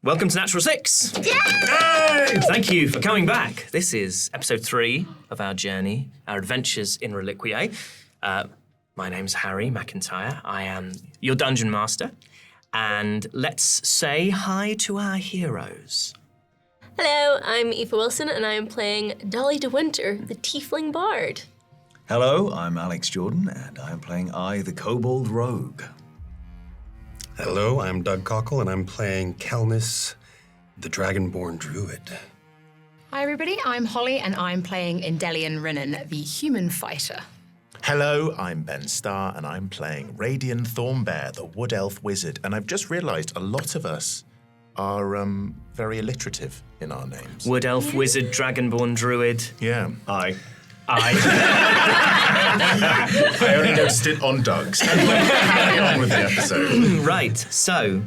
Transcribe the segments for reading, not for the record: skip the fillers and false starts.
Welcome to Natural 6! Yay! Thank you for coming back. This is episode 3 of our journey, our adventures in Reliquiae. My name's Harry McEntire. I am your dungeon master. And let's say hi to our heroes. Hello, I'm Aoife Wilson, and I am playing Dolly de Winter, the Tiefling Bard. Hello, I'm Alex Jordan, and I am playing the Kobold Rogue. Hello, I'm Doug Cockle, and I'm playing Kelnis, the Dragonborn Druid. Hi everybody, I'm Hollie, and I'm playing Indelian Rinnan, the Human Fighter. Hello, I'm Ben Starr, and I'm playing Radian Thornbear, the Wood Elf Wizard, and I've just realised a lot of us are very alliterative in our names. Wood Elf, Wizard, Dragonborn, Druid. Yeah. I only noticed it on Doug's. Carry on with the episode. Right, so,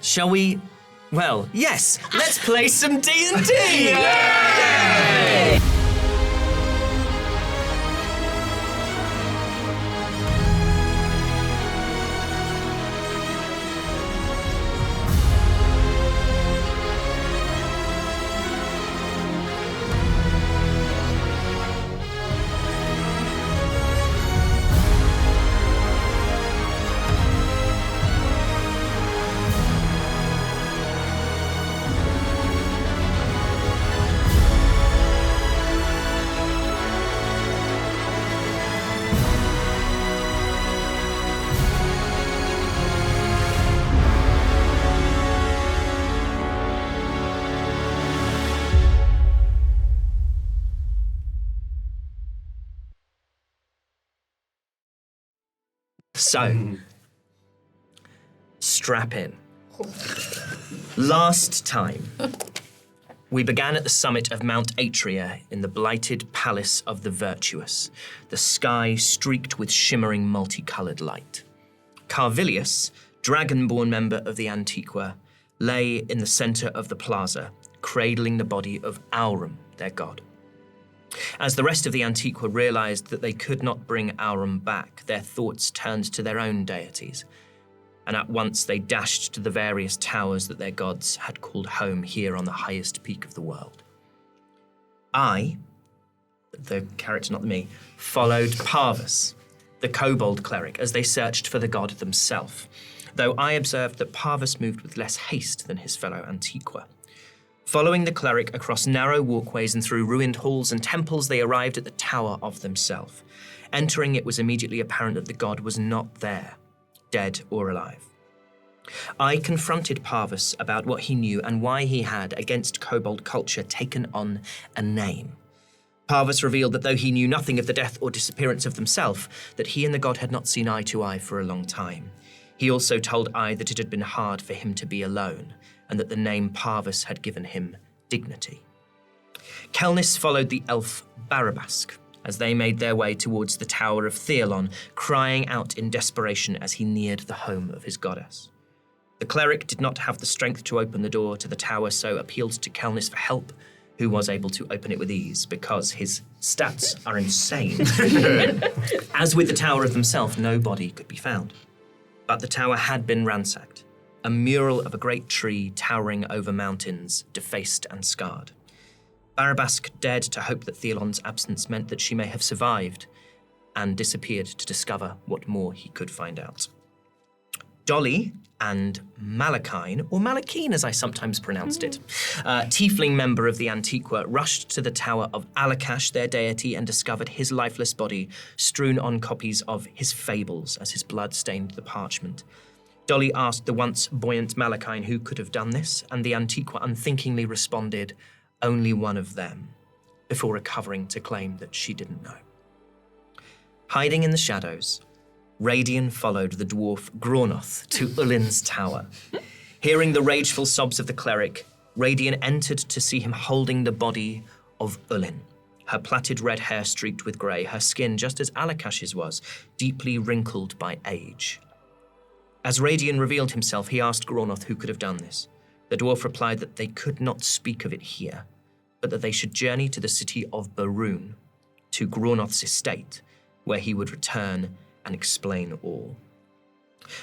shall we... Well, yes, let's play some D&D! Yay! So, strap in. Last time, we began at the summit of Mount Atria in the blighted Palace of the Virtuous, the sky streaked with shimmering multicolored light. Carvilius, Dragonborn member of the Antiqua, lay in the center of the plaza, cradling the body of Aurum, their god. As the rest of the Antiqua realized that they could not bring Aurum back, their thoughts turned to their own deities, and at once they dashed to the various towers that their gods had called home here on the highest peak of the world. I, the character, not me, followed Parvus, the kobold cleric, as they searched for the god themselves, though I observed that Parvus moved with less haste than his fellow Antiqua. Following the cleric across narrow walkways and through ruined halls and temples, they arrived at the tower of themselves. Entering, it was immediately apparent that the god was not there, dead or alive. I confronted Parvus about what he knew and why he had, against kobold culture, taken on a name. Parvus revealed that though he knew nothing of the death or disappearance of themselves, that he and the god had not seen eye to eye for a long time. He also told I that it had been hard for him to be alone, and that the name Parvus had given him dignity. Kelnis followed the elf Barabask as they made their way towards the Tower of Theolon, crying out in desperation as he neared the home of his goddess. The cleric did not have the strength to open the door to the tower, so appealed to Kelnis for help, who was able to open it with ease because his stats are insane. As with the tower of themselves, no body could be found. But the tower had been ransacked. A mural of a great tree towering over mountains, defaced and scarred. Barabask dared to hope that Theolon's absence meant that she may have survived, and disappeared to discover what more he could find out. Dolly and Malachine, or Malachine as I sometimes pronounced it, tiefling member of the Antiqua, rushed to the tower of Alakash, their deity, and discovered his lifeless body strewn on copies of his fables as his blood stained the parchment. Dolly asked the once buoyant Malachine who could have done this, and the Antiqua unthinkingly responded, only one of them, before recovering to claim that she didn't know. Hiding in the shadows, Radian followed the dwarf Gronoth to Ulin's tower. Hearing the rageful sobs of the cleric, Radian entered to see him holding the body of Ulin, her plaited red hair streaked with grey, her skin, just as Alakash's was, deeply wrinkled by age. As Radian revealed himself, he asked Gronoth who could have done this. The dwarf replied that they could not speak of it here, but that they should journey to the city of Baroon, to Gronoth's estate, where he would return and explain all.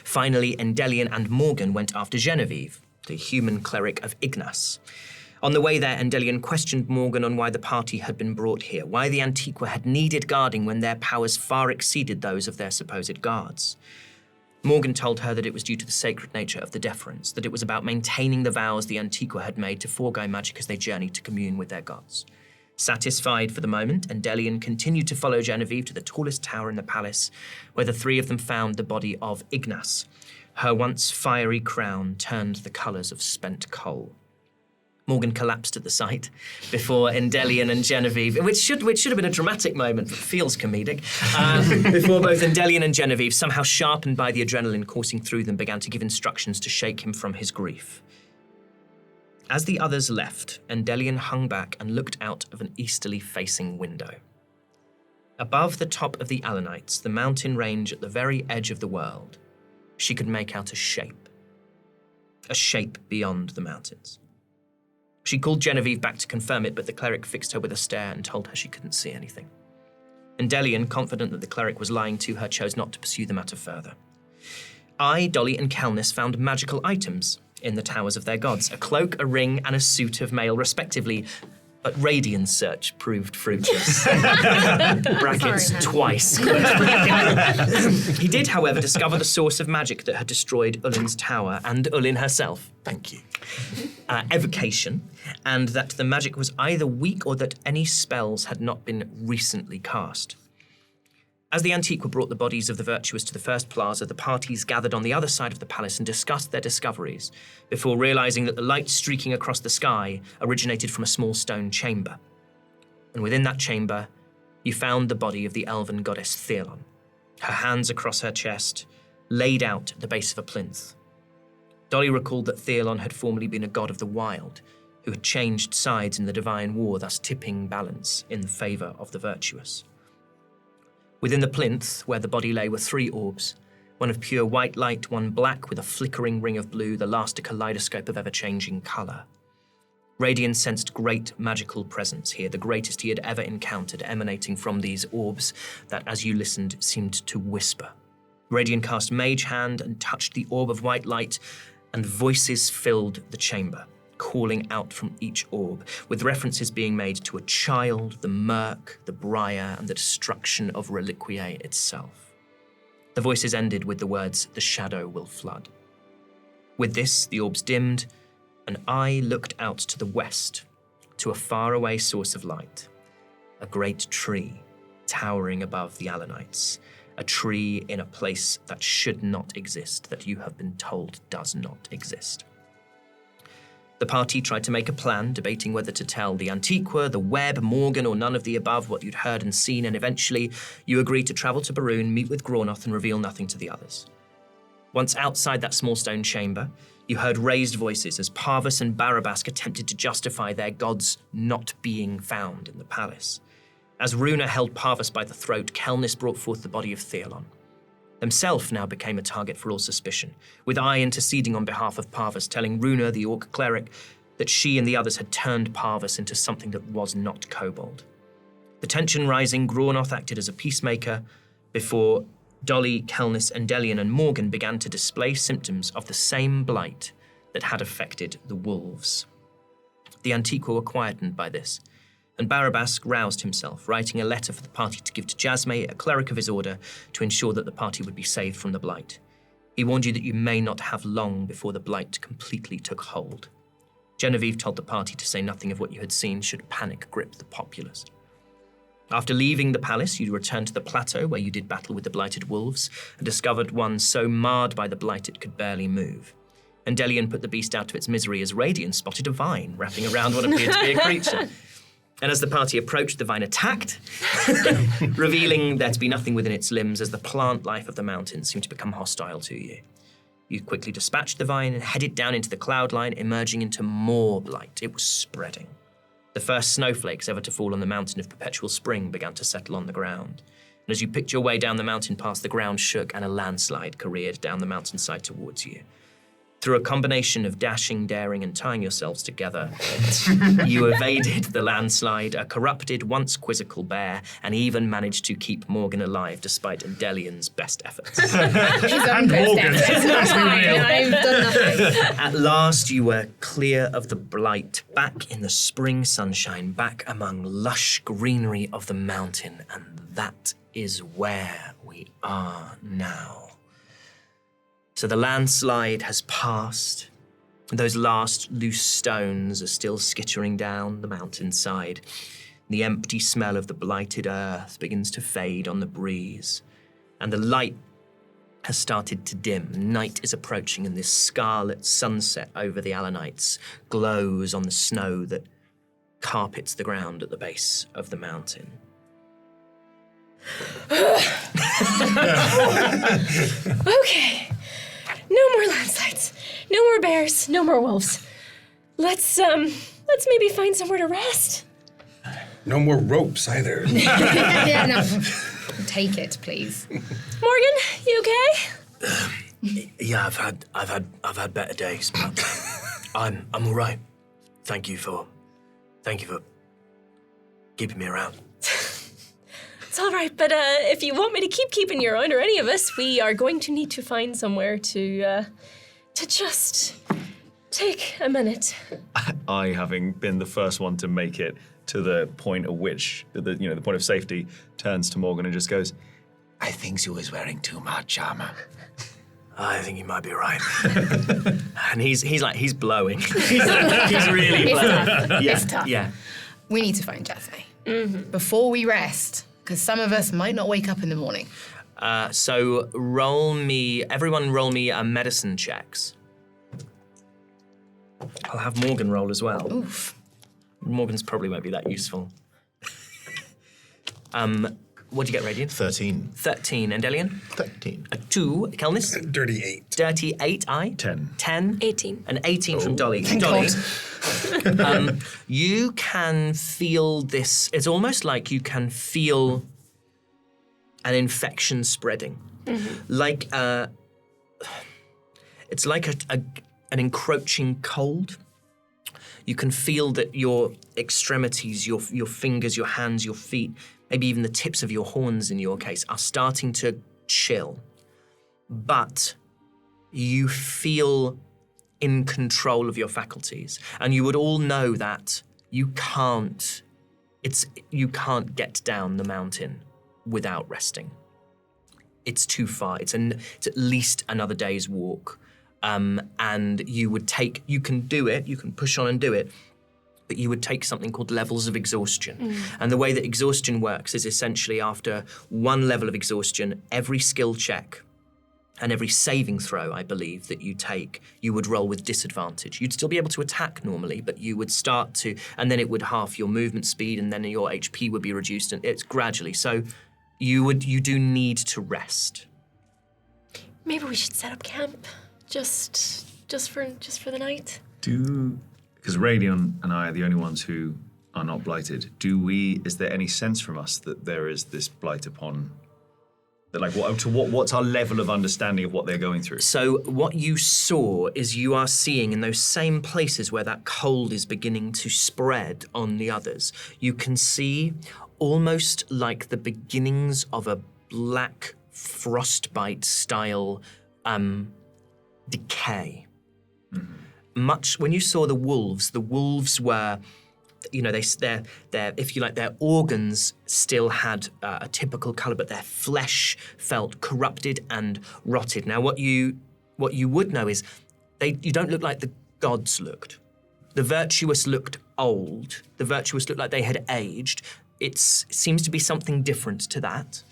Finally, Endelian and Morgan went after Genevieve, the human cleric of Ignas. On the way there, Endelian questioned Morgan on why the party had been brought here, why the Antiqua had needed guarding when their powers far exceeded those of their supposed guards. Morgan told her that it was due to the sacred nature of the deference, that it was about maintaining the vows the Antiqua had made to forego magic as they journeyed to commune with their gods. Satisfied for the moment, Endelian continued to follow Genevieve to the tallest tower in the palace, where the three of them found the body of Ignas. Her once fiery crown turned the colours of spent coal. Morgan collapsed at the sight before Endelian and Genevieve, which should have been a dramatic moment, but feels comedic, before both Endelian and Genevieve, somehow sharpened by the adrenaline coursing through them, began to give instructions to shake him from his grief. As the others left, Endelian hung back and looked out of an easterly-facing window. Above the top of the Alanites, the mountain range at the very edge of the world, she could make out a shape beyond the mountains. She called Genevieve back to confirm it, but the cleric fixed her with a stare and told her she couldn't see anything. Endelian, confident that the cleric was lying to her, chose not to pursue the matter further. I, Dolly, and Calnis found magical items in the towers of their gods, a cloak, a ring, and a suit of mail, respectively, but Radian's search proved fruitless. Brackets, Sorry, twice. He did, however, discover the source of magic that had destroyed Ulin's tower and Ulin herself. Thank you. Evocation, and that the magic was either weak or that any spells had not been recently cast. As the Antiqua brought the bodies of the virtuous to the first plaza, the parties gathered on the other side of the palace and discussed their discoveries, before realizing that the light streaking across the sky originated from a small stone chamber. And within that chamber, you found the body of the elven goddess Thealon, her hands across her chest, laid out at the base of a plinth. Dolly recalled that Thealon had formerly been a god of the wild, who had changed sides in the divine war, thus tipping balance in favor of the virtuous. Within the plinth, where the body lay, were 3 orbs, one of pure white light, one black with a flickering ring of blue, the last a kaleidoscope of ever-changing colour. Radian sensed great magical presence here, the greatest he had ever encountered, emanating from these orbs that, as you listened, seemed to whisper. Radian cast Mage Hand and touched the orb of white light, and voices filled the chamber, calling out from each orb, with references being made to a child, the murk, the briar, and the destruction of Reliquiae itself. The voices ended with the words, "The shadow will flood." With this, the orbs dimmed, and I looked out to the west, to a faraway source of light, a great tree towering above the Alanites, a tree in a place that should not exist, that you have been told does not exist. The party tried to make a plan, debating whether to tell the Antiqua, the Web, Morgan, or none of the above what you'd heard and seen, and eventually you agreed to travel to Baroon, meet with Graunoth, and reveal nothing to the others. Once outside that small stone chamber, you heard raised voices as Parvus and Barabask attempted to justify their gods not being found in the palace. As Runa held Parvus by the throat, Kelnis brought forth the body of Thealon. Himself now became a target for all suspicion, with I interceding on behalf of Parvus, telling Runa, the orc cleric, that she and the others had turned Parvus into something that was not kobold. The tension rising, Graunoth acted as a peacemaker before Dolly, Kelnis, Endelian, and Morgan began to display symptoms of the same blight that had affected the wolves. The Antiqua were quietened by this, and Barabask roused himself, writing a letter for the party to give to Jasmine, a cleric of his order, to ensure that the party would be saved from the blight. He warned you that you may not have long before the blight completely took hold. Genevieve told the party to say nothing of what you had seen should panic grip the populace. After leaving the palace, you returned to the plateau where you did battle with the blighted wolves and discovered one so marred by the blight it could barely move. Endelian put the beast out of its misery as Radian spotted a vine wrapping around what appeared to be a creature. And as the party approached, the vine attacked, revealing there to be nothing within its limbs as the plant life of the mountains seemed to become hostile to you. You quickly dispatched the vine and headed down into the cloud line, emerging into more blight. It was spreading. The first snowflakes ever to fall on the mountain of perpetual spring began to settle on the ground. And as you picked your way down the mountain pass, the ground shook and a landslide careered down the mountainside towards you. Through a combination of dashing, daring, and tying yourselves together, you evaded the landslide, a corrupted, once quizzical bear, and even managed to keep Morgan alive despite Delian's best efforts. His own best efforts. It's not mine. I've done nothing. At last, you were clear of the blight, back in the spring sunshine, back among lush greenery of the mountain, and that is where we are now. So the landslide has passed. Those last loose stones are still skittering down the mountainside. The empty smell of the blighted earth begins to fade on the breeze, and the light has started to dim. Night is approaching, and this scarlet sunset over the Alanites glows on the snow that carpets the ground at the base of the mountain. Okay. No more landslides. No more bears. No more wolves. Let's maybe find somewhere to rest. No more ropes either. Yeah, no. Take it, please. Morgan, you okay? Yeah, I've had better days, but I'm all right. Thank you for keeping me around. It's all right, but if you want me to keep keeping you around, or any of us, we are going to need to find somewhere to just take a minute. I, having been the first one to make it to the point at which, the point of safety, turns to Morgan and just goes, I think you was wearing too much armor. I think you might be right. And he's blowing. he's really It's blowing. tough. Yeah, It's tough. yeah. We need to find Jasmine before we rest, because some of us might not wake up in the morning. So everyone roll me medicine checks. I'll have Morgan roll as well. Oof. Morgan's probably won't be that useful. What'd you get, Radian? 13. 13. And Delian? 13. A 2. Kelnis? Dirty 8. Dirty 8. 10. 10. 18. An 18 from Dolly. Thank Dolly, God. you can feel this. It's almost like you can feel an infection spreading. Like it's like an encroaching cold. You can feel that your extremities, your fingers, your hands, your feet, maybe even the tips of your horns in your case, are starting to chill. But you feel in control of your faculties. And you would all know that you can't get down the mountain without resting. It's too far. It's at least another day's walk. And you can do it, you can push on and do it, but you would take something called levels of exhaustion. And the way that exhaustion works is essentially after one level of exhaustion, every skill check and every saving throw, I believe, that you take, you would roll with disadvantage. You'd still be able to attack normally, but you would start to, and then it would half your movement speed, and then your HP would be reduced, and it's gradually. So you do need to rest. Maybe we should set up camp. Just for the night. Because Radian and I are the only ones who are not blighted. Is there any sense from us that there is this blight upon? That what's our level of understanding of what they're going through? So what you saw is you are seeing in those same places where that cold is beginning to spread on the others, you can see almost like the beginnings of a black frostbite style decay. Much when you saw the wolves were, their if you like, their organs still had a typical color, but their flesh felt corrupted and rotted. Now, what you would know is you don't look like the gods looked. The virtuous looked old. The virtuous looked like they had aged. It seems to be something different to that,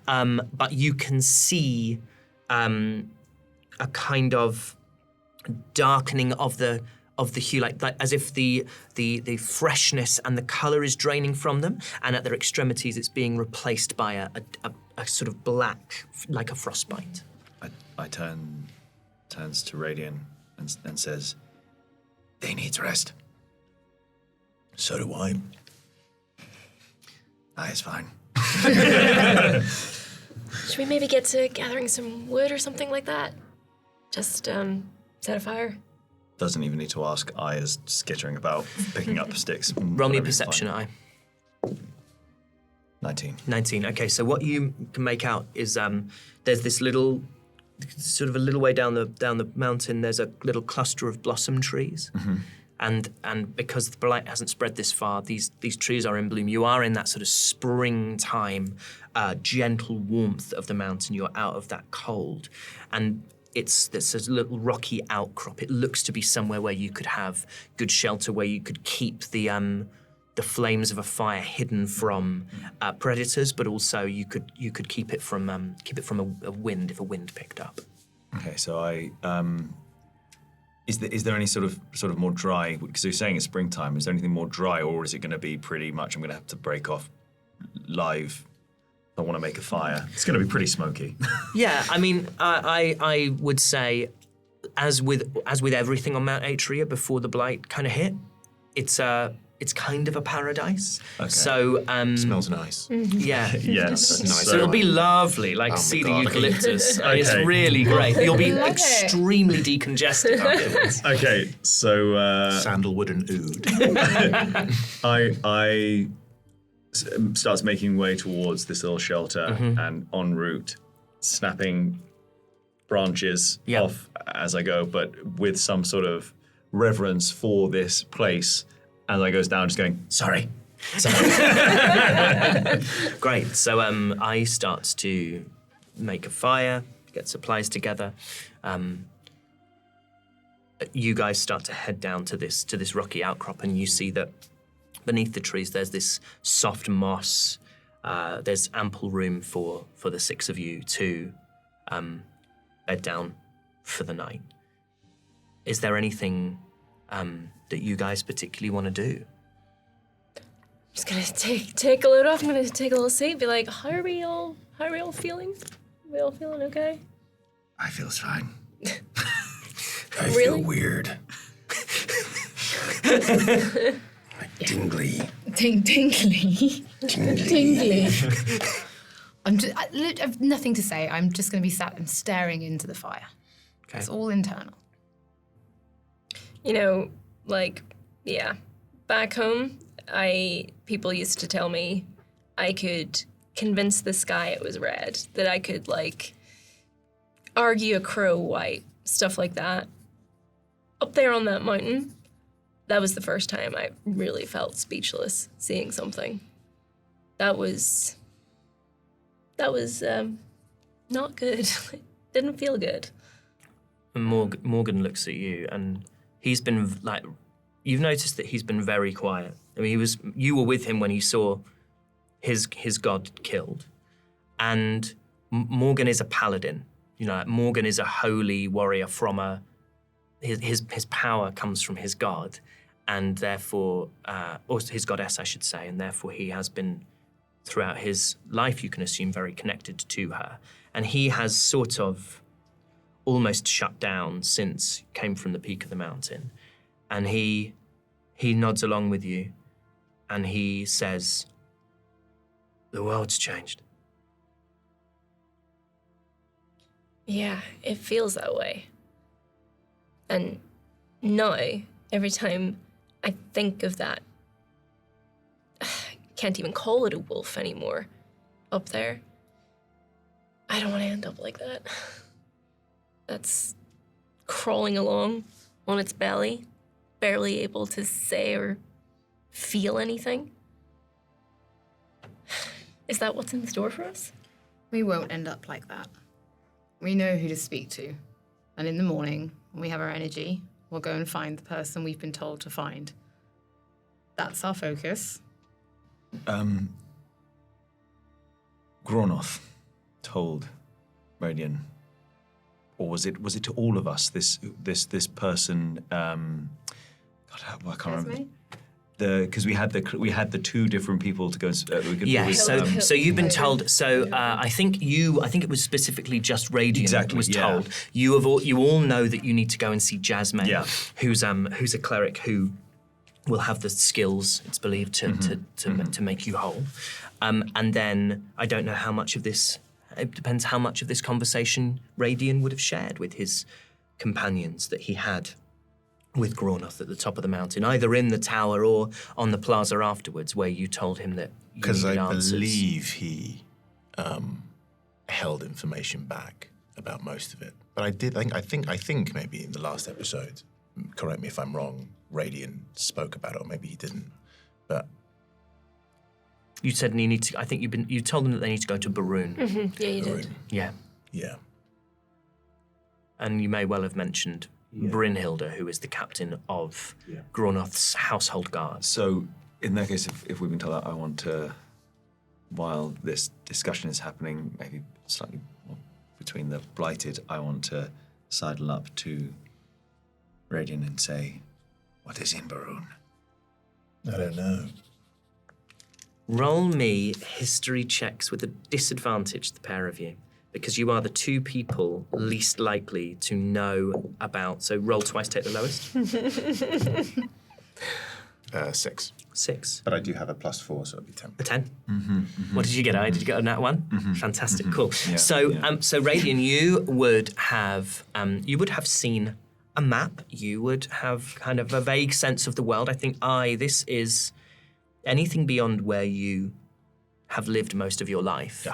but you can see a kind of darkening of the hue, like as if the freshness and the colour is draining from them, and at their extremities it's being replaced by a sort of black, like a frostbite. I turns to Radian and says, They need rest. So do I. It's fine. Should we maybe get to gathering some wood or something like that? Just Set a fire. Doesn't even need to ask. I is skittering about, picking up sticks. Roll me a perception eye. 19. 19. Okay, so what you can make out is there's this little, sort of a little way down the mountain. There's a little cluster of blossom trees, and because the blight hasn't spread this far, these trees are in bloom. You are in that sort of springtime, gentle warmth of the mountain. You're out of that cold, and it's this little rocky outcrop. It looks to be somewhere where you could have good shelter, where you could keep the flames of a fire hidden from predators, but also you could keep it from a wind if a wind picked up. Okay, so I is there any sort of more dry? Because you're saying it's springtime. Is there anything more dry, or is it going to be pretty much? I'm going to have to break off live. I want to make a fire. It's going to be pretty smoky. Yeah, I mean, I would say, as with everything on Mount Atria before the blight kind of hit, it's kind of a paradise. Okay. So Smells nice. yeah. Yes. Nice. So it'll be lovely, like Oh my see the God. eucalyptus. I mean, it's Okay. really great. You'll be Love it. extremely decongested afterwards. Okay, so Sandalwood and oud. I starts making way towards this little shelter, and en route, snapping branches Yep. off as I go, but with some sort of reverence for this place. As I goes down, just going, sorry. Great. So I start to make a fire, get supplies together. You guys start to head down to this rocky outcrop, and you see that beneath the trees there's this soft moss. There's ample room for the six of you to bed down for the night. Is there anything that you guys particularly want to do? I'm just gonna take a load off. I'm gonna take a little seat. Be like, how are we all feeling? We all feeling okay? I feel fine. I Really? feel weird. Tingly. Tingly. Tingly. I have nothing to say. I'm just going to be sat and staring into the fire. Okay. It's all internal. You know, like, yeah. Back home, people used to tell me I could convince the sky it was red, that I could, like, argue a crow white, stuff like that. Up there on that mountain, that was the first time I really felt speechless seeing something. That was not good. It didn't feel good. And Morgan looks at you, and he's been like, you've noticed that he's been very quiet. I mean, you were with him when he saw his god killed, and Morgan is a paladin. You know, Morgan is a holy warrior from his power comes from his god, and therefore, or his goddess, I should say, and therefore he has been, throughout his life, you can assume, very connected to her. And he has sort of almost shut down since he came from the peak of the mountain. And he nods along with you, and he says, "The world's changed." Yeah, it feels that way. And now, every time I think of that, I can't even call it a wolf anymore up there. I don't want to end up like that. That's crawling along on its belly, barely able to say or feel anything. Is that what's in store for us? We won't end up like that. We know who to speak to. And in the morning, when we have our energy, we'll go and find the person we've been told to find. That's our focus. Gronoth told Radian, or was it to all of us? This person. God, I can't remember. Because we had the two different people to go. We could Yeah. always, So you've been told. So I think it was specifically just Radian Exactly, was yeah. told. You all know that you need to go and see Jasmine, Yeah. who's a cleric who will have the skills, it's believed, to make you whole. And then I don't know how much of this. It depends how much of this conversation Radian would have shared with his companions that he had with Grawnoth at the top of the mountain, either in the tower or on the plaza afterwards, where you told him that you Because needed I answers. believe he held information back about most of it. But I think maybe in the last episode, correct me if I'm wrong, Radian spoke about it, or maybe he didn't. But You said you need to. I think you told them that they need to go to Baroon. Yeah, you did. Yeah, yeah, and you may well have mentioned Brynhilde, who is the captain of Grawnoth's household guard. So, in that case, if we've been told that, I want to, while this discussion is happening, maybe slightly more between the blighted, I want to sidle up to Radian and say, "What is in Baroon?" I don't know. Roll me history checks with a disadvantage, the pair of you, because you are the two people least likely to know about. So roll twice, take the lowest. 6. 6. But I do have a +4, so it'd be 10. A 10? What did you get, Did you get a nat 1? Fantastic, cool. Yeah, So, yeah. so Radian, you would have seen a map. You would have kind of a vague sense of the world. I think, this is anything beyond where you have lived most of your life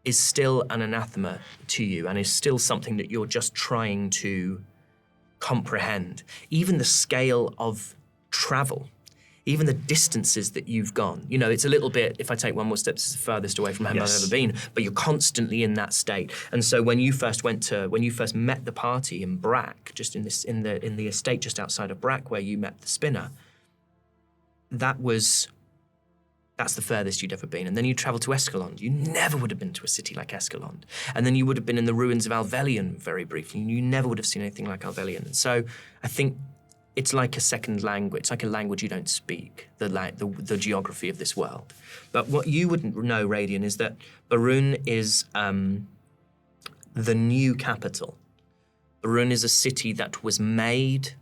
is still an anathema to you and is still something that you're just trying to comprehend. Even the scale of travel, even the distances that you've gone. You know, it's a little bit, if I take one more step, it's the furthest away from home I've ever been, but you're constantly in that state. And so when you first met the party in Brack, just in the estate just outside of Brack where you met the spinner, that's the furthest you'd ever been. And then you travelled to Escalon. You never would have been to a city like Escalon. And then you would have been in the ruins of Alvelion very briefly. You never would have seen anything like Alvelion. And so I think it's like a second language. It's like a language you don't speak, the geography of this world. But what you wouldn't know, Radian, is that Baroon is the new capital. Baroon is a city that was made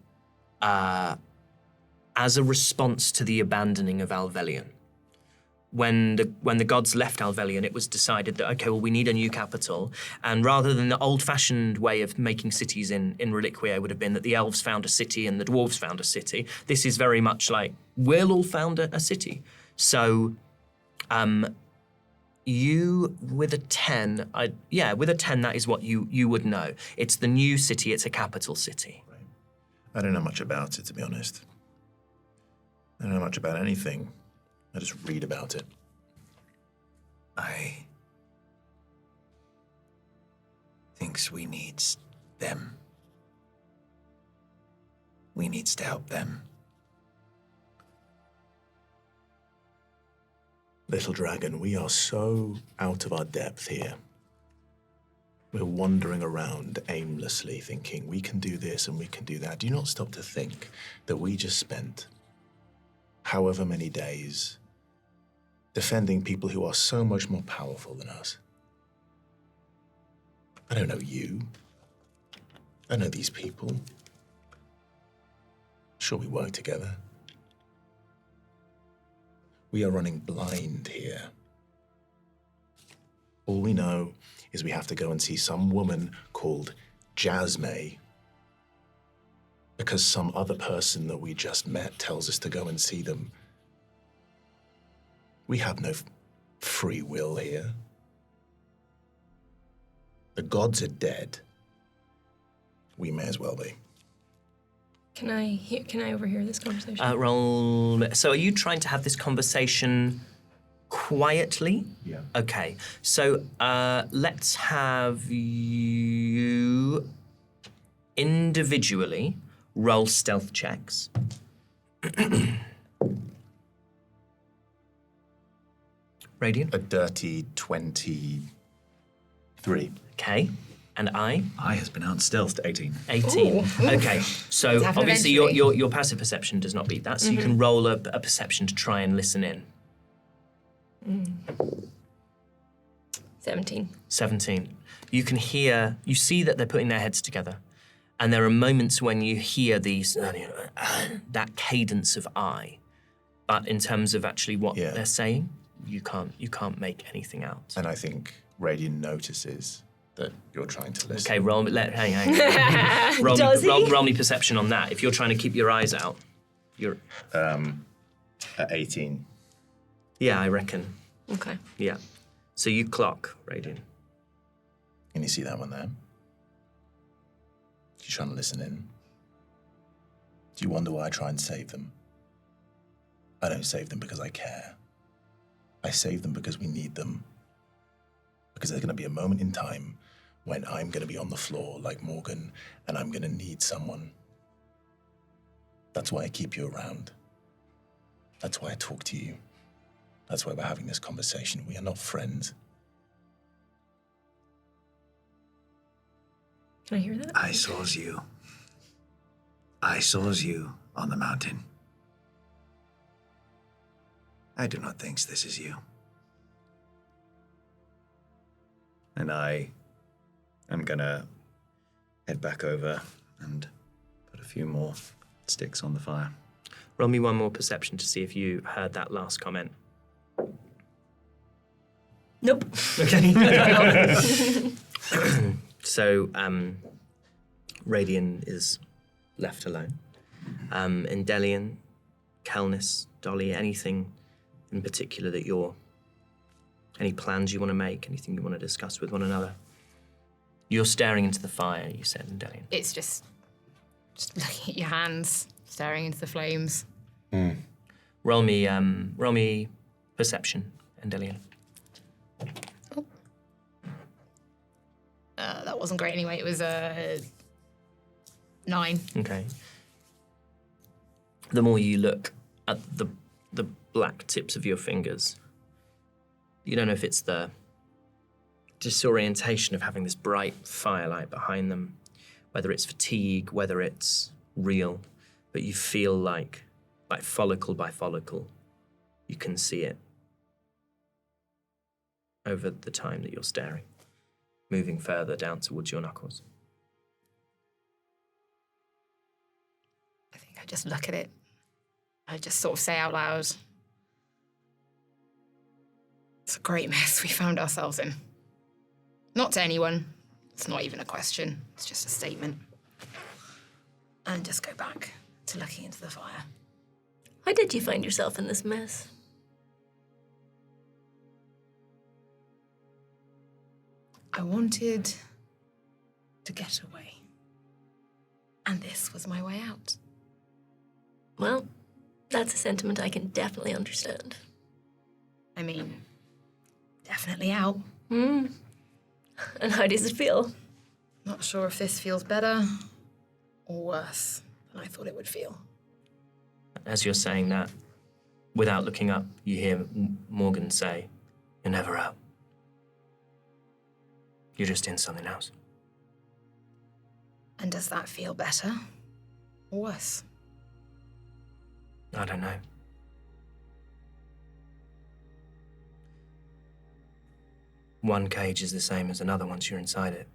as a response to the abandoning of Alvelion. When the gods left Alvelion, it was decided that, okay, well, we need a new capital. And rather than the old-fashioned way of making cities in Reliquiae would have been that the elves found a city and the dwarves found a city, this is very much like, we'll all found a city. So you, with a 10, that is what you would know. It's the new city, it's a capital city. Right. I don't know much about it, to be honest. I don't know much about anything. I just read about it. I thinks we needs them. We needs to help them. Little dragon, we are so out of our depth here. We're wandering around aimlessly thinking we can do this and we can do that. Do you not stop to think that we just spent however many days defending people who are so much more powerful than us? I don't know you. I know these people. Sure, we work together. We are running blind here. All we know is we have to go and see some woman called Jasmine because some other person that we just met tells us to go and see them. We have no free will here. The gods are dead. We may as well be. Can I overhear this conversation? Roll. So are you trying to have this conversation quietly? Yeah. Okay. So let's have you individually roll stealth checks. Radian? A dirty 23. Okay. And I? I has been out stealthed 18. 18. Okay. So It's happened obviously eventually. your passive perception does not beat that, so you can roll a perception to try and listen in. 17. 17. You can hear, you see that they're putting their heads together. And there are moments when you hear these, that cadence of I. But in terms of actually what Yeah. they're saying, you can't make anything out. And I think Radian notices that you're trying to listen. Okay, hang. Roll me perception on that. If you're trying to keep your eyes out, you're... At 18. Yeah, I reckon. Okay. Yeah. So you clock, Radian. Can you see that one there? You're trying to listen in. Do you wonder why I try and save them? I don't save them because I care. I save them because we need them. Because there's going to be a moment in time when I'm going to be on the floor like Morgan and I'm going to need someone. That's why I keep you around. That's why I talk to you. That's why we're having this conversation. We are not friends. Can I hear that? I saws you. I saws you on the mountain. I do not think this is you. And I am gonna head back over and put a few more sticks on the fire. Roll me one more perception to see if you heard that last comment. Nope. Okay. So, Radian is left alone. Endelian, Kelnis, Dolly, anything in particular that any plans you want to make, anything you want to discuss with one another? You're staring into the fire, you said, Endelian. It's just looking at your hands, staring into the flames. Roll me perception, Endelian. That wasn't great anyway. It was 9. Okay. The more you look at the black tips of your fingers, you don't know if it's the disorientation of having this bright firelight behind them, whether it's fatigue, whether it's real, but you feel like follicle by follicle, you can see it over the time that you're staring, moving further down towards your knuckles. I think I just look at it. I just sort of say out loud, it's a great mess we found ourselves in. Not to anyone. It's not even a question. It's just a statement. And just go back to looking into the fire. Why did you find yourself in this mess? I wanted to get away. And this was my way out. Well, that's a sentiment I can definitely understand. I mean, definitely out. And how does it feel? Not sure if this feels better or worse than I thought it would feel. As you're saying that, without looking up, you hear Morgan say, "You're never out. You're just in something else." And does that feel better or worse? I don't know. One cage is the same as another once you're inside it.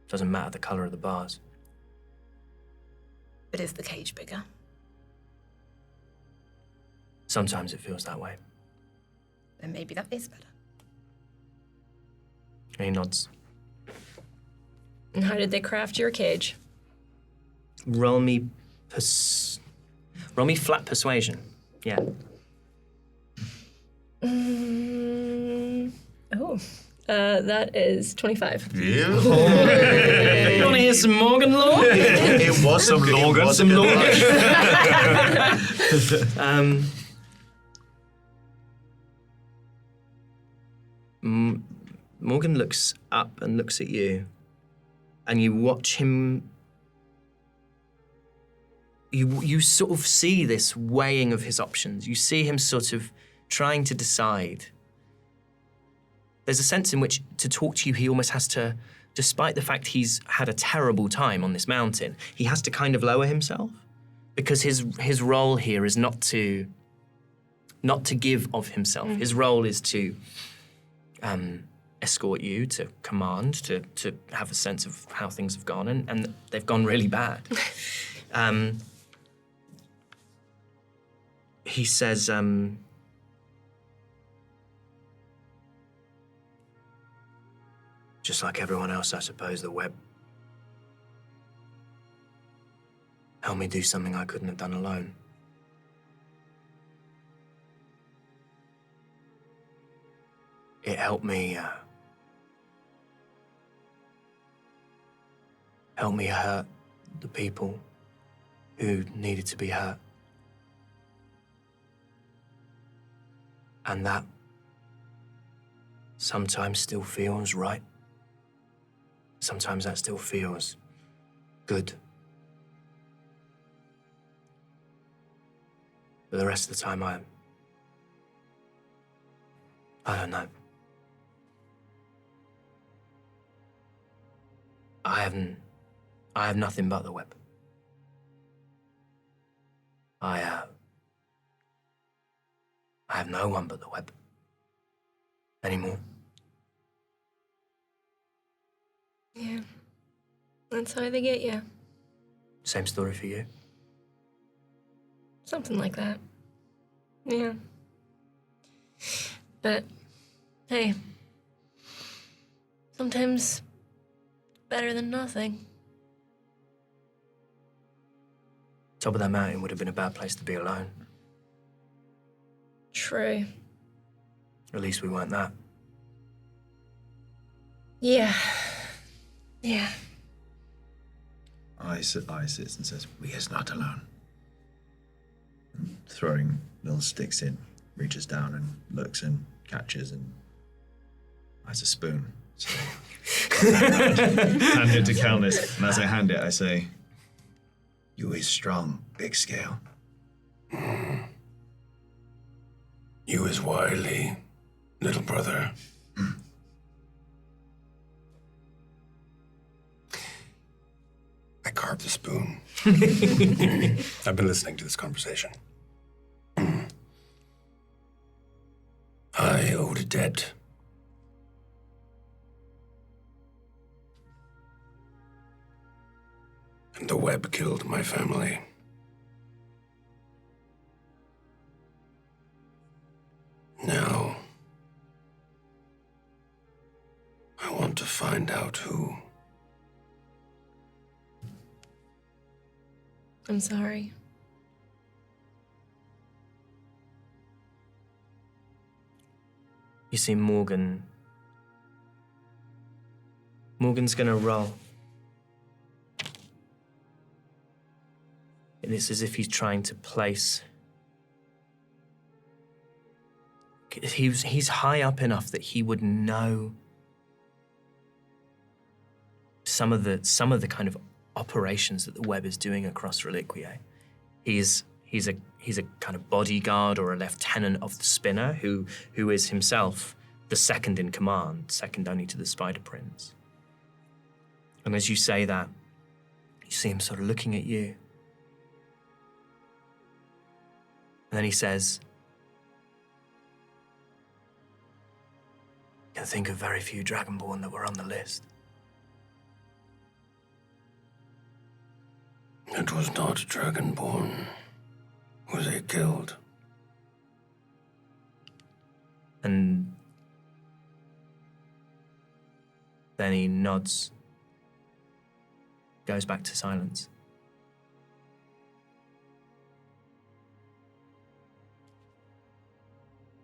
Doesn't matter the color of the bars. But is the cage bigger? Sometimes it feels that way. Then maybe that is better. And he nods. And how did they craft your cage? Roll me flat persuasion. Yeah. That is 25. You want to hear some Morgan lore? It was some Lorgan. Some Lorgan. Morgan looks up and looks at you, and you watch him. You sort of see this weighing of his options. You see him sort of trying to decide. There's a sense in which, to talk to you, he almost has to, despite the fact he's had a terrible time on this mountain, he has to kind of lower himself, because his role here is not to give of himself. His role is to escort you, to command, to have a sense of how things have gone, and they've gone really bad. He says, Just like everyone else, I suppose, the web helped me do something I couldn't have done alone. It helped me hurt the people who needed to be hurt. And that sometimes still feels right. Sometimes that still feels good. But the rest of the time, I don't know. I have nothing but the web. I have no one but the web anymore. Yeah. That's how they get you. Same story for you. Something like that. Yeah. But, hey, sometimes better than nothing. Top of that mountain would have been a bad place to be alone. True. At least we weren't that. Yeah. Yeah. I sits and says, "We is not alone." And throwing little sticks in, reaches down and looks and catches and has a spoon. So hand it to Calnis, and as I hand it, I say, "You is strong, big scale." You is wily, little brother. I carved the spoon. I've been listening to this conversation. I owed a debt. And the web killed my family. Now, I want to find out who. I'm sorry. You see Morgan's gonna roll. And it's as if he's trying to place. He's high up enough that he would know some of the kind of operations that the web is doing across Reliquiae. He's a kind of bodyguard or a lieutenant of the spinner who is himself the second in command, second only to the Spider Prince. And as you say that, you see him sort of looking at you. And then he says, "I can think of very few Dragonborn that were on the list." It was not Dragonborn who they killed. And then he nods, goes back to silence.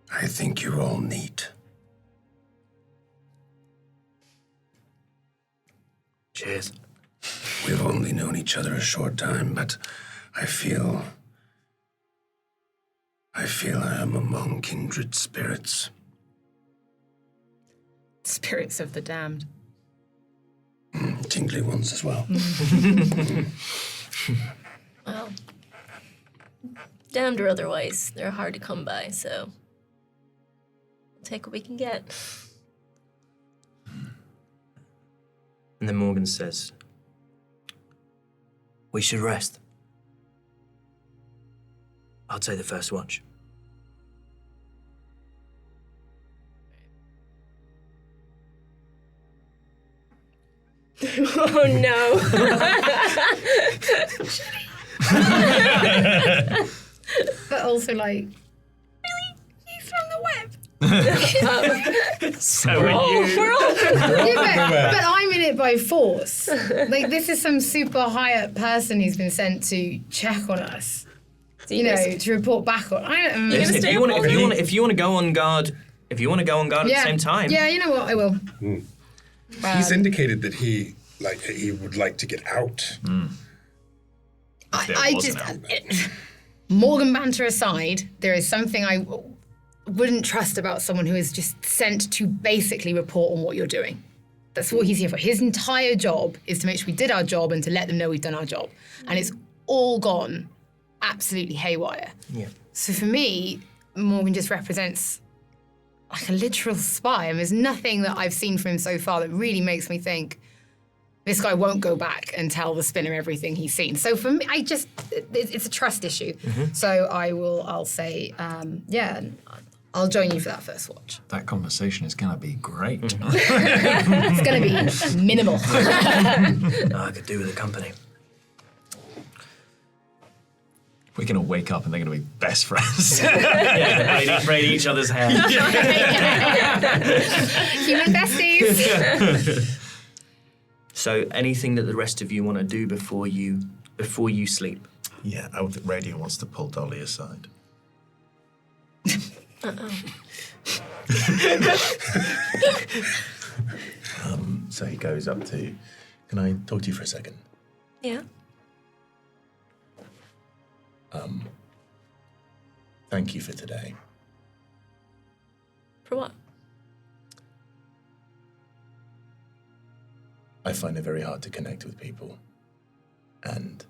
I think you're all neat. Cheers. We've only known each other a short time, but I feel I am among kindred spirits. Spirits of the damned. Tingly ones as well. Well, damned or otherwise, they're hard to come by, so we'll take what we can get. And then Morgan says, "We should rest. I'll take the first watch." Oh no. But also like, really? You found the web? So are you. We're all. Yeah, but I'm in it by force. Like, this is some super high up person who's been sent to check on us. You know, to report back on. I don't know. Listen, stay if you want up all if you want to go on guard, at the same time. Yeah, you know what? I will. He's indicated that he would like to get out. I just Morgan banter aside, there is something I wouldn't trust about someone who is just sent to basically report on what you're doing. That's what he's here for. His entire job is to make sure we did our job and to let them know we've done our job. And it's all gone absolutely haywire. Yeah. So for me, Morgan just represents like a literal spy. And there's nothing that I've seen from him so far that really makes me think this guy won't go back and tell the spinner everything he's seen. So for me, it's a trust issue. So I'll say, I'll join you for that first watch. That conversation is going to be great. It's going to be minimal. I could do with the company. We're going to wake up and they're going to be best friends. Braiding each other's hair. Human besties. So anything that the rest of you want to do before you sleep? Yeah, I think Radian wants to pull Dolly aside. So he goes up to, can I talk to you for a second? Yeah. Thank you for today. For what? I find it very hard to connect with people. And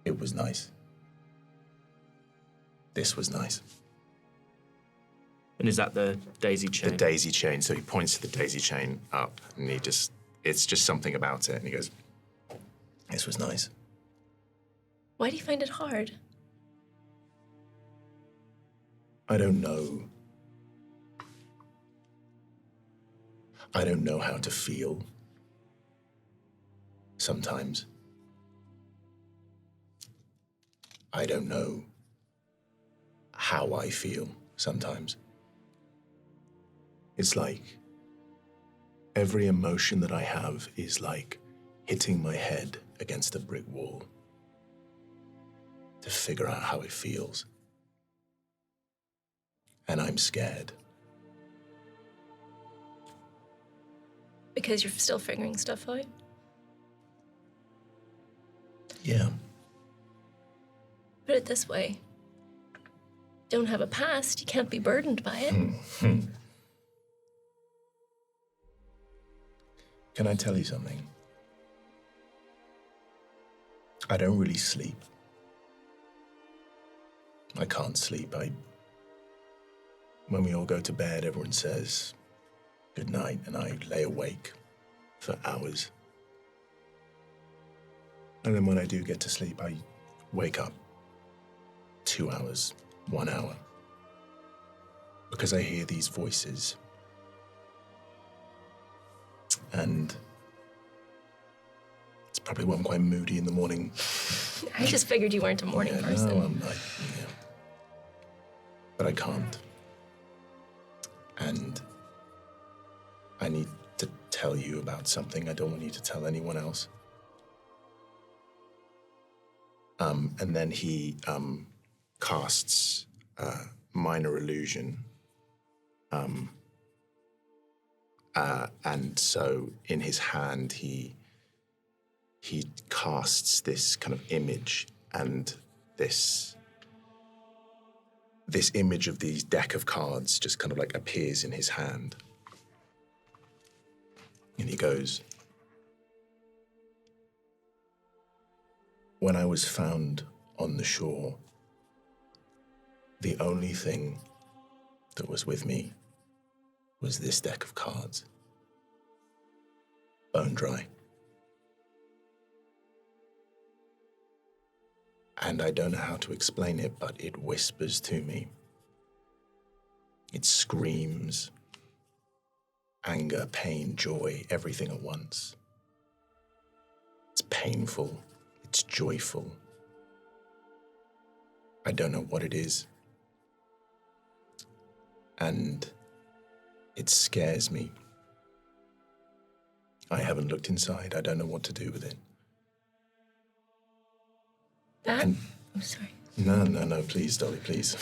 it was nice. This was nice. And is that the daisy chain? The daisy chain. So he points to the daisy chain up and it's just something about it. And he goes, this was nice. Why do you find it hard? I don't know. I don't know how to feel. Sometimes. I don't know how I feel sometimes. It's like every emotion that I have is like hitting my head against a brick wall to figure out how it feels. And I'm scared. Because you're still figuring stuff out? Yeah. Put it this way. Don't have a past, you can't be burdened by it. Can I tell you something? I don't really sleep. I can't sleep. When we all go to bed, everyone says good night, and I lay awake for hours. And then when I do get to sleep, I wake up 2 hours, 1 hour, because I hear these voices. And it's probably why I'm quite moody in the morning. I just figured you weren't a morning person. No, I'm not. Yeah. But I can't. And I need to tell you about something. I don't want you to tell anyone else. And then he casts minor illusion. And so in his hand, he casts this kind of image, and this image of these deck of cards just kind of like appears in his hand. And he goes, when I was found on the shore, the only thing that was with me was this deck of cards, bone dry. And I don't know how to explain it, but it whispers to me. It screams anger, pain, joy, everything at once. It's painful, it's joyful. I don't know what it is. And it scares me. I haven't looked inside. I don't know what to do with it. That? And- I'm sorry. No, please, Dolly, please.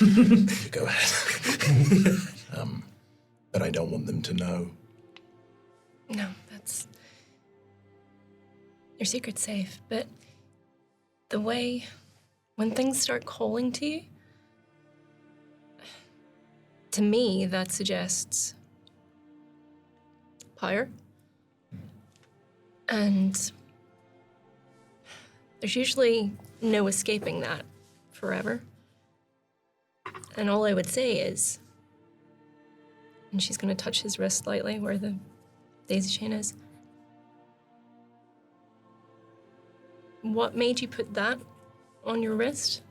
You go ahead. But I don't want them to know. No, that's... Your secret's safe, but the way... When things start calling to you, to me, that suggests power. And there's usually no escaping that forever. And all I would say is, and she's gonna touch his wrist lightly where the daisy chain is. What made you put that on your wrist?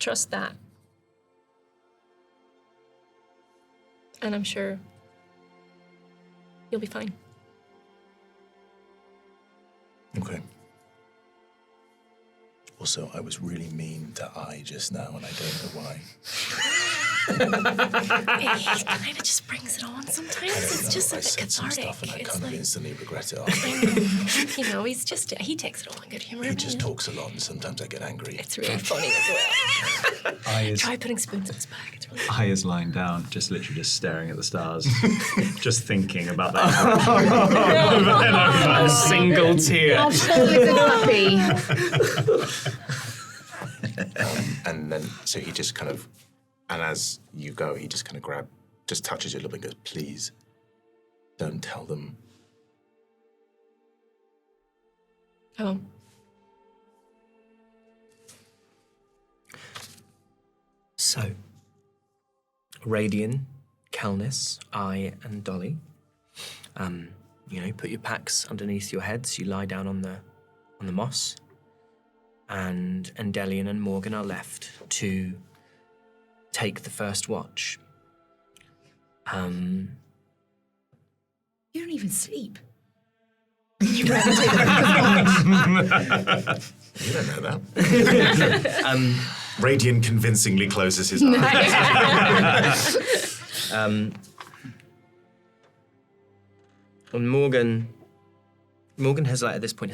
Trust that. And I'm sure you'll be fine. Okay. Also, I was really mean to I just now, and I don't know why. He kind of just brings it on sometimes. It's just a I bit said some cathartic. stuff, and I It's kind of like, instantly regret it. you know, he takes it all in good humor. He just talks a lot, and sometimes I get angry. It's really funny as well. Try putting spoons in his bag. It's really I is lying down, just literally just staring at the stars, just thinking about that. A single tear. Our Paul is a puppy. And then, so he just kind of, and as you go, he just kind of just touches you a little bit and goes, please, don't tell them. Oh. So, Radian, Kelnis, I, and Dolly. Put your packs underneath your heads. You lie down on the moss, and Endelian and Morgan are left to take the first watch. You don't even sleep. You don't know that. Radian convincingly closes his eyes. And Morgan has, at this point,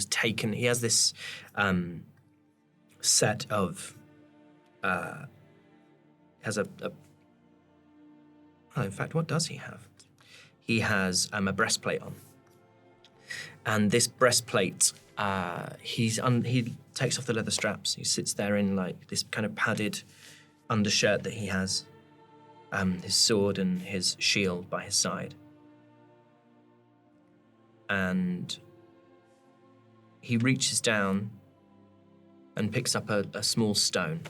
he has this set of, in fact, what does he have? He has a breastplate on. And this breastplate, he takes off the leather straps. He sits there in this kind of padded undershirt that he has, his sword and his shield by his side. And he reaches down and picks up a small stone,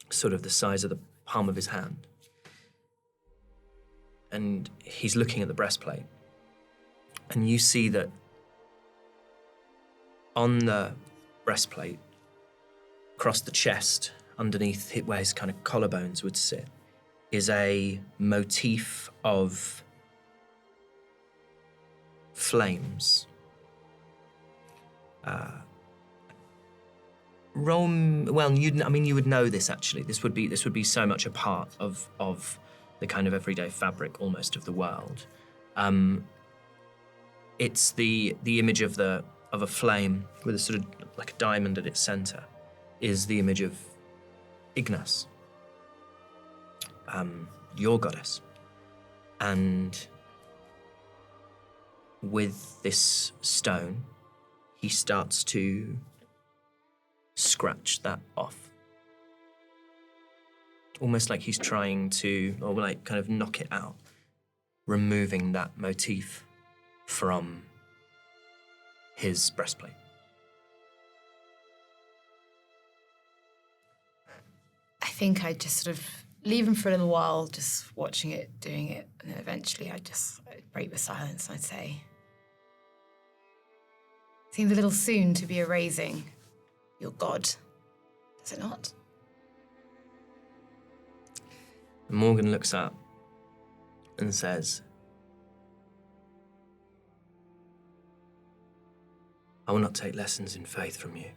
sort of the size of the palm of his hand. And he's looking at the breastplate. And you see that on the breastplate, across the chest, underneath where his kind of collarbones would sit, is a motif of flames. You would know this actually. This would be so much a part of the kind of everyday fabric almost of the world. It's the image of a flame with a sort of like a diamond at its center, is the image of Ignis, your goddess. And with this stone, he starts to scratch that off. Almost like he's trying to, or like kind of knock it out, removing that motif from his breastplate. I think I just sort of leave him for a little while, just watching it, doing it, and then eventually I'd break the silence and I'd say, seems a little soon to be erasing your god, does it not? Morgan looks up and says, I will not take lessons in faith from you.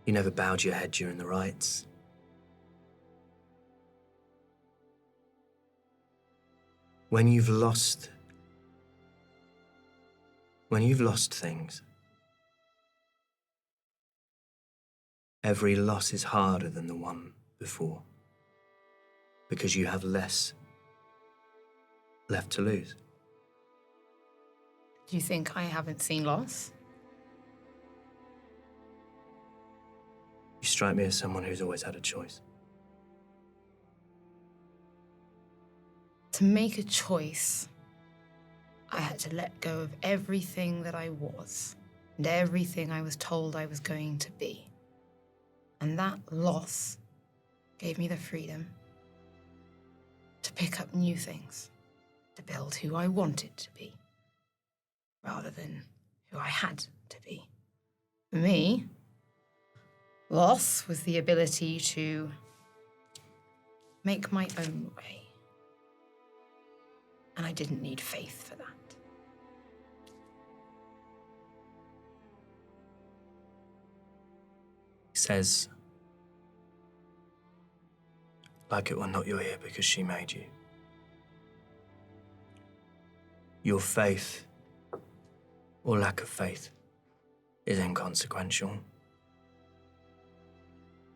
You never bowed your head during the rites. When you've lost things, every loss is harder than the one before, because you have less left to lose. Do you think I haven't seen loss? You strike me as someone who's always had a choice. To make a choice, I had to let go of everything that I was and everything I was told I was going to be. And that loss gave me the freedom to pick up new things, to build who I wanted to be, rather than who I had to be. For me, loss was the ability to make my own way. And I didn't need faith for that. He says, like it or not, you're here because she made you. Your faith, or lack of faith, is inconsequential.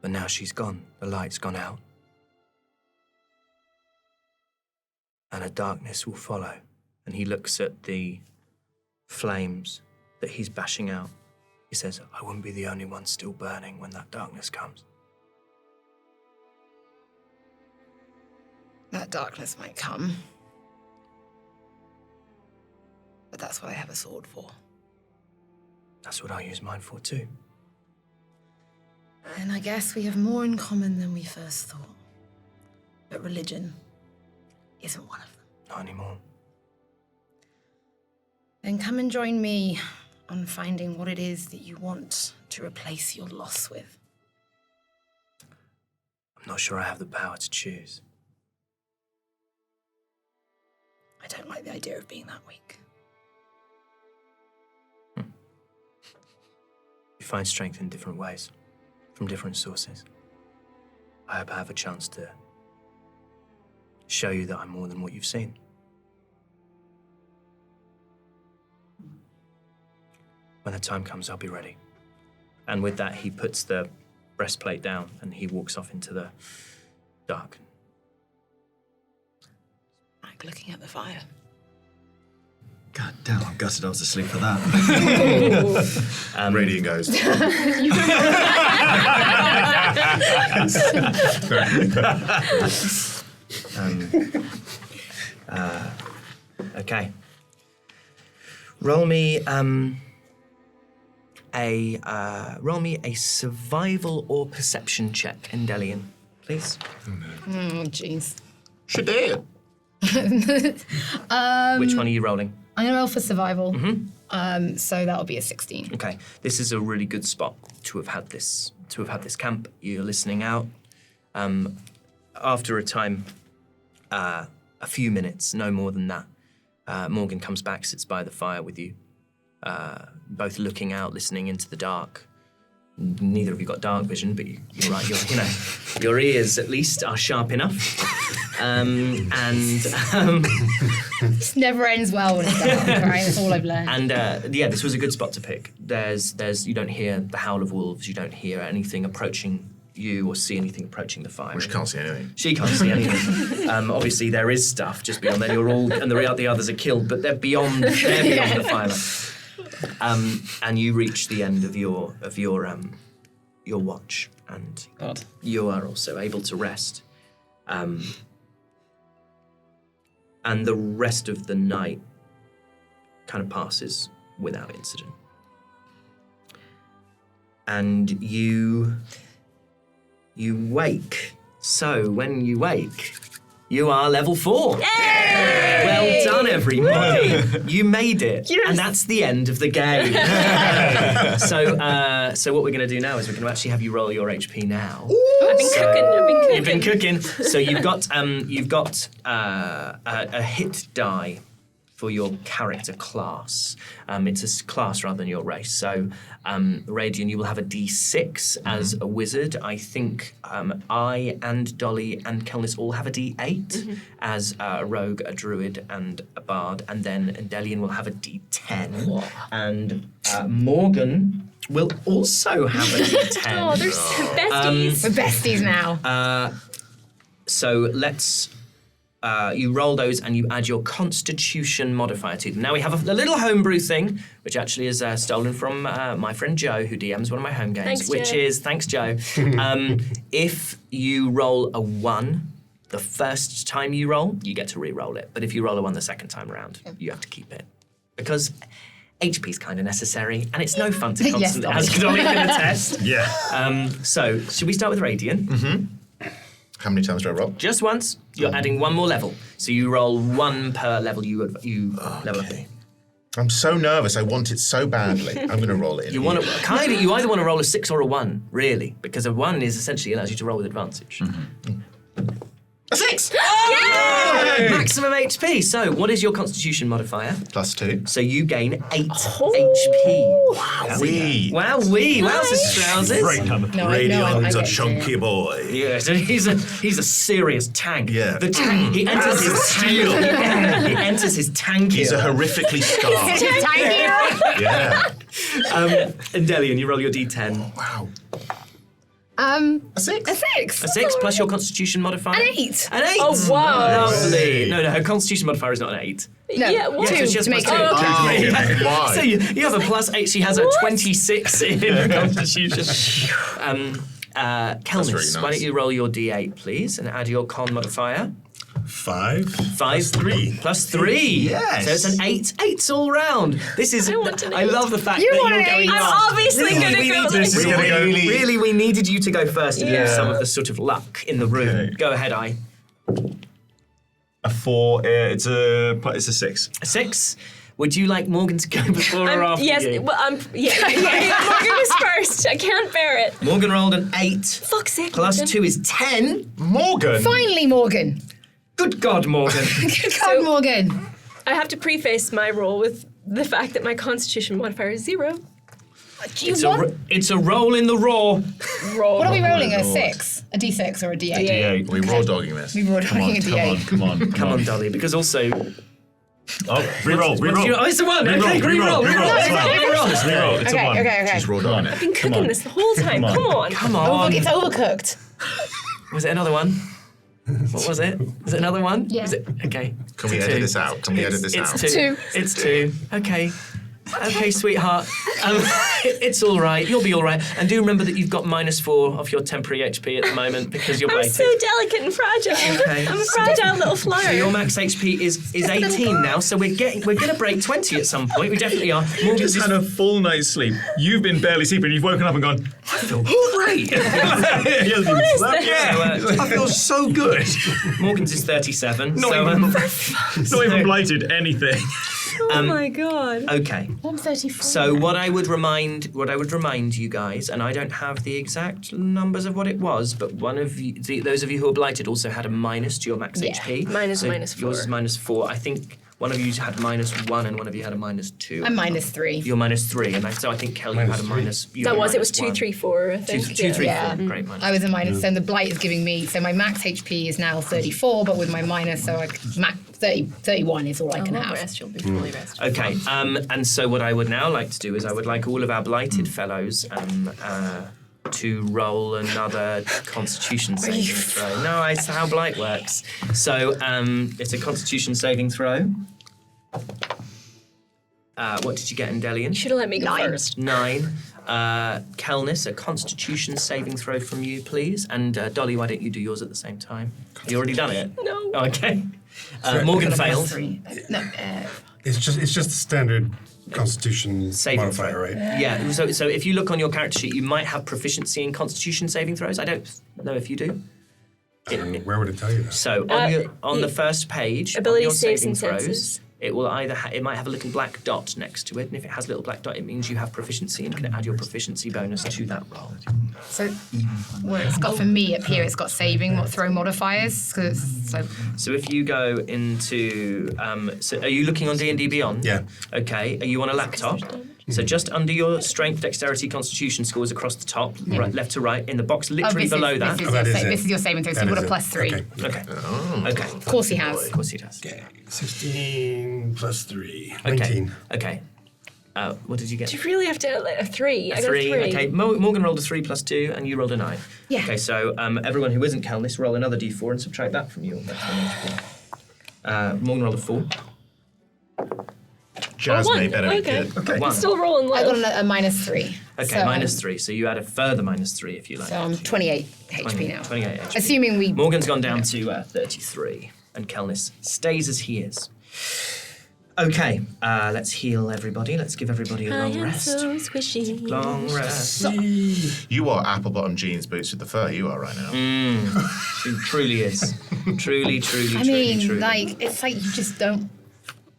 But now she's gone, the light's gone out. And a darkness will follow. And he looks at the flames that he's bashing out. He says, I wouldn't be the only one still burning when that darkness comes. That darkness might come. But that's what I have a sword for. That's what I use mine for too. And I guess we have more in common than we first thought. But religion isn't one of them. Not anymore. Then come and join me on finding what it is that you want to replace your loss with. I'm not sure I have the power to choose. I don't like the idea of being that weak. You find strength in different ways, from different sources. I hope I have a chance to show you that I'm more than what you've seen. When the time comes, I'll be ready. And with that, he puts the breastplate down and he walks off into the dark. Like looking at the fire. God damn, I'm gutted I was asleep for that. Radian goes. Okay. Roll me a survival or perception check, Endelian, please. Oh, jeez. She did. Which one are you rolling? I'm gonna roll for survival. So that'll be a 16. Okay, this is a really good spot to have had this camp. You're listening out. After a time, a few minutes, no more than that, Morgan comes back, sits by the fire with you, both looking out, listening into the dark. Neither of you got dark vision, but you're right. Your ears at least are sharp enough. This never ends well when it's dark, right? That's all I've learned. And this was a good spot to pick. There's you don't hear the howl of wolves. You don't hear anything approaching you or see anything approaching the fire. Well, she can't see anything. She can't see anything. Obviously, there is stuff just beyond there. You're all, and the others are killed, but they're beyond. They're beyond the fire. And you reach the end of your watch, and God. you are also able to rest. And the rest of the night kind of passes without incident. And you wake. So when you wake, you are level 4. Yay! Well done, everybody. You made it. Yes. And that's the end of the game. So what we're going to do now is we're going to actually have you roll your HP now. I've been cooking. You've been cooking. So you've got a hit die for your character class. It's a class rather than your race. So, Radian, you will have a D6 as a wizard. I think I and Dolly and Kelnis all have a D8 as a rogue, a druid, and a bard. And then Delian will have a D10. And Morgan will also have a D10. Oh, they're besties. We're besties now. So let's... you roll those and you add your Constitution modifier to them. Now we have a little homebrew thing, which actually is stolen from my friend Joe, who DMs one of my home games. Thanks, Joe. If you roll a 1 the first time you roll, you get to re-roll it. But if you roll a 1 the second time around, you have to keep it. Because HP's kind of necessary, and it's no fun to constantly, as Dolly can attest. Yeah. So, should we start with Radian? How many times do I roll? Just once. You're adding 1 more level. So you roll 1 per level you level up. I'm so nervous. I want it so badly. I'm going to roll it in. You either want to roll a 6 or a 1, really, because a 1 is essentially allows you to roll with advantage. A 6! Yay! Maximum HP. So what is your Constitution modifier? +2. So you gain 8 HP. Wowee. Wowzers, trousers. Radion's a chunky boy. Yes, he's a serious tank. Yeah. The tank. He enters his steel. tank. He enters his tank. He's a horrifically scarred. Yeah. And Delian, you roll your D10. Wow. A 6. A 6. A 6 plus your Constitution modifier. An 8. An 8. Oh, wow. Lovely. No, her Constitution modifier is not an 8. No, Yeah, what? 2 so she has to make plus it. two. Okay. Why? So you have a +8. She has a 26 in Constitution. Kelnis, really nice. why don't you roll your D8, please, and add your Con modifier. 5. 5 3. +3. Yes. So it's an 8. 8's all round. This is. I want an I 8. love the fact You that want you're an going 8. I'm last. obviously going to go. This is gonna go. Really, we needed you to go first to give Yeah. some of the sort of luck in the room. Okay. Go ahead, I. A 4. It's a 6. A 6. Would you like Morgan to go before or after Yes, you? well, Morgan is first. I can't bear it. Morgan rolled an 8. Fuck's sake. Plus Morgan. 2 is 10. Morgan. Finally, Morgan. Good God, Morgan. Come, Morgan. I have to preface my roll with the fact that my Constitution modifier is 0. It's a roll in the raw. Roll. What are we rolling? A Lord. 6? A D6 or a D8? D8. We raw dogging this. We were rolling a D8. Come on. Come on, Dolly, because also... Oh, reroll. Oh, it's a 1. Okay, reroll. Reroll. It's a 1. Okay. She's raw dogging it. I've been cooking this the whole time. Come on. Come on. Come on. It's overcooked. Was it another one? What was it? Was it another one? Yeah. Was it? Okay. Can we It's a edit 2. this out? Can we edit this out? It's 2. It's 2. Okay. Okay, sweetheart. It's all right. You'll be all right. And do remember that you've got -4 of your temporary HP at the moment because you're I'm blighted. so delicate and fragile. Okay. I'm a fragile little So flyer. your max HP is 18 now. So we're gonna break 20 at some point. We definitely are. Morgan's Just had a full night's sleep. You've been barely sleeping. You've woken up and gone, I feel great. I feel so good. Morgan's is 37. Not so even blighted anything. Oh my god. okay. I'm 34. So what I would remind you guys, and I don't have the exact numbers of what it was, but one of you, those of you who are blighted also had a minus to your max HP. Mine is So -4. Yours is -4. I think one of you had -1 and one of you had a -2. I'm -3. You're -3, and so I think Kelly you had a minus. you That had a was, it was -1. 2, 3, 4, I think. 2, 3, Yeah. 4. Great minus. I was a minus, so the blight is giving me, so my max HP is now 34, but with my minus, so I max 31 is all I can have. Rest, you'll be fully rested. Okay, and so what I would now like to do is I would like all of our blighted fellows to roll another Constitution saving throw. No, it's how blight works. So it's a Constitution saving throw. What did you get in Delian? You should have let me go 9. first. 9. Kelnis, a Constitution saving throw from you, please. And Dolly, why don't you do yours at the same time? You already done it? No. Oh, okay. Morgan failed. No, It's just the standard Constitution Saving modifier, throw. right? Yeah, so if you look on your character sheet, you might have proficiency in Constitution saving throws. I don't know if you do. Where would it tell you that? So on the first page, Ability on your saves saving and throws, senses. it will either it might have a little black dot next to it, and if it has a little black dot, it means you have proficiency and can add your proficiency bonus to that roll. So, where it's got for me up here, it's got saving throw modifiers. So if you go into, so are you looking on D&D Beyond? Yeah. Okay. Are you on a laptop? So just under your strength, dexterity, constitution scores across the top, right, left to right, in the box literally below that. This is your saving throw, so you've got a +3. Okay. Okay. Of course he has. Of course he does. Okay, 16 plus 3, Okay. 19. Okay. What did you get? Do you really have to a 3? I got a 3. Okay, Morgan rolled a 3 plus 2, and you rolled a 9. Yeah. Okay, so everyone who isn't Calnis, roll another d4 and subtract that from your maximum HP. Morgan rolled a 4. Jasmine better be Okay. good. Okay. I'm still rolling low. I got a -3. Okay, so -3. So you add a further -3 if you like. So I'm 28 HP now. 28 HP. Assuming we. Morgan's gone down to 33, and Kelnis stays as he is. Okay, let's heal everybody. Let's give everybody a long rest. so squishy. Long rest. You are apple bottom jeans boots with the fur. You are right now. It truly is. Truly. I mean, like, it's like you just don't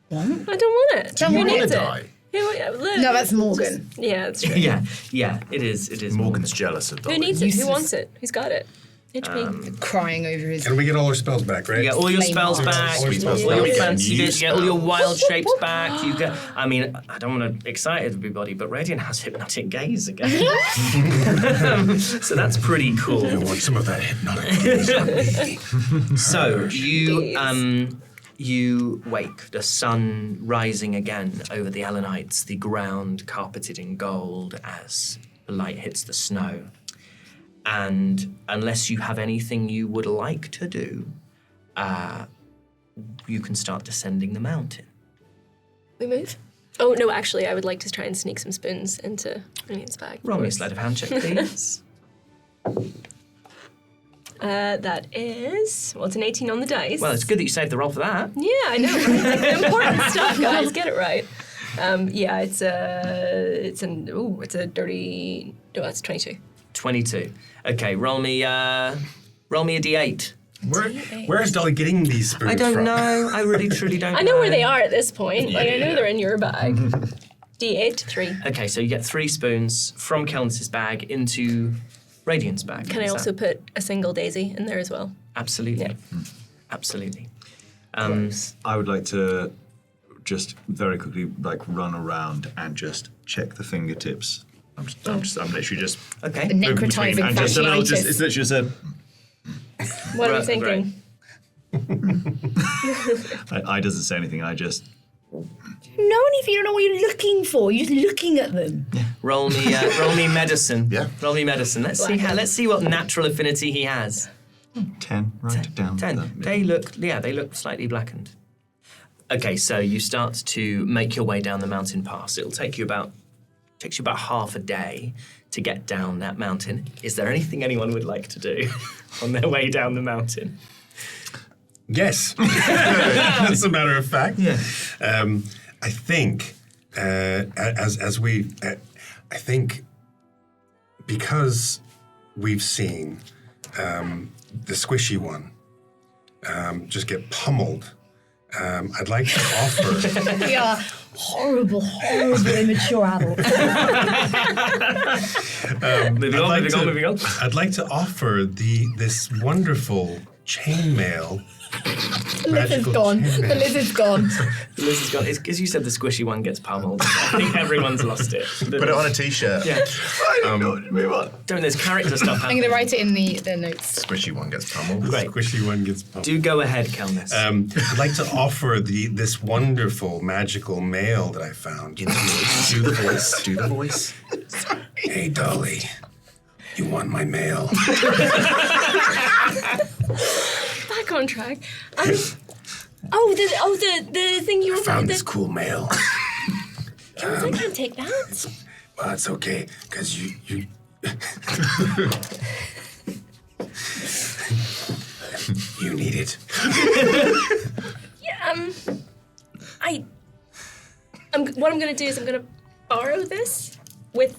want. I don't want it. Don't You want want it. to die. No, that's Morgan. Yeah, that's true. Yeah, it is. It is. Morgan's jealous of Dolly. Who needs it? Useless. Who wants it? Who's got it? HP. Crying over his. And we get all our spells back, right? You get all your Flame spells arms. back, All your spells all your back. fancy New bits, you get all your spells. wild shapes back. You get. I mean, I don't want to excite everybody, but Radian has hypnotic gaze again, so that's pretty I cool. want some of that hypnotic gaze on me. So you wake, the sun rising again over the Alanites, the ground carpeted in gold as the light hits the snow. And unless you have anything you would like to do, you can start descending the mountain. We move? Oh, no, actually, I would like to try and sneak some spoons into Radian's bag. Roll me a sleight of hand check, please. That is, well, it's an 18 on the dice. Well, it's good that you saved the roll for that. Yeah, I know. Right? Like, the important stuff, guys. Get it right. Yeah, it's a dirty. Oh, that's 22. 22. Okay, roll me a d8. Where's Dolly getting these spoons I don't from? know. I really, truly don't know. I know where they are at this point. Like, I know they're in your bag. D8, 3. Okay, so you get 3 spoons from Kelnis's bag into Radiant's bag. Can I Is also that- put a single daisy in there as well? Absolutely. Yeah. Absolutely. I would like to just very quickly run around and just check the fingertips. I'm literally just Okay. The necrotizing and just a little, it's fasciitis. literally just a. What are you Right, thinking? I doesn't say anything. I just. No, if you don't know what you're looking for, you're just looking at them. Roll me medicine. Yeah. Roll me medicine. Let's see what natural affinity he has. 10. Write it down. 10. They look slightly blackened. Okay, so you start to make your way down the mountain pass. It'll takes you about half a day to get down that mountain. Is there anything anyone would like to do on their way down the mountain? Yes. As a matter of fact. Yeah. I think, I think because we've seen the squishy one just get pummeled, I'd like to offer. We are horrible, immature adults. Moving on. I'd like to offer this wonderful chainmail. The lizard's gone. The lizard's gone. Liz has gone. As you said, the squishy one gets pummeled. I think everyone's lost it. Put it on a t-shirt. Yeah. Move on. There's character stuff I'm happening. going to write it in the notes. Squishy one gets pummeled. Great. Squishy one gets pummeled. Do go ahead, Kelnis. I'd like to offer this wonderful magical mail that I found. Do the voice. Do the voice. Hey, Dolly, you want my mail? Back on track. The thing you were Found this cool mail. I can't take that. Well, it's okay, because you you need it. Yeah, what I'm gonna do is I'm gonna borrow this with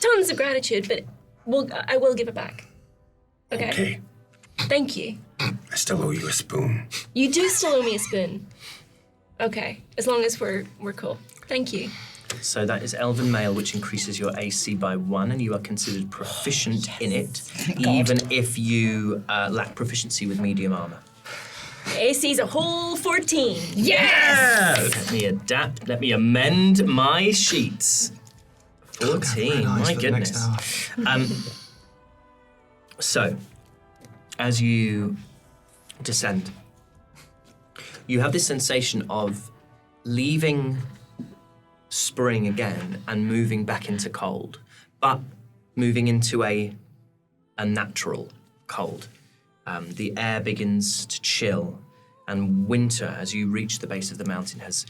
tons of gratitude, but I will give it back. Okay. Okay, Thank you. I still owe you a spoon. You do still owe me a spoon. Okay, as long as we're cool. Thank you. So that is Elven Mail, which increases your AC by 1, and you are considered proficient in it, even if you lack proficiency with medium armor. AC's a whole 14. Let me amend my sheets. 14, my goodness. So, as you descend, you have this sensation of leaving spring again and moving back into cold, but moving into a natural cold. The air begins to chill, and winter, as you reach the base of the mountain, has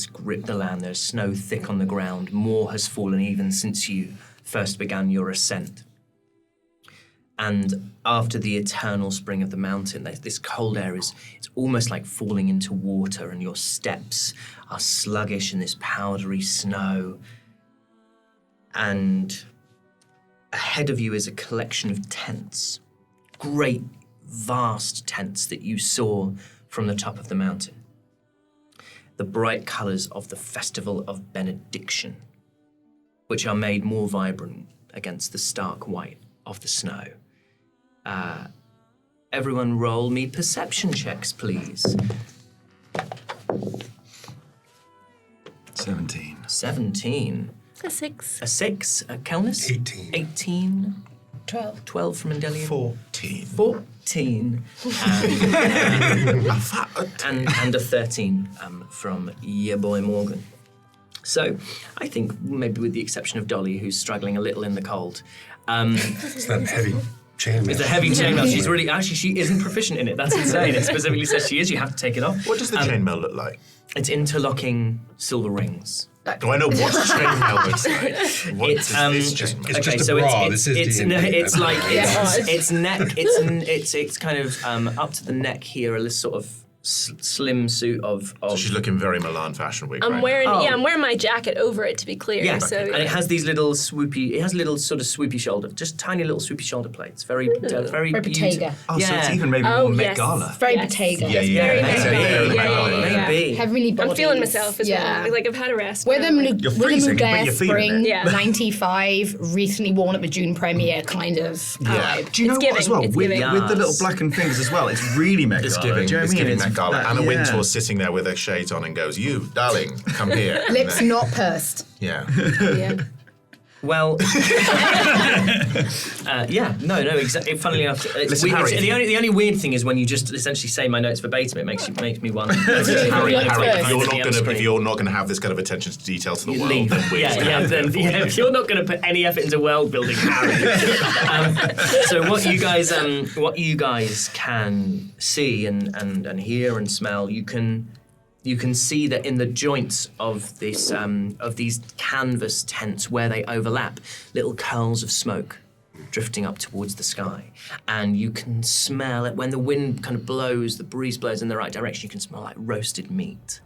gripped the land. There's snow thick on the ground. More has fallen even since you first began your ascent. And after the eternal spring of the mountain, this cold air it's almost like falling into water, and your steps are sluggish in this powdery snow. And ahead of you is a collection of tents, great, vast tents that you saw from the top of the mountain. The bright colours of the Festival of Benediction, which are made more vibrant against the stark white of the snow. Everyone roll me perception checks, please. 17. 17. A 6. A 6. Kelnis? 18. 18. 12. 12 from Endelian. 14. 14. And a 13 from your boy Morgan. So, I think maybe with the exception of Dolly, who's struggling a little in the cold. It's that heavy chainmail. It's a heavy chainmail. She's really, actually, she isn't proficient in it. That's insane. It specifically says she is. You have to take it off. What does the chainmail look like? It's interlocking silver rings. Do I know what chainmail looks like? What It's is this chainmail? It's just a bra. This is D&D. It's like it's neck. It's kind of up to the neck here. A little sort of slim suit of. So she's looking very Milan fashion week. I'm right wearing now. I'm wearing my jacket over it to be clear. Yeah, So and it has these little swoopy. It has little sort of swoopy shoulder, just tiny little swoopy shoulder plates. Very Very beautiful. Bottega. Oh, so it's even maybe Oh, more Met yes. Gala. Very Yes. Bottega. Yeah, yeah, very yeah. Met Gala. Yeah. Maybe. Heavily bodies. I'm feeling myself as well. Like I've had a rest. We're but the I'm like- You're freezing, but Mugler you're feeling Spring it. Yeah. 95, recently worn at the June premiere kind of vibe. Do you know It's what as well? giving, it's With, giving. with the little blackened fingers as well, it's really Met It's Gala. giving, Do you know what I mean? it's Met Gala. Anna yeah. Wintour sitting there with her shades on and goes, "You, darling, come here." And Lips then- not pursed. Yeah. Yeah. Well, no, exactly. Funnily enough, Listen, Harry, the only weird thing is when you just essentially say my notes verbatim, it makes me wonder. Harry, Like if first. you're not gonna have this kind of attention to detail to the world, Leave. then we're just gonna have to do it for you. If you're not going to put any effort into world building, Harry. So what you guys can see and hear and smell, you can see that in the joints of this of these canvas tents where they overlap, little curls of smoke drifting up towards the sky, and you can smell it when the wind kind of blows, the breeze blows in the right direction. You can smell like roasted meat,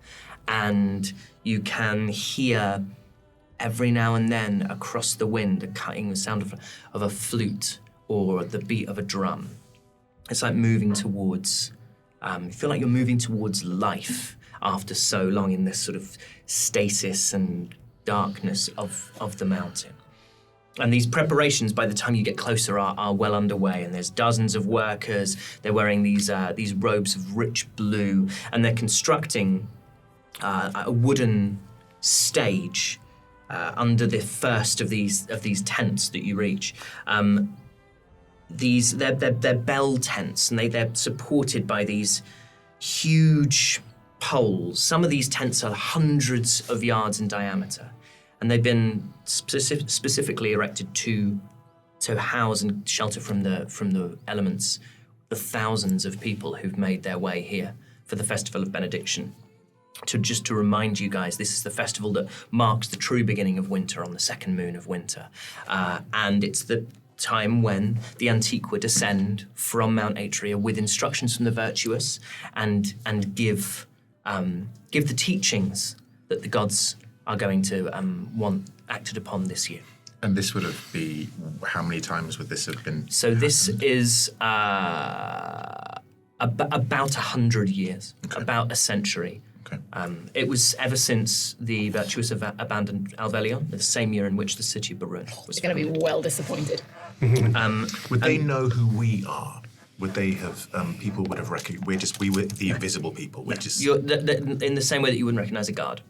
and you can hear every now and then across the wind a cutting sound of a flute or the beat of a drum. It's like moving towards. You feel like you're moving towards life after so long in this sort of stasis and darkness of the mountain. And these preparations, by the time you get closer, are well underway. And there's dozens of workers. They're wearing these robes of rich blue, and they're constructing a wooden stage under the first of these tents that you reach. They're bell tents, and they're supported by these huge poles. Some of these tents are hundreds of yards in diameter, and they've been specifically erected to house and shelter from the elements, the thousands of people who've made their way here for the Festival of Benediction. To remind you guys, this is the festival that marks the true beginning of winter on the second moon of winter, and it's the time when the Antiqua descend from Mount Atria with instructions from the virtuous and give the teachings that the gods are going to want acted upon this year. And this would have been, how many times would this have been? So this is about 100 years, about a century Okay. It was ever since the Virtuous abandoned Alvelion, the same year in which the city of Barun was We're going to founded. be well disappointed. Would they know who we are? Would they have, people would have recognized, we were the invisible people. We're just... In the same way that you wouldn't recognize a guard.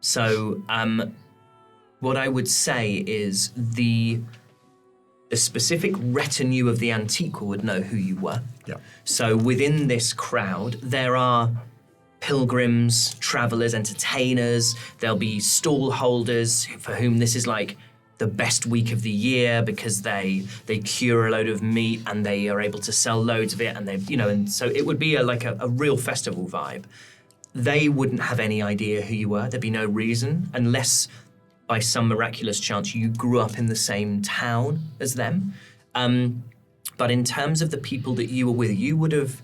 So, what I would say is the specific retinue of the Antiqua would know who you were. Yeah. So within this crowd, there are pilgrims, travelers, entertainers. There'll be stall holders for whom this is like the best week of the year because they cure a load of meat and they are able to sell loads of it, and and so it would be a real festival vibe. They wouldn't have any idea who you were. There'd be no reason unless by some miraculous chance you grew up in the same town as them. But in terms of the people that you were with, you would have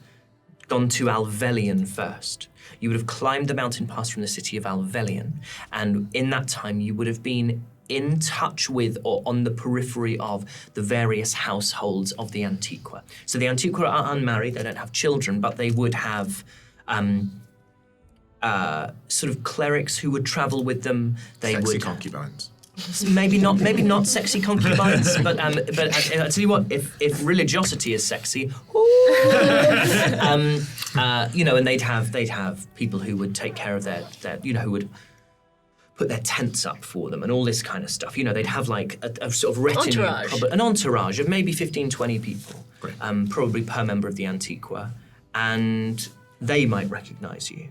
gone to Alvelion first. You would have climbed the mountain pass from the city of Alvelion, and in that time you would have been in touch with or on the periphery of the various households of the Antiqua. So the Antiqua are unmarried, they don't have children, but they would have sort of clerics who would travel with them. They Sexy would concubines. maybe not sexy concubines, but I tell you what, if religiosity is sexy, and they'd have people who would take care of their who would put their tents up for them and all this kind of stuff. They'd have like a sort of retinue, an entourage of maybe 15, 20 people, probably per member of the Antiqua, and they might recognize you.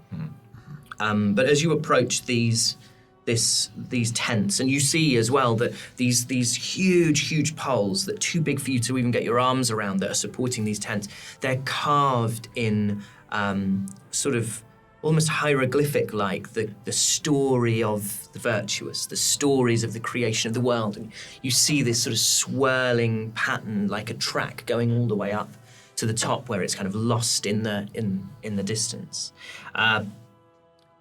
But as you approach these tents, and you see as well that these huge poles that are too big for you to even get your arms around that are supporting these tents, they're carved in sort of almost hieroglyphic-like, the story of the virtuous, the stories of the creation of the world. And you see this sort of swirling pattern like a track going all the way up to the top where it's kind of lost in the distance.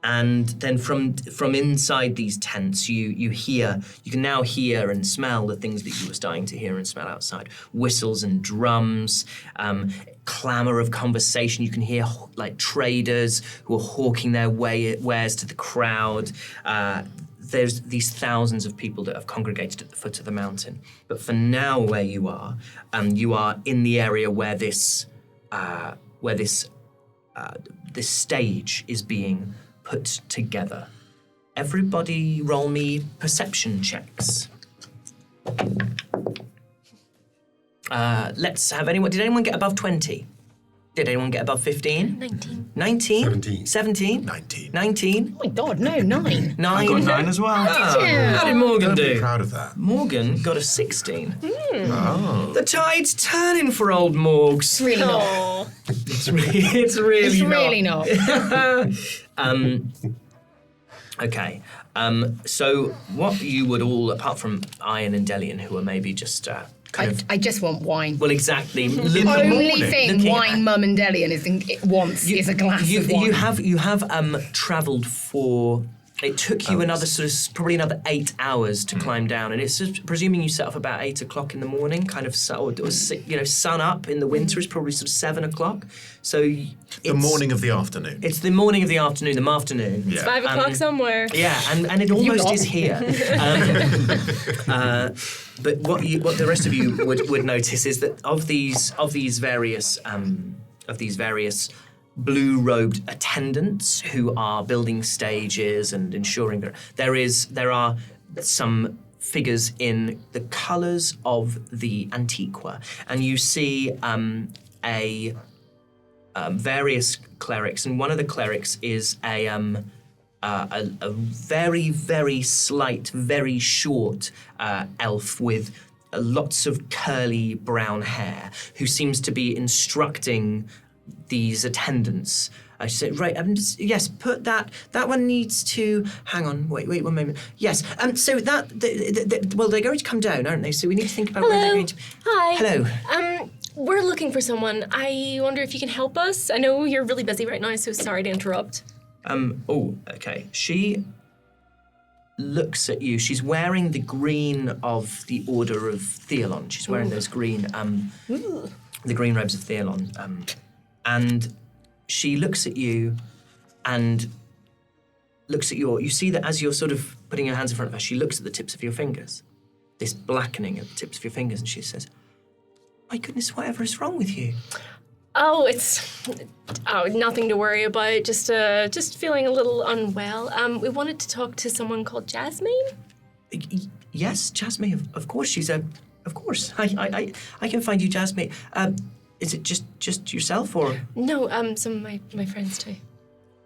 And then from inside these tents, you can now hear and smell the things that you were starting to hear and smell outside. Whistles and drums, clamor of conversation. You can hear like traders who are hawking their wares to the crowd. There's these thousands of people that have congregated at the foot of the mountain. But for now, where you are in the area where this stage is being put together. Everybody roll me perception checks. Let's have anyone. Did anyone get above 20? Did anyone get above 15? 19. 19? 17. 17? 19. 19? Oh my God, no, 9. 9? I got 9 as well. How did Morgan Don't be do? proud of that. Morgan got a 16. Oh. The tide's turning for old Morgs. It's really not. It's really It's not. really not. Okay. So what you would all, apart from Ian and Delian, who are maybe just I just want wine. well, exactly. The only thing looking wine at- Mum and Delian wants is a glass of wine. You have travelled for. It took you probably another 8 hours to climb down, and it's just, presuming you set off about 8 o'clock in the morning, kind of sun up in the winter is probably sort of 7 o'clock. So The morning of the afternoon. It's the morning of the afternoon, the afternoon. Yeah. 5 o'clock somewhere. Yeah, and it almost is here. But what the rest of you would notice is that of these various blue-robed attendants who are building stages and ensuring that there are some figures in the colours of the Antiqua, and you see various clerics, and one of the clerics is a very, very slight, very short elf with lots of curly brown hair, who seems to be instructing these attendants. I said, right, yes, put that one needs to, hang on, wait 1 moment. Yes, so well, they're going to come down, aren't they? So we need to think about where they're going to... Hi. Hello. We're looking for someone. I wonder if you can help us. I know you're really busy right now, so sorry to interrupt. Okay. She looks at you. She's wearing the green of the Order of Theolon. She's wearing those green, the green robes of Theolon. And she looks at you and looks at you see that as you're sort of putting your hands in front of her, she looks at the tips of your fingers, this blackening at the tips of your fingers, and she says, "My goodness, whatever is wrong with you?" Oh, it's nothing to worry about. Just feeling a little unwell. We wanted to talk to someone called Jasmine. Yes, Jasmine, of course. She's of course. I can find you, Jasmine. Is it just yourself, or? No, some of my friends too.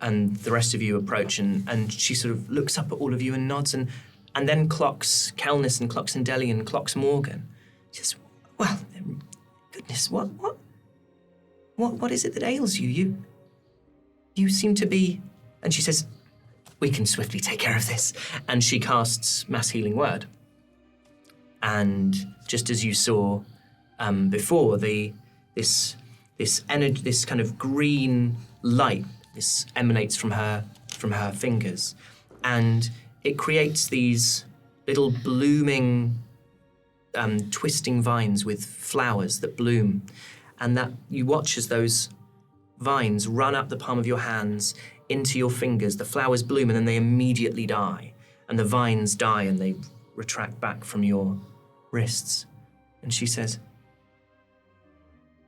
And the rest of you approach, and she sort of looks up at all of you and nods, and then clocks Kelnis and clocks Indeli and clocks Morgan. She says, "Well, goodness, what is it that ails you? You seem to be..." And she says, "We can swiftly take care of this." And she casts Mass Healing Word. And just as you saw before, this energy, this kind of green light, this emanates from her fingers, and it creates these little blooming, twisting vines with flowers that bloom, and that you watch as those vines run up the palm of your hands into your fingers. The flowers bloom and then they immediately die, and the vines die and they retract back from your wrists. And she says,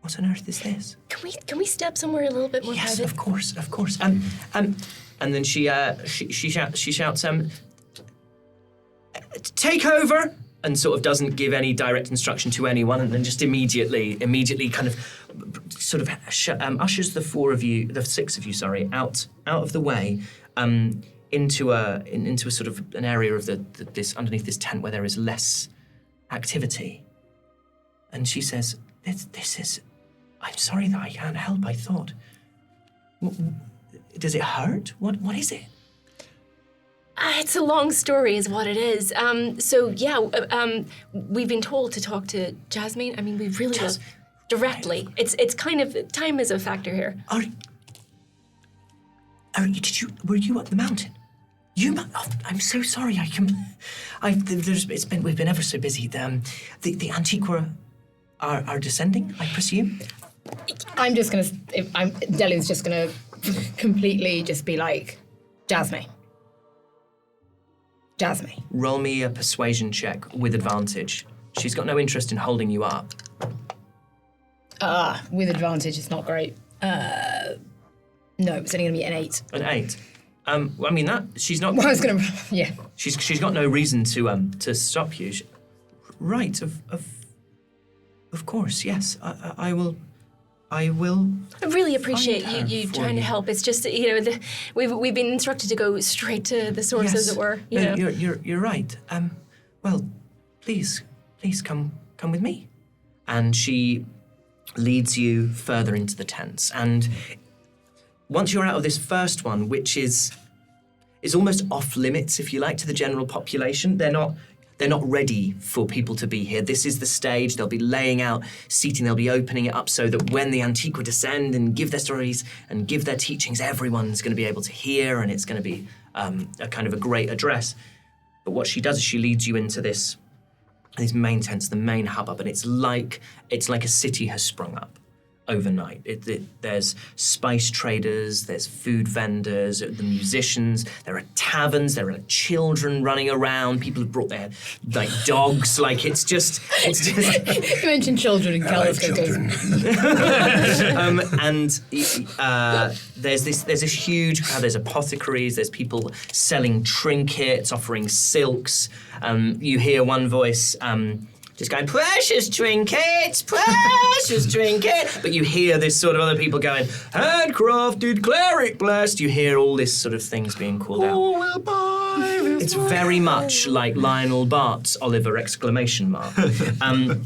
"What on earth is this?" Can we step somewhere a little bit more Yes, private? of course. And then she shouts, "Take over!" And sort of doesn't give any direct instruction to anyone, and then just immediately kind of sort of ushers the six of you, out of the way, into a sort of an area of this underneath this tent where there is less activity. And she says, "This is. I'm sorry that I can't help. I thought. Does it hurt? What is it?" It's a long story is what it is. We've been told to talk to Jasmine. I mean, we really will directly. It's kind of, time is a factor here. Were you up the mountain? I'm so sorry. We've been ever so busy. The Antiqua are descending, I presume. Delian's just gonna completely just be like, Jasmine. Roll me a persuasion check with advantage. She's got no interest in holding you up. With advantage, it's not great. No, it's only gonna be an 8. An 8. I mean that she's not. Well, I was gonna, yeah. She's got no reason to stop you. Right. Of course. Yes. I will. I really appreciate you trying to help. It's just we've been instructed to go straight to the source, as it were. You're right. Well, please come with me. And she leads you further into the tents. And once you're out of this first one, which is almost off limits, if you like, to the general population, they're not ready for people to be here. This is the stage. They'll be laying out seating. They'll be opening it up so that when the Antiqua descend and give their stories and give their teachings, everyone's going to be able to hear, and it's going to be a kind of a great address. But what she does is she leads you into these main tents, the main hubbub, and it's like a city has sprung up overnight. There's spice traders, there's food vendors, the musicians, there are taverns, there are children running around, people have brought their dogs, it's just You mentioned children and Kellis and there's this huge crowd. There's apothecaries, there's people selling trinkets, offering silks. You hear one voice just going, "Precious trinkets, precious trinket." But you hear this sort of other people going, "Handcrafted, cleric blessed." You hear all this sort of things being called out. Who will buy this? It's very much like Lionel Bart's Oliver exclamation mark. And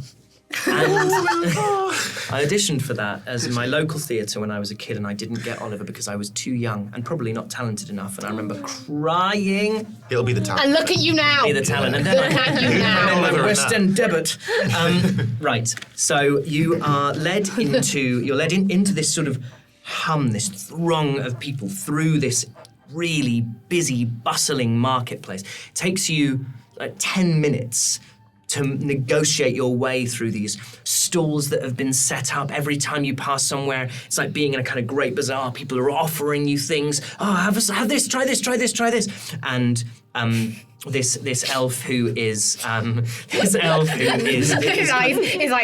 I auditioned for that as in my local theatre when I was a kid, and I didn't get Oliver because I was too young and probably not talented enough. And I remember crying. It'll be the talent. And look at you now. Be the talent, and then I Western debit. Right. So you are led into this sort of hum, this throng of people through this really busy, bustling marketplace. It takes you 10 minutes to negotiate your way through these stalls that have been set up. Every time you pass somewhere, it's like being in a kind of great bazaar. People are offering you things. Oh, have this, try this, try this, try this. And this elf who is his eyes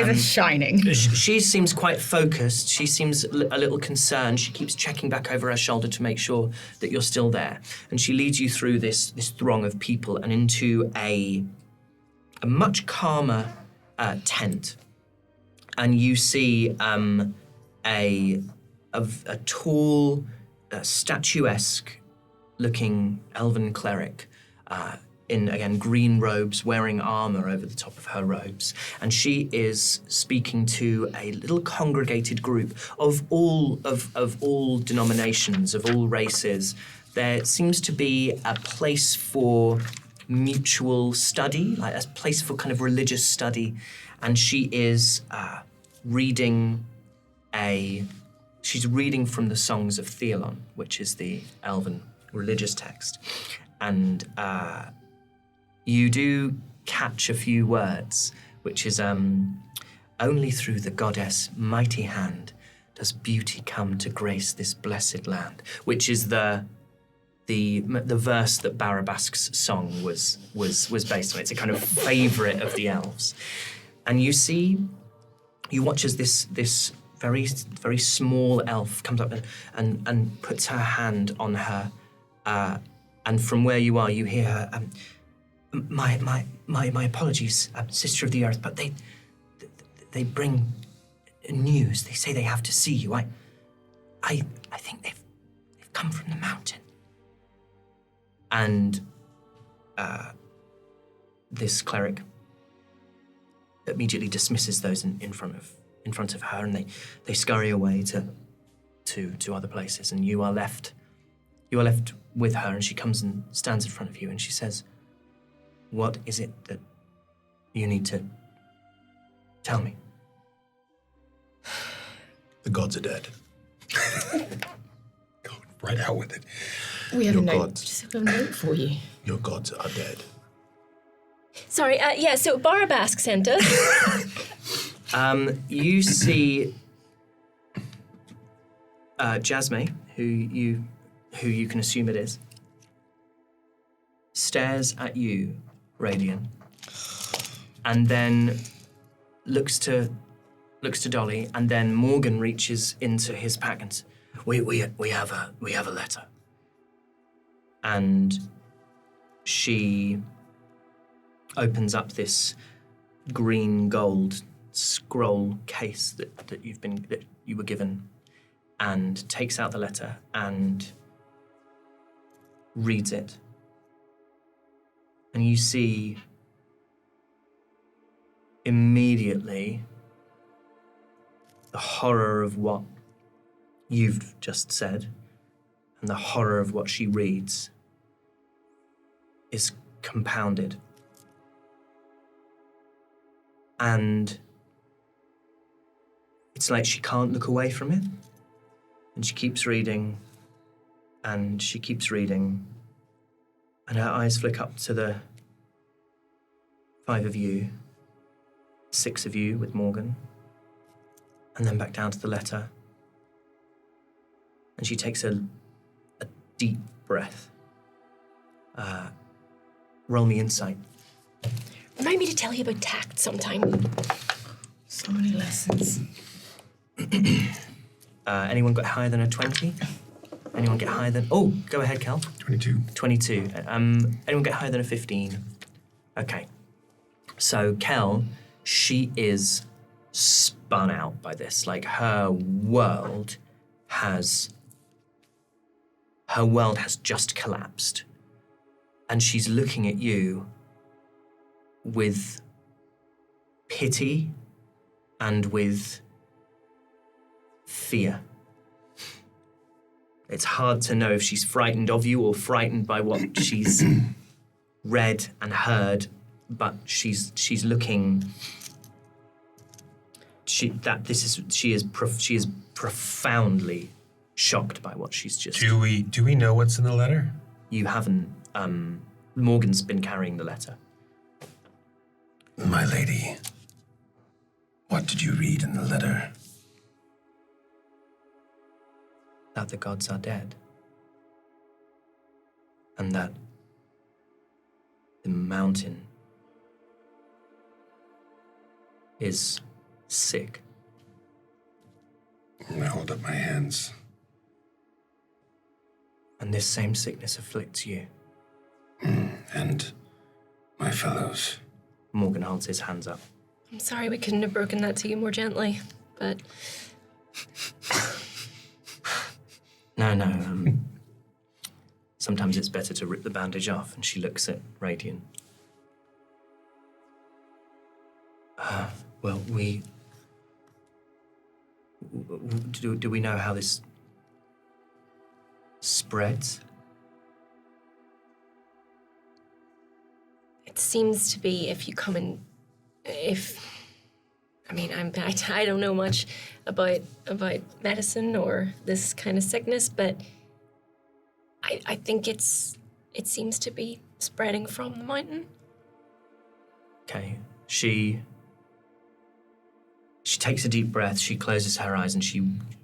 are shining. She seems quite focused. She seems a little concerned. She keeps checking back over her shoulder to make sure that you're still there. And she leads you through this throng of people and into a much calmer tent. And you see a tall, statuesque-looking elven cleric in, again, green robes, wearing armor over the top of her robes. And she is speaking to a little congregated group of all denominations, of all races. There seems to be a place for mutual study, like a place for kind of religious study. And she is reading from the Songs of Theolon, which is the elven religious text. And you do catch a few words, which is only through the goddess' mighty hand does beauty come to grace this blessed land, which is the verse that Barabask's song was based on. It's a kind of favorite of the elves. And you watch as this very, very small elf comes up and puts her hand on her, and from where you are, you hear her, my apologies, sister of the earth, but they bring news. They say they have to see you. I think they've come from the mountain. And this cleric immediately dismisses those in front of her, and they scurry away to other places, and you are left with her, and she comes and stands in front of you, and she says, "What is it that you need to tell me?" The gods are dead. Going right out with it. We have Your a note. gods. Just have a note for you. Your gods are dead. Sorry, so Barabask sent us. You see Jasmine, who you can assume it is, stares at you, Radian, and then looks to Dolly, and then Morgan reaches into his pack and says, we have a letter. And she opens up this green gold scroll case that you were given, and takes out the letter and reads it. And you see immediately the horror of what you've just said and the horror of what she reads is compounded. And it's like she can't look away from it. And she keeps reading, and she keeps reading, and her eyes flick up to the 5 of you, 6 of you with Morgan, and then back down to the letter. And she takes a deep breath. Roll me insight. Remind me to tell you about tact sometime. So many lessons. Anyone got higher than a 20? Anyone get higher than... Oh, go ahead, Cal. 22. 22. Anyone get higher than a 15? Okay. So, Kel, she is spun out by this. Like, her world has just collapsed. And she's looking at you with pity and with fear. It's hard to know if she's frightened of you or frightened by what she's read and heard, but she's looking. She is profoundly shocked by what she's just. Do we know what's in the letter? You haven't. Morgan's been carrying the letter. My lady, what did you read in the letter? That the gods are dead. And that the mountain is sick. I hold up my hands. And this same sickness afflicts you. And my fellows. Morgan holds his hands up. I'm sorry we couldn't have broken that to you more gently, but No. Sometimes it's better to rip the bandage off, and she looks at Radian. Well, do we know how this spreads? it seems to be if you come in, I don't know much about medicine or this kind of sickness, but I think it seems to be spreading from the mountain. Okay. She takes a deep breath, she closes her eyes, and she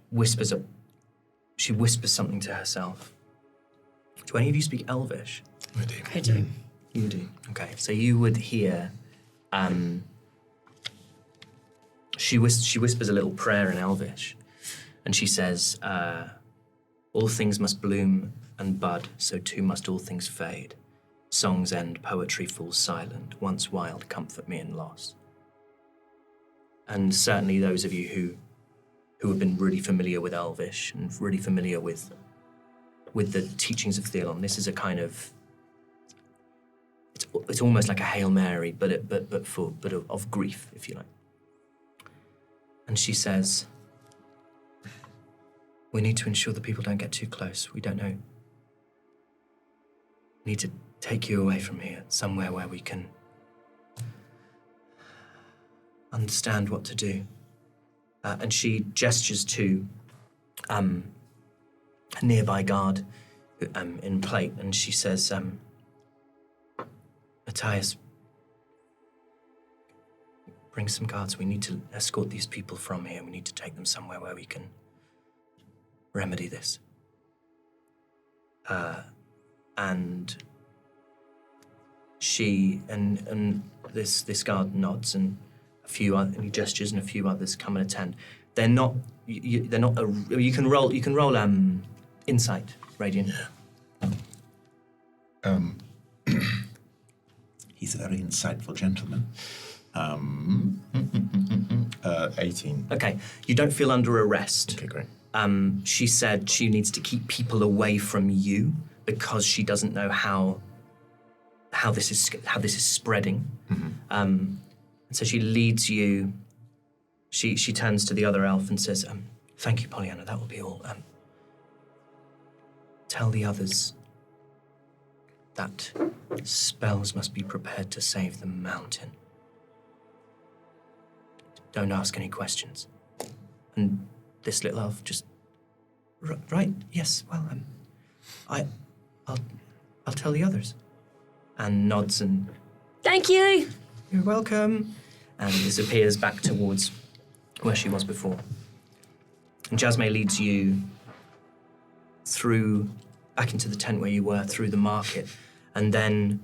whispers something to herself. Do any of you speak Elvish? I do. You do. Okay, so you would hear. She whispers a little prayer in Elvish, and she says, "All things must bloom and bud, so too must all things fade. Songs end, poetry falls silent. Once wild, comfort me in loss." And certainly those of you who have been really familiar with Elvish and really familiar with the teachings of Theon, this is a kind of. It's almost like a Hail Mary, but of grief, if you like. And she says, "We need to ensure that people don't get too close. We don't know. We need to take you away from here, somewhere where we can understand what to do." And she gestures to a nearby guard in plate, and she says, "Matthias, bring some guards. We need to escort these people from here. We need to take them somewhere where we can remedy this." And she and this guard nods, and he gestures, and a few others come and attend. They're not. They're not. You can roll. Insight, Radian. He's a very insightful gentleman. 18. Okay, you don't feel under arrest. Okay, great. She said she needs to keep people away from you because she doesn't know how this is spreading. And so she leads you. She turns to the other elf and says, "Thank you, Pollyanna. That will be all. Tell the others that spells must be prepared to save the mountain. Don't ask any questions." And this little elf just, right, yes, well, I'll tell the others. And nods and, Thank you. "You're welcome," and disappears back towards where she was before. And Jasmine leads you back into the tent where you were, through the market, and then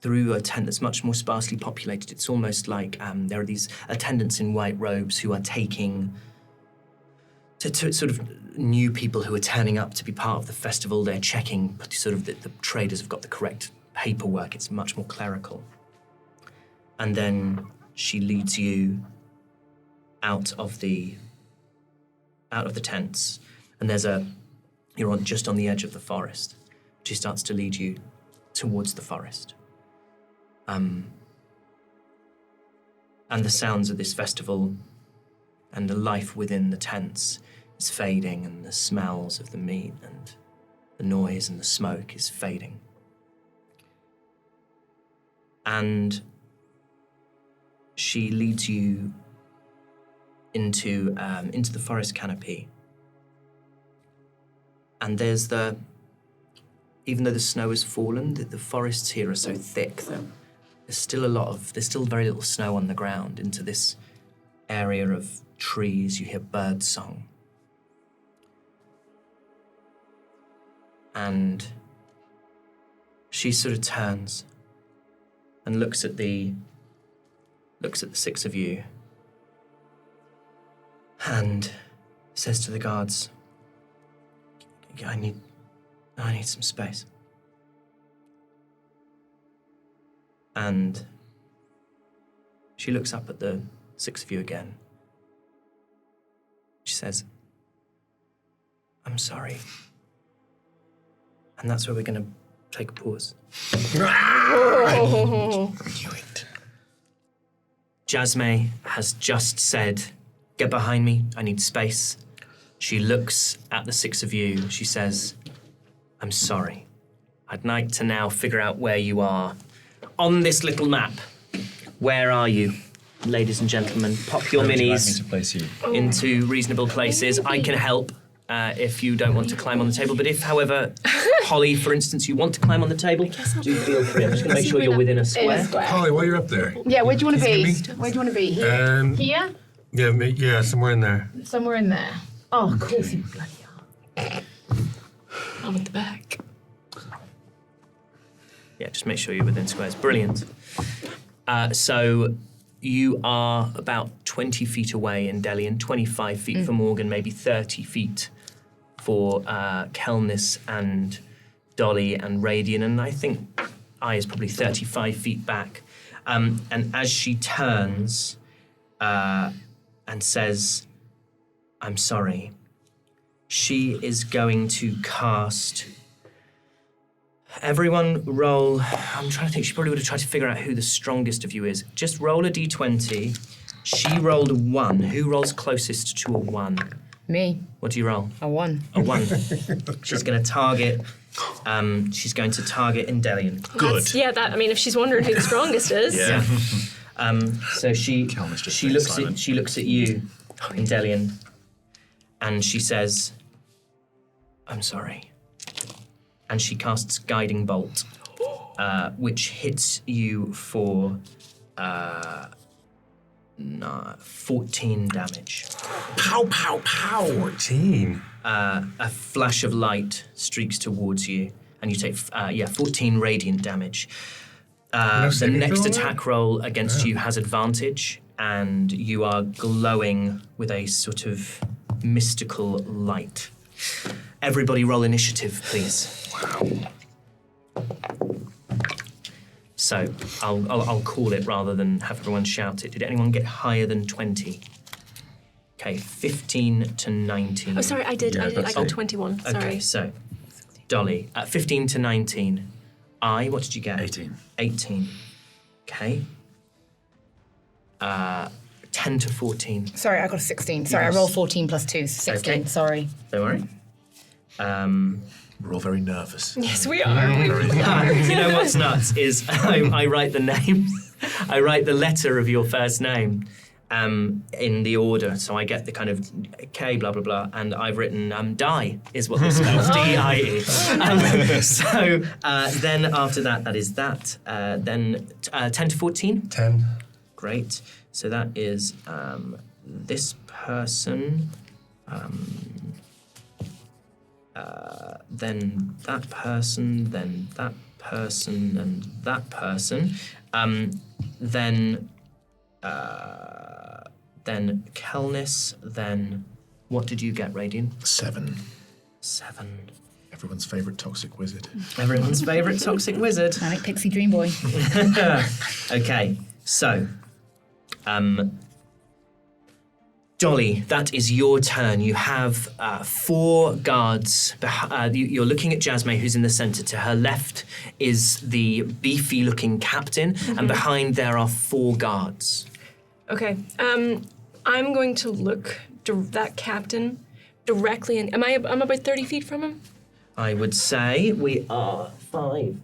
through a tent that's much more sparsely populated. It's almost like there are these attendants in white robes who are taking to sort of new people who are turning up to be part of the festival. They're checking sort of the traders have got the correct paperwork. It's much more clerical. And then she leads you out of the tents, and you're just on the edge of the forest. She starts to lead you towards the forest. And the sounds of this festival and the life within the tents is fading, and the smells of the meat and the noise and the smoke is fading. And she leads you into the forest canopy. And there's even though the snow has fallen, the forests here are so thick that there's still very little snow on the ground into this area of trees. You hear bird song. And she sort of turns and looks at the six of you and says to the guards, I need some space. And she looks up at the six of you again. She says, I'm sorry. And that's where we're going to take a pause. I knew it. Jasmine has just said, get behind me, I need space. She looks at the six of you. She says, I'm sorry. I'd like to now figure out where you are. On this little map, where are you? Ladies and gentlemen, pop your Where would you like me minis to place you? into reasonable places. I can help if you don't want to climb on the table. But if, however, Hollie, for instance, you want to climb on the table, do feel free. I'm just going to make sure you're within a square. Hollie, while you're up there, Yeah, where do you want to be? Excuse me? Where do you want to be? Here? Here? Yeah, somewhere in there. Somewhere in there. Oh, of course you bloody are. I'm at the back. Yeah, just make sure you're within squares. Brilliant. So you are about 20 feet away in Delian, 25 feet for Morgan, maybe 30 feet for Kelnis and Dolly and Radian, and I think I is probably 35 feet back. And as she turns and says, I'm sorry, she is going to cast... Everyone roll... I'm trying to think. She probably would have tried to figure out who the strongest of you is. Just roll a d20. She rolled a 1. Who rolls closest to a 1? Me. What do you roll? A 1. A 1. She's going to target... she's going to target Indelian. good. If she's wondering who the strongest is. Yeah. So she just she stayed looks silent. at she looks at you, Indelian, and she says, "I'm sorry." And she casts Guiding Bolt, which hits you for 14 damage. Pow, pow, pow. 14. A flash of light streaks towards you, and you take 14 radiant damage. The saving next throw on attack roll against you has advantage, and you are glowing with a sort of mystical light. Everybody roll initiative, please. Wow. So I'll call it rather than have everyone shout it. Did anyone get higher than 20? Okay, 15 to 19. Oh, sorry, I did. Yeah, I that's got it. 21. Sorry. Okay, so Dolly, at 15 to 19. What did you get? 18. 18. Okay. 10 to 14. Sorry, I got a 16. Sorry, Yes. I rolled 14 plus 2, so 16. Okay. Sorry. Don't worry. We're all very nervous. Yes, we are. You know what's nuts is I write the name, I write the letter of your first name in the order. So I get the kind of K, blah, blah, blah, and I've written Die is what this spells, D-I-E. So then after that is that. Then 10 to 14? 10. Great. So that is this person, then that person, then that person, and that person. Then Kelnis, then what did you get, Radian? 7. 7. Everyone's favourite toxic wizard. Everyone's favourite toxic wizard. Manic Pixie Dream Boy. Okay, so, Dolly, that is your turn. You have 4 guards. You're looking at Jasmine, who's in the centre. To her left is the beefy-looking captain, and behind there are 4 guards. Okay. I'm going to look that captain directly in. I'm about 30 feet from him? I would say we are 5.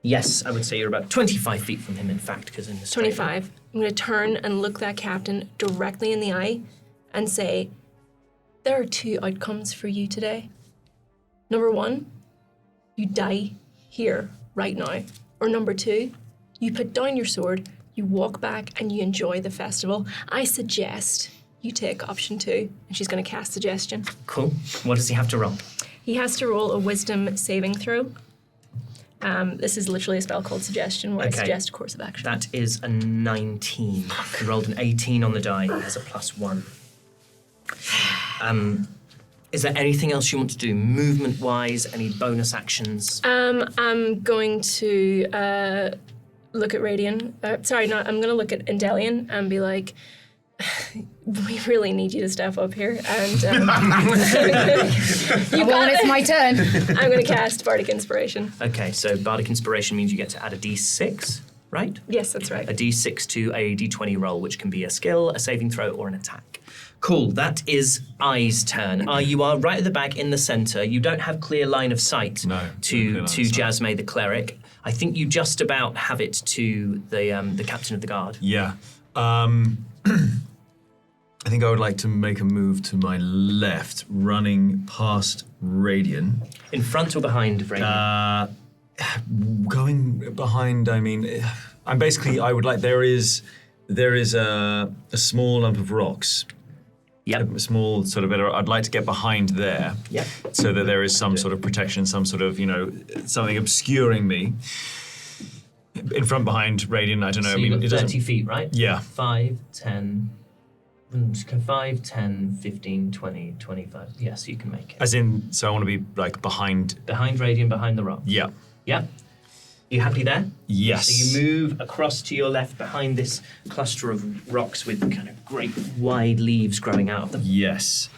Yes, I would say you're about 25 feet from him, in fact, because in the straight line. 25. I'm going to turn and look that captain directly in the eye and say, there are 2 outcomes for you today. Number 1, you die here, right now. Or number 2, you put down your sword, you walk back, and you enjoy the festival. I suggest you take option 2, and she's going to cast suggestion. Cool. What does he have to roll? He has to roll a wisdom saving throw. This is literally a spell called suggestion, where I suggest a course of action. That is a 19. He rolled an 18 on the die. He has a +1. Is there anything else you want to do, movement-wise? Any bonus actions? I'm going to look at Radian. I'm going to look at Endelian and be like, we really need you to step up here. And it's my turn. I'm going to cast Bardic Inspiration. Okay, so Bardic Inspiration means you get to add a d6, right? Yes, that's right. A d6 to a d20 roll, which can be a skill, a saving throw, or an attack. Cool, that is I's turn. You are right at the back in the center. You don't have clear line of sight to Jasmine the cleric. I think you just about have it to the captain of the guard. Yeah. I think I would like to make a move to my left, running past Radian. In front or behind Radian? Going behind, I mean, I'm basically, I would like, there is a small lump of rocks. Yep. A small sort of bit, I'd like to get behind there. Yep. So that there is some sort of protection, some sort of, something obscuring me. In front, behind Radian, I don't know. So I mean, you've got it doesn't. 30 feet, right? Yeah. 5, 10, 15, 20, 25. Yeah, so you can make it. As in, so I want to be like behind. Behind Radian, behind the rock. Yeah. Yep. You happy there? Yes. So you move across to your left behind this cluster of rocks with kind of great wide leaves growing out of them. Yes.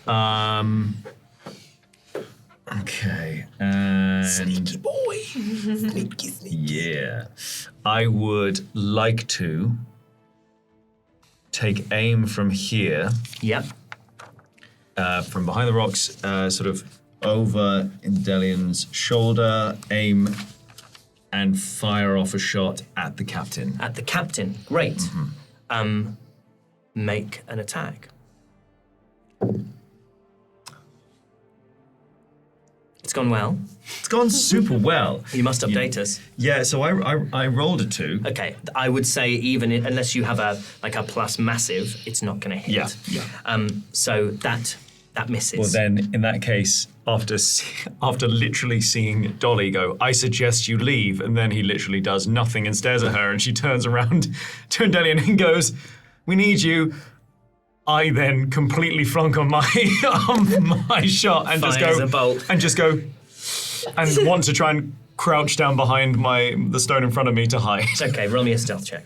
Okay. And Sneaky boy. Sneaky. yeah. I would like to take aim from here, Yep. from behind the rocks, sort of over Indelian's shoulder, aim and fire off a shot at the captain. At the captain. Great. Make an attack. It's gone well. It's gone super well. You must update us. Yeah, so I rolled a 2. Okay, I would say unless you have a plus massive, it's not going to hit. Yeah. So that misses. Well, then, in that case, after literally seeing Dolly go, I suggest you leave, and then he literally does nothing and stares at her, and she turns around to Endelian and goes, we need you. I then completely flunk on my shot and Fires a bolt. just go and want to try and crouch down behind the stone in front of me to hide. It's okay, roll me a stealth check.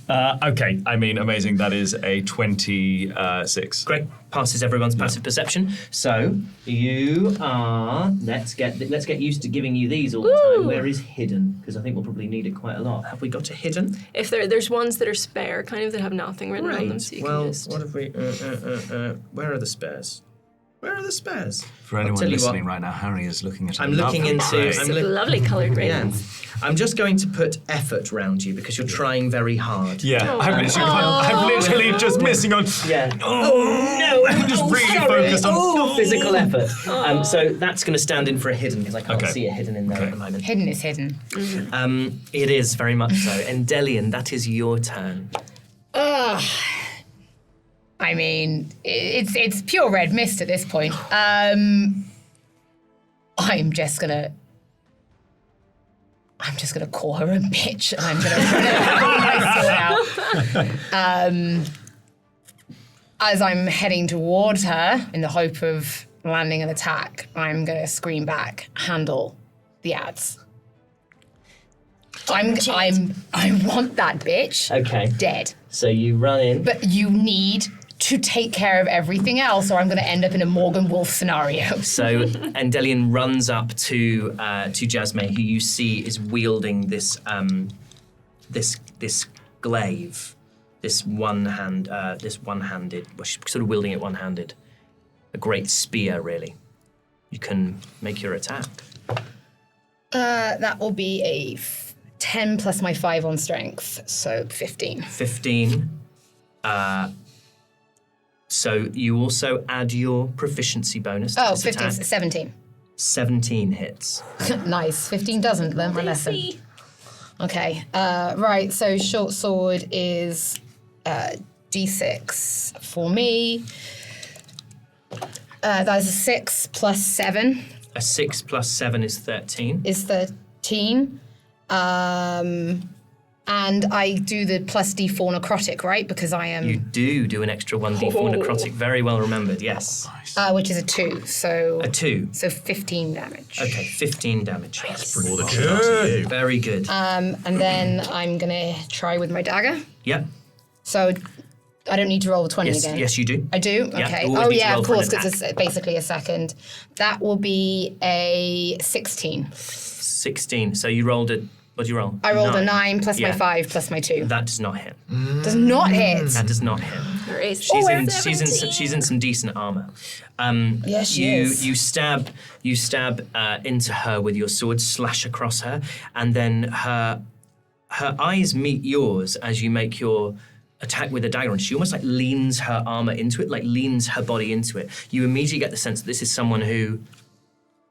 Okay, I mean, amazing. That is a 26. Great, passes everyone's passive perception. So you are. Let's get used to giving you these all the time. Where is hidden? Because I think we'll probably need it quite a lot. Have we got to hidden? If there's ones that are spare, kind of that have nothing written on them, so you can just. What have we? Where are the spares? Where are the spares? For anyone listening right now, Harry is looking at. I'm looking into. Lovely coloured Yeah. radiance. I'm just going to put effort round you because you're trying very hard. Yeah, I'm literally just missing on. Yeah. Oh no! I'm just really focused on physical effort. So that's going to stand in for a hidden because I can't see a hidden in there at the moment. Hidden is hidden. It is very much so. Endelian, that is your turn. I mean, it's pure red mist at this point. I'm just gonna call her a bitch, and I'm gonna pull my sword out. As I'm heading towards her in the hope of landing an attack, I'm gonna scream back, handle the ads. I want that bitch Okay. dead. So you run in. But you need to take care of everything else, or I'm going to end up in a Morgan Wolf scenario. So Endelian runs up to Jasmine, who you see is wielding this this glaive, this one-handed. Well, she's sort of wielding it one-handed. A great spear, really. You can make your attack. That will be a 10 plus my 5 on strength, so 15. 15. So you also add your proficiency bonus to Oh, this 15, attack. 17. 17 hits. Nice. 15 doesn't. Learn my lesson. Okay. Right. So short sword is D6 for me. That is a 6 plus 7 A 6 plus 7 is 13. is 13. And I do the plus D4 necrotic, right? Because I am... You do an extra 1d4 necrotic. Very well remembered, yes. which is a 2, so... A 2. So 15 damage. Okay, 15 damage. More than shout to you. Very good. And then I'm going to try with my dagger. Yep. So I don't need to roll the 20 again. Yes, you do. I do? Yeah, Okay. always Oh, need to yeah, roll of for an course, because it's basically a second. That will be a 16. 16. So you rolled a... What did you roll? I rolled a 9 plus my Yeah. 5 plus my 2. That does not hit. Does not hit. That does not hit. Grace. She's in some decent armor. Yes, she is. You stab into her with your sword, slash across her, and then her eyes meet yours as you make your attack with a dagger, and she almost like leans her armor into it, like leans her body into it. You immediately get the sense that this is someone who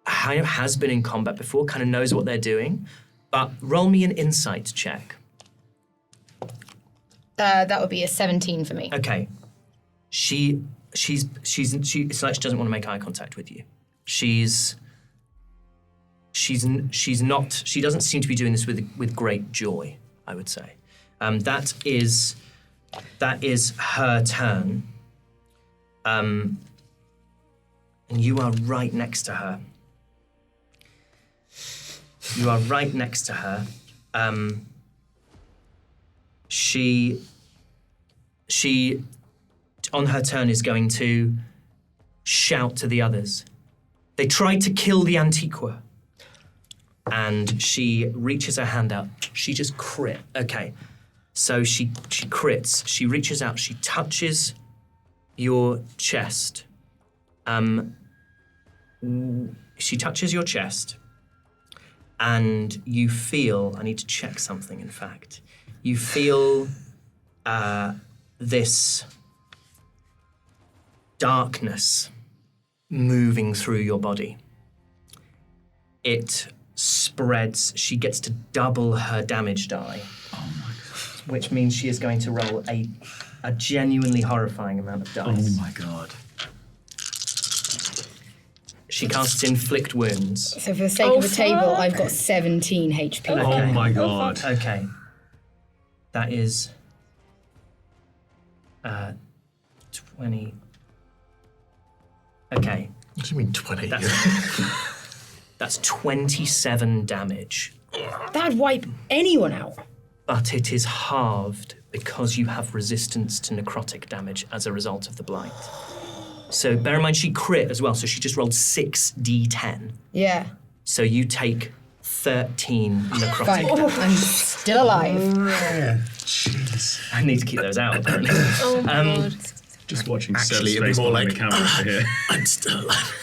kind of has been in combat before, kind of knows what they're doing. But roll me an insight check. That would be a 17 for me. Okay. It's like she doesn't want to make eye contact with you. She doesn't seem to be doing this with great joy, I would say. That is her turn. And you are right next to her. You are right next to her. She, on her turn, is going to shout to the others. They tried to kill the Antiqua. And she reaches her hand out. She just crit. Okay. So she crits. She reaches out. She touches your chest. She touches your chest. And you feel, I need to check something, in fact. You feel this darkness moving through your body. It spreads. She gets to double her damage die. Oh my God. Which means she is going to roll a genuinely horrifying amount of dice. Oh my God. She casts Inflict Wounds. So for the sake of the table, I've got 17 HP. Oh my God. Okay. That is 20. Okay. What do you mean 20? That's 27 damage. That'd wipe anyone out. But it is halved because you have resistance to necrotic damage as a result of the blight. So bear in mind she crit as well, so she just rolled 6d10. Yeah. So you take 13 necrotic Fine. damage. I'm still alive. Jeez. I need to keep those out, apparently. Oh my God. Just watching Actually, Seb's it'd be face more behind like- the camera here. I'm still alive.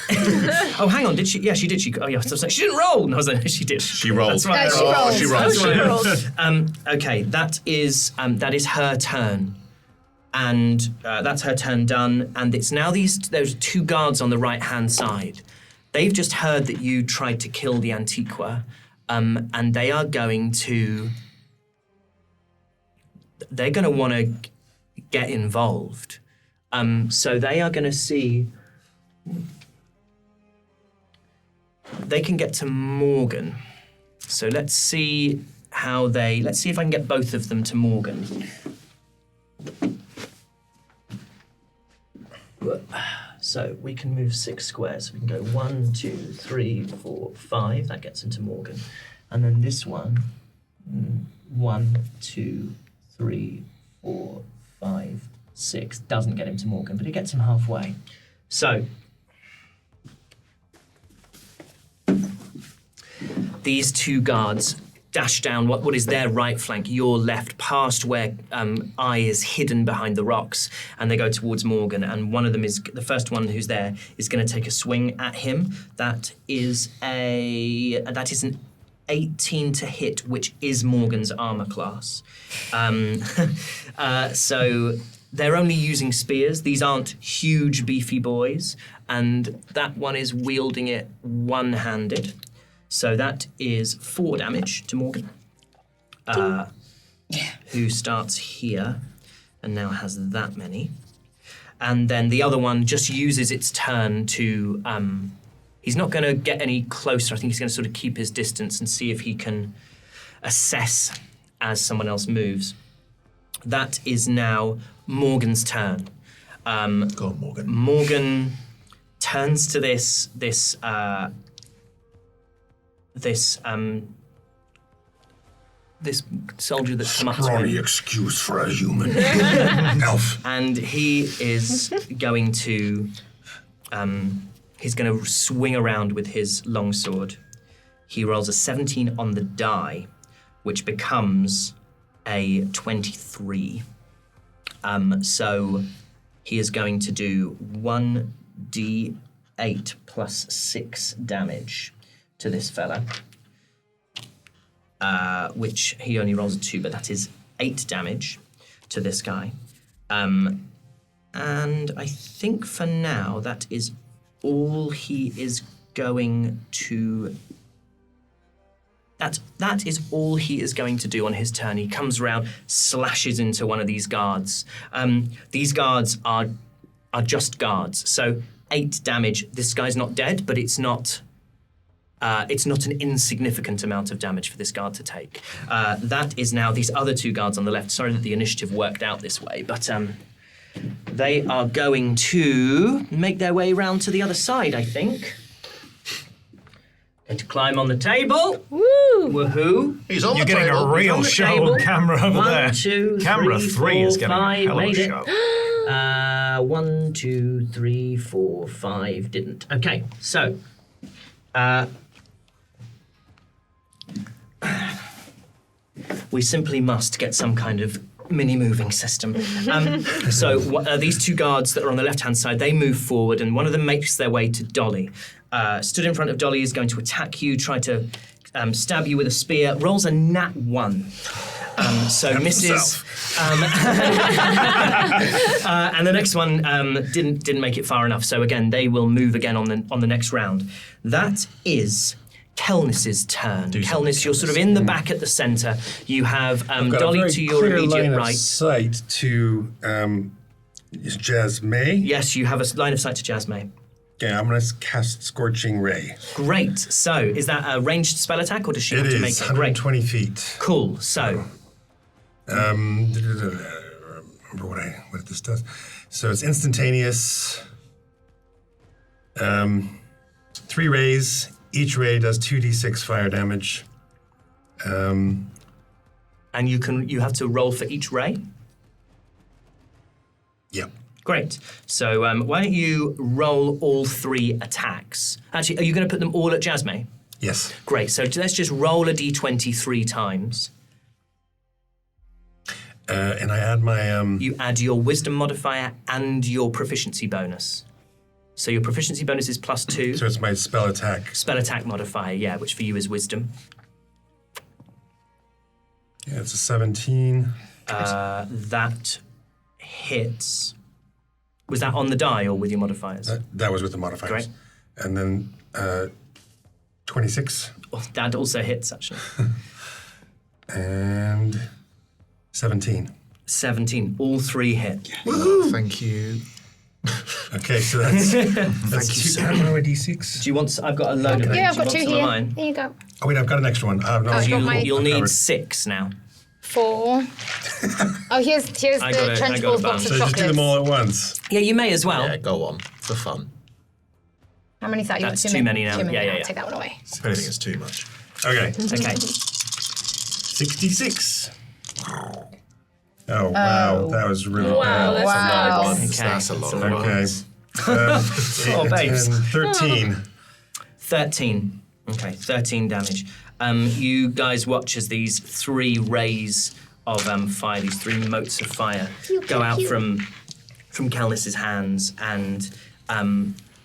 Oh, hang on, did she? Yeah, she did. Oh, yeah, I was like, she didn't roll. And I was like, she did. She rolled. That's right. She rolled. She rolled. She rolled. Okay, that is her turn. And that's her turn done. And it's now there's two guards on the right-hand side. They've just heard that you tried to kill the Antiqua, and they are going to... They're going to want to get involved. So they are going to see... They can get to Morgan. So let's see if I can get both of them to Morgan. So we can move 6 squares. We can go 1, 2, 3, 4, 5. That gets into Morgan. And then this one, 1, 2, 3, 4, 5, 6. Doesn't get him to Morgan, but it gets him halfway. So these two guards dash down what is their right flank, your left, past where Eye is hidden behind the rocks, and they go towards Morgan. And one of them is the first one who's there is going to take a swing at him. That is an 18 to hit, which is Morgan's armor class. So they're only using spears. These aren't huge, beefy boys, and that one is wielding it one-handed. So that is 4 damage to Morgan. who starts here and now has that many. And then the other one just uses its turn to... he's not going to get any closer. I think he's going to sort of keep his distance and see if he can assess as someone else moves. That is now Morgan's turn. Go on, Morgan. Morgan turns to this soldier that's come up to Scrawny him. excuse for a human. Elf. And he is going to swing around with his longsword. He rolls a 17 on the die, which becomes a 23. So he is going to do 1d8 plus 6 damage to this fella, which he only rolls a 2, but that is 8 damage to this guy. And I think for now that is all he is going to... That is all he is going to do on his turn. He comes around, slashes into one of these guards. These guards are just guards, so 8 damage. This guy's not dead, but it's not an insignificant amount of damage for this guard to take. That is now these other 2 guards on the left. Sorry that the initiative worked out this way, but they are going to make their way round to the other side, I think. Going to climb on the table. Woo! Woohoo! He's on You're the getting table. a real on the show table. on camera over 1, there. 2, Camera 3, 3 is 4, getting 5, a hell of a made it. show. 1, 2, 3, 4, 5 didn't. Okay, so we simply must get some kind of mini moving system. So these 2 guards that are on the left-hand side, they move forward, and one of them makes their way to Dolly. Stood in front of Dolly is going to attack you, try to stab you with a spear. Rolls a nat 1. So misses. And the next one didn't make it far enough. So again, they will move again on the next round. That is Kelnis's turn. Kelnis, you're sort of in the back at the centre. You have Dolly to your immediate right. Sight to Jasmine. Yes, you have a line of sight to Jasmine. Okay, I'm going to cast Scorching Ray. Great. So, is that a ranged spell attack, or does she have to make it? 120 feet. Cool. So, remember what this does. So it's instantaneous. 3 rays. Each ray does 2d6 fire damage. and you have to roll for each ray. Yep. Great. So why don't you roll all 3 attacks? Actually, are you going to put them all at Jasmine? Yes. Great. So let's just roll a d20 3 times. And I add my... You add your wisdom modifier and your proficiency bonus. So your proficiency bonus is +2. So it's my spell attack. Spell attack modifier, yeah, which for you is wisdom. Yeah, it's a 17. That hits. Was that on the die or with your modifiers? That was with the modifiers. Great. And then 26. Oh, that also hits, actually. And 17. 17. All 3 hit. Thank you. Okay, so that's Thank you, two. sir. I don't know a d6. Do you want? I've got a load of them. Yeah, I've Do you got want 2 some of here. mine? There you go. Oh wait, I've got an extra one. got my- You'll need covered. 6 now. 4. Oh, here's I got the a- trench I got a balls bunch. box So of just do chocolates. them all at once. Yeah, you may as well. Yeah, go on. For fun. How many is that? You That's want too many now. Too many Yeah, now. yeah, yeah. Take that one away. If anything, it's too much. Okay. Okay. 66. Oh wow, that was really Wow, bad. that's Wow. nuts. Okay. That's a lot of That's Okay. ones. 8, babes. 10, 13. 13. Okay, 13 damage. You guys watch as these 3 rays of fire, these 3 motes of fire, go out from Calnis's hands, and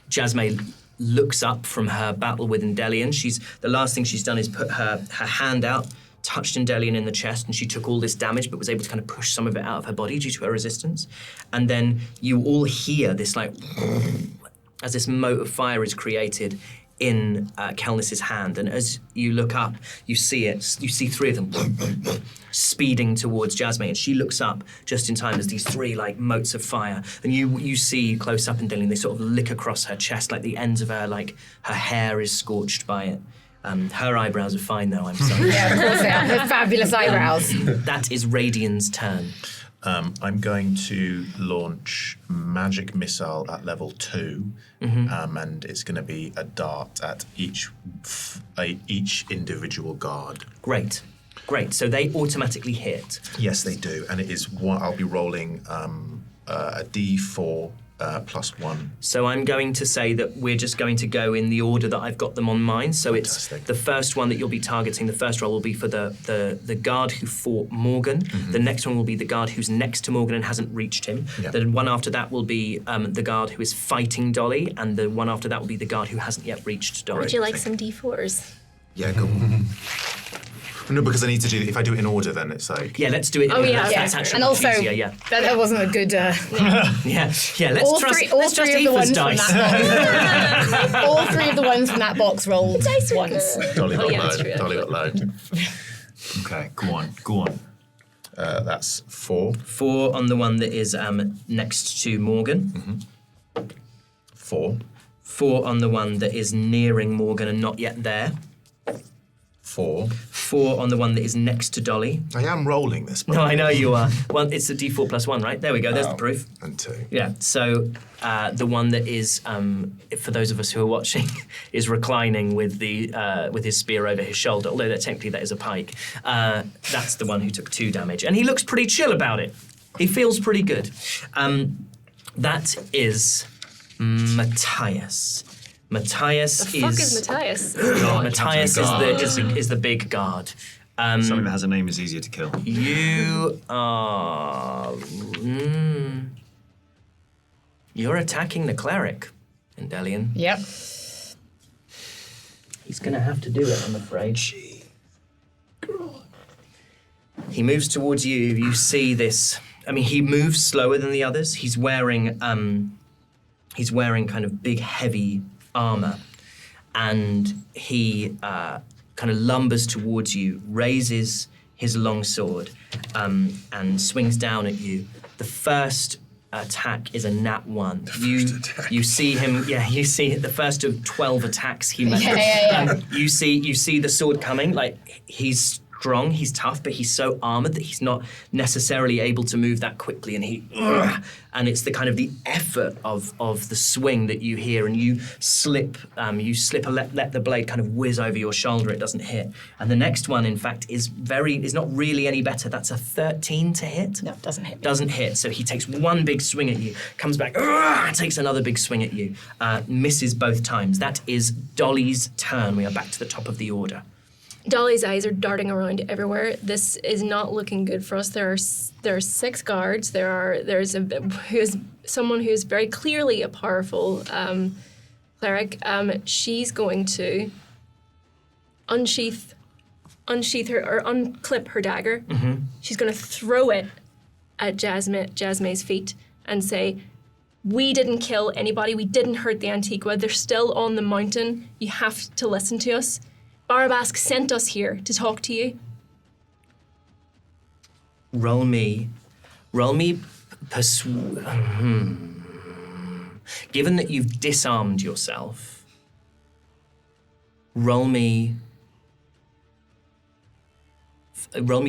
Jasmine looks up from her battle with Endelion. The last thing she's done is put her hand out, touched Endelion in the chest, and she took all this damage, but was able to kind of push some of it out of her body due to her resistance. And then you all hear this, like, as this mote of fire is created, in Kelnis's hand, and as you look up, you see it. You see three of them speeding towards Jasmine, and she looks up just in time as these three like motes of fire, and you see close up and Dylan, they sort of lick across her chest, like the ends of her, like her hair is scorched by it. Her eyebrows are fine though, I'm sorry. Yeah, of course they are. They're fabulous eyebrows. That is Radian's turn. I'm going to launch magic missile at level 2, and it's going to be a dart at each individual guard. Great. So they automatically hit. Yes, they do, and it is one. I'll be rolling a D4 +1. So I'm going to say that we're just going to go in the order that I've got them on mine. So it's Fantastic. the first one that you'll be targeting. The first roll will be for the guard who fought Morgan. The next one will be the guard who's next to Morgan and hasn't reached him. Yeah. The one after that will be the guard who is fighting Dolly, and the one after that will be the guard who hasn't yet reached Dolly. Would you like some D4s? Yeah, go on. No, because I need to do. If I do it in order, then it's like. Yeah, let's do it. Oh, yeah. That's Yeah. actually And much also, easier. Yeah. that wasn't a good. Yeah. Let's all trust. three, all let's three trust of the Aoife's ones dice. from that box. All three of the ones from that box rolled Dice are once. good. Dolly got yeah, that's load. true, Dolly got load. Okay, go on. That's 4. 4 on the one that is next to Morgan. 4. 4 on the one that is nearing Morgan and not yet there. 4. 4 on the one that is next to Dolly. I am rolling this. No, I know you are. Well, it's a D4 +1, right? There we go. There's the proof. And 2. Yeah. So the one that is, for those of us who are watching, is reclining with his spear over his shoulder. Although technically that is a pike. That's the one who took 2 damage, and he looks pretty chill about it. He feels pretty good. That is Matthias. Matthias The fuck is Matthias? Matthias is the big guard. Something that has a name is easier to kill. You are. You're attacking the cleric, Endelian. Yep. He's gonna have to do it, I'm afraid. He moves towards you. You see this. I mean, he moves slower than the others. He's wearing kind of big, heavy armor, and he kind of lumbers towards you, raises his long sword, and swings down at you. The first attack is a nat 1. You see him. Yeah, you see the first of 12 attacks he made. Yeah. You see the sword coming. Like he's strong, he's tough, but he's so armored that he's not necessarily able to move that quickly, and it's the kind of the effort of the swing that you hear, and you slip let the blade kind of whiz over your shoulder. It doesn't hit, and the next one, in fact, is not really any better. That's a 13 to hit. No, doesn't hit me. Doesn't hit. So he takes one big swing at you, comes back, takes another big swing at you, misses both times. That is Dolly's turn. We are back to the top of the order. Dolly's eyes are darting around everywhere. This is not looking good for us. There are 6 guards. There's someone who is very clearly a powerful cleric. She's going to unsheath her or unclip her dagger. Mm-hmm. She's going to throw it at Jasmine's feet and say, "We didn't kill anybody. We didn't hurt the Antigua. They're still on the mountain. You have to listen to us. Barabask sent us here to talk to you." Roll me. Given that you've disarmed yourself, roll me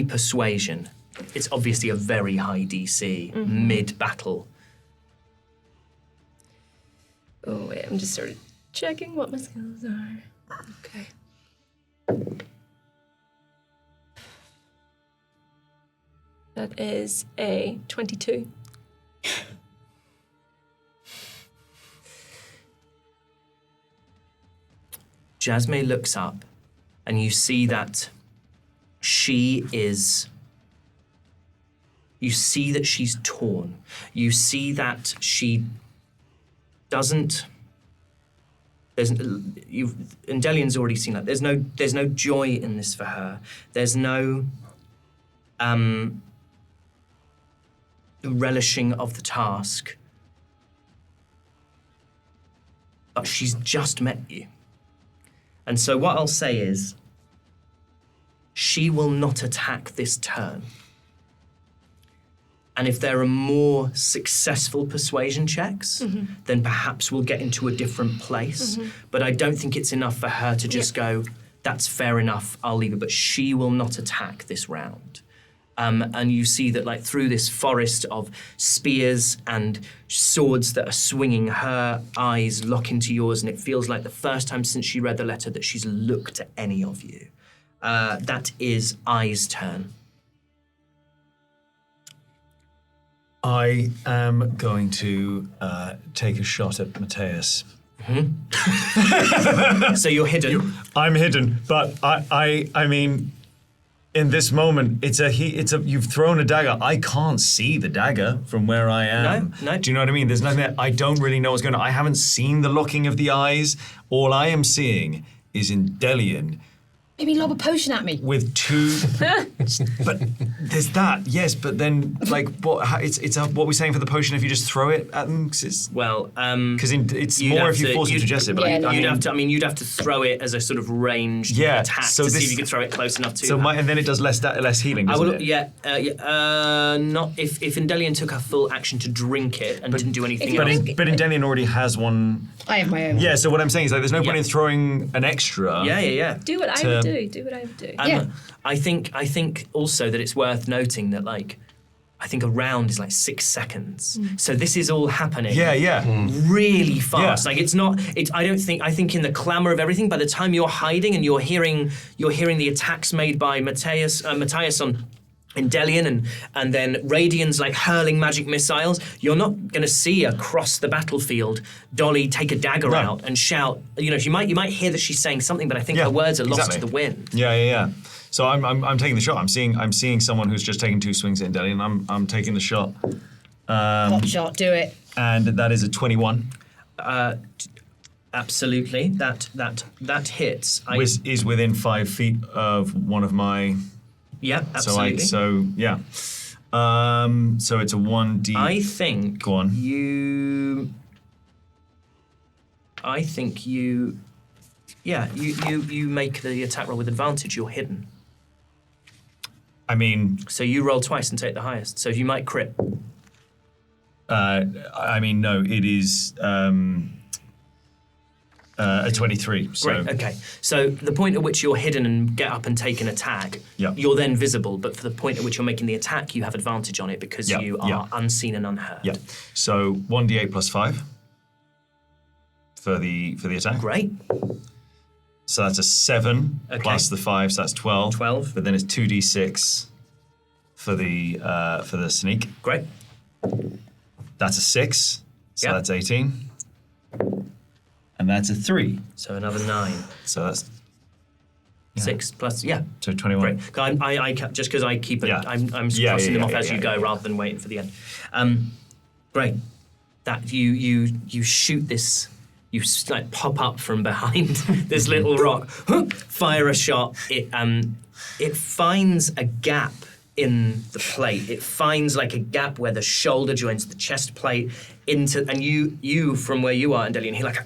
persuasion. It's obviously a very high DC, mid-battle. Oh, wait, I'm just sort of checking what my skills are. Okay. That is a 22. Jasmine looks up, and you see that she's torn. You see that she doesn't. Endelian's already seen that. There's no joy in this for her. There's no relishing of the task. But she's just met you. And so what I'll say is, she will not attack this turn. And if there are more successful persuasion checks, then perhaps we'll get into a different place. But I don't think it's enough for her to just go, that's fair enough, I'll leave it. But she will not attack this round. And you see that like through this forest of spears and swords that are swinging, her eyes lock into yours, and it feels like the first time since she read the letter that she's looked at any of you. That is Ai's turn. I am going to take a shot at Matthias. So you're hidden. I'm hidden, but I mean, in this moment, you've thrown a dagger. I can't see the dagger from where I am. No. Do you know what I mean? There's nothing there. I don't really know what's going on. I haven't seen the locking of the eyes. All I am seeing is Indelian Maybe lob a potion at me. with two. But there's that, yes. But then, like, what? It's what we're saying for the potion. If you just throw it at them, because Well, it's you'd more have if you to- force them to you'd- digest it. But Yeah, no. you'd have to throw it as a sort of ranged Yeah, attack so to see this- if you could throw it close enough to so her. and then it does less healing. I Doesn't will, it? not if Indelian took her full action to drink it and didn't do anything you else. drink- But Indelian already has one. I have my own. Yeah, so what I'm saying is like there's no point Yeah. in throwing an extra. Yeah. Do what I To- would do. Do what I would do. Yeah. I think also that it's worth noting that like I think a round is like 6 seconds. So this is all happening. Yeah. Really fast. Yeah. Like it's not. I think in the clamor of everything, by the time you're hiding and you're hearing the attacks made by Matthias on Indelian and then Radian's like hurling magic missiles, you're not going to see across the battlefield Dolly take a dagger No. out and shout. You know, you might hear that she's saying something, but I think her words are lost exactly. to the wind. Yeah. So I'm taking the shot. I'm seeing someone who's just taken 2 swings at Indelian. I'm taking the shot. Hot shot, do it. And that is a 21. Absolutely, that hits. Is within 5 feet of one of my. Yeah, absolutely. So it's a 1d. I think Go on. you make the attack roll with advantage. You're hidden, I mean, so you roll twice and take the highest. So you might crit. no. It is a 23. So Great. Okay. So the point at which you're hidden and get up and take an attack, Yeah. you're then visible. But for the point at which you're making the attack, you have advantage on it because Yeah, you are yeah. unseen and unheard. Yeah. So 1d8 plus 5 for the attack. Great. So that's a 7 Okay. plus the 5, so that's 12. 12. But then it's 2d6 for the sneak. Great. That's a 6. So Yeah. that's 18. And that's a 3. So another 9. So that's 6 plus, yeah. so 21. Great. I just because I keep it, Yeah. I'm Yeah, crossing them yeah, off yeah, as you yeah, go yeah. rather than waiting for the end. Great. That you shoot this. You like pop up from behind this little rock, fire a shot. It finds a gap in the plate. It finds like a gap where the shoulder joins the chest plate into, and you from where you are, Indelian, he like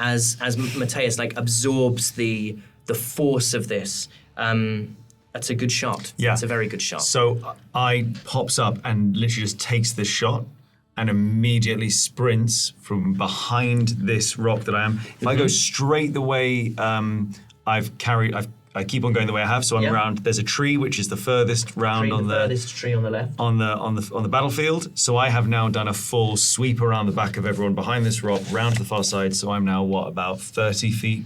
as Matthias like absorbs the force of this. That's a good shot. Yeah. It's a very good shot. So I pops up and literally just takes this shot and immediately sprints from behind this rock that I am. If I go straight the way I keep on going the way I have, so I'm Yeah. around. There's a tree which is the furthest round on the furthest tree on the left. on the battlefield. So I have now done a full sweep around the back of everyone behind this rock, round to the far side. So I'm now about 30 feet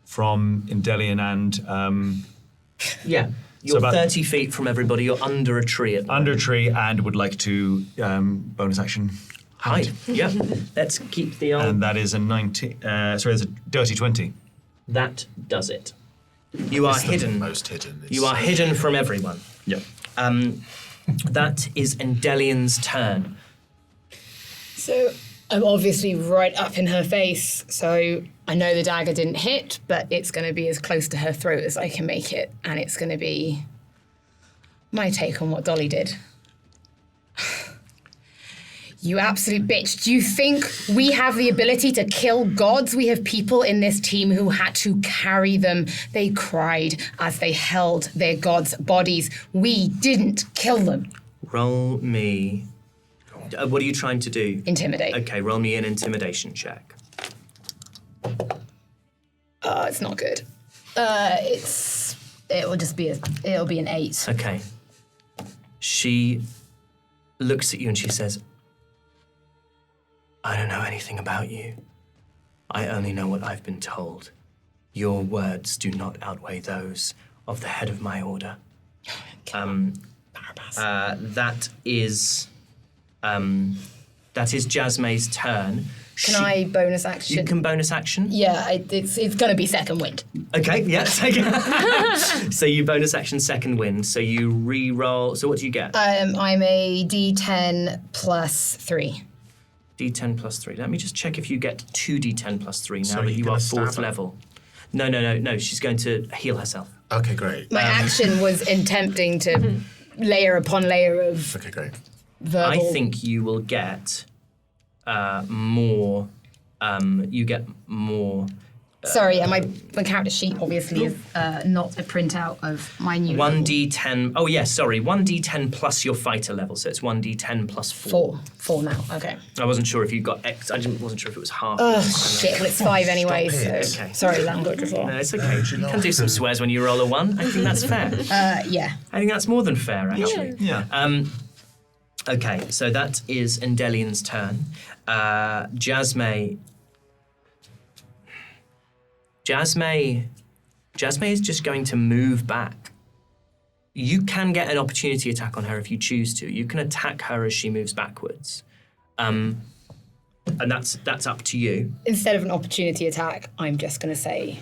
from Indelian and Yeah. You're about- 30 feet from everybody. You're under a tree at the under a tree, and would like to bonus action hide. Yeah. Let's keep the old. and that is a 19. Sorry, it's a dirty 20. That does it. You are hidden. Most hidden. You are hidden from everyone. Yeah. That is Endelian's turn. So I'm obviously right up in her face, so I know the dagger didn't hit, but it's going to be as close to her throat as I can make it, and it's going to be my take on what Dolly did. You absolute bitch. Do you think we have the ability to kill gods? We have people in this team who had to carry them. They cried as they held their gods' bodies. We didn't kill them. Roll me. What are you trying to do? Intimidate. Okay, roll me an intimidation check. It's not good. It'll be an 8. Okay. She looks at you and she says, I don't know anything about you. I only know what I've been told. Your words do not outweigh those of the head of my order. That is Jasmine's turn. Can I bonus action? You can bonus action? Yeah, it's going to be second wind. Okay, yeah, take it. So you bonus action second wind. So you re-roll. So what do you get? I'm a D10 plus 3. D10 plus 3. Let me just check if you get 2D10 plus 3 now So that you're you gonna are stab 4th her? level. No. She's going to heal herself. Okay, great. My action was attempting to layer upon layer of Okay, great. verbal. I think you will get more. You get more. Sorry, and my character sheet obviously is not a printout of my new 1d10. Oh, yes, sorry. 1d10 plus your fighter level. So it's 1d10 plus 4. 4 now. Okay. I wasn't sure if you got X. Wasn't sure if it was half. Oh shit! Well, it's 5 anyway. So it. Okay. sorry, language as well. No, it's okay. You can do some swears when you roll a 1. I think that's fair. Yeah. I think that's more than fair, actually. Yeah. Okay, so that is Endelian's turn. Jasmine is just going to move back. You can get an opportunity attack on her if you choose to. You can attack her as she moves backwards. And that's up to you. Instead of an opportunity attack, I'm just going to say,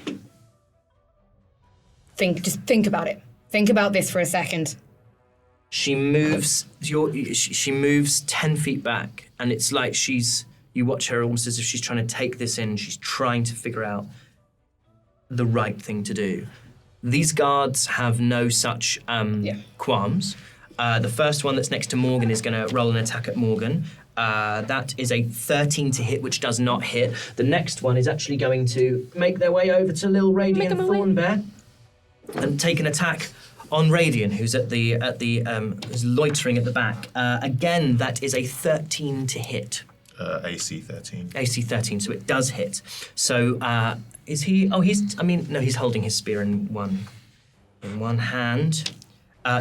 think about it. Think about this for a second. She moves. She moves 10 feet back, and it's like you watch her almost as if she's trying to take this in. She's trying to figure out the right thing to do. These guards have no such qualms. The first one that's next to Morgan is going to roll an attack at Morgan. That is a 13 to hit, which does not hit. The next one is actually going to make their way over to Lil Radian Thornbear and take an attack on Radian, who's who's loitering at the back. Again, that is a 13 to hit. AC 13. AC 13, so it does hit. So is he? Oh, he's holding his spear in one hand.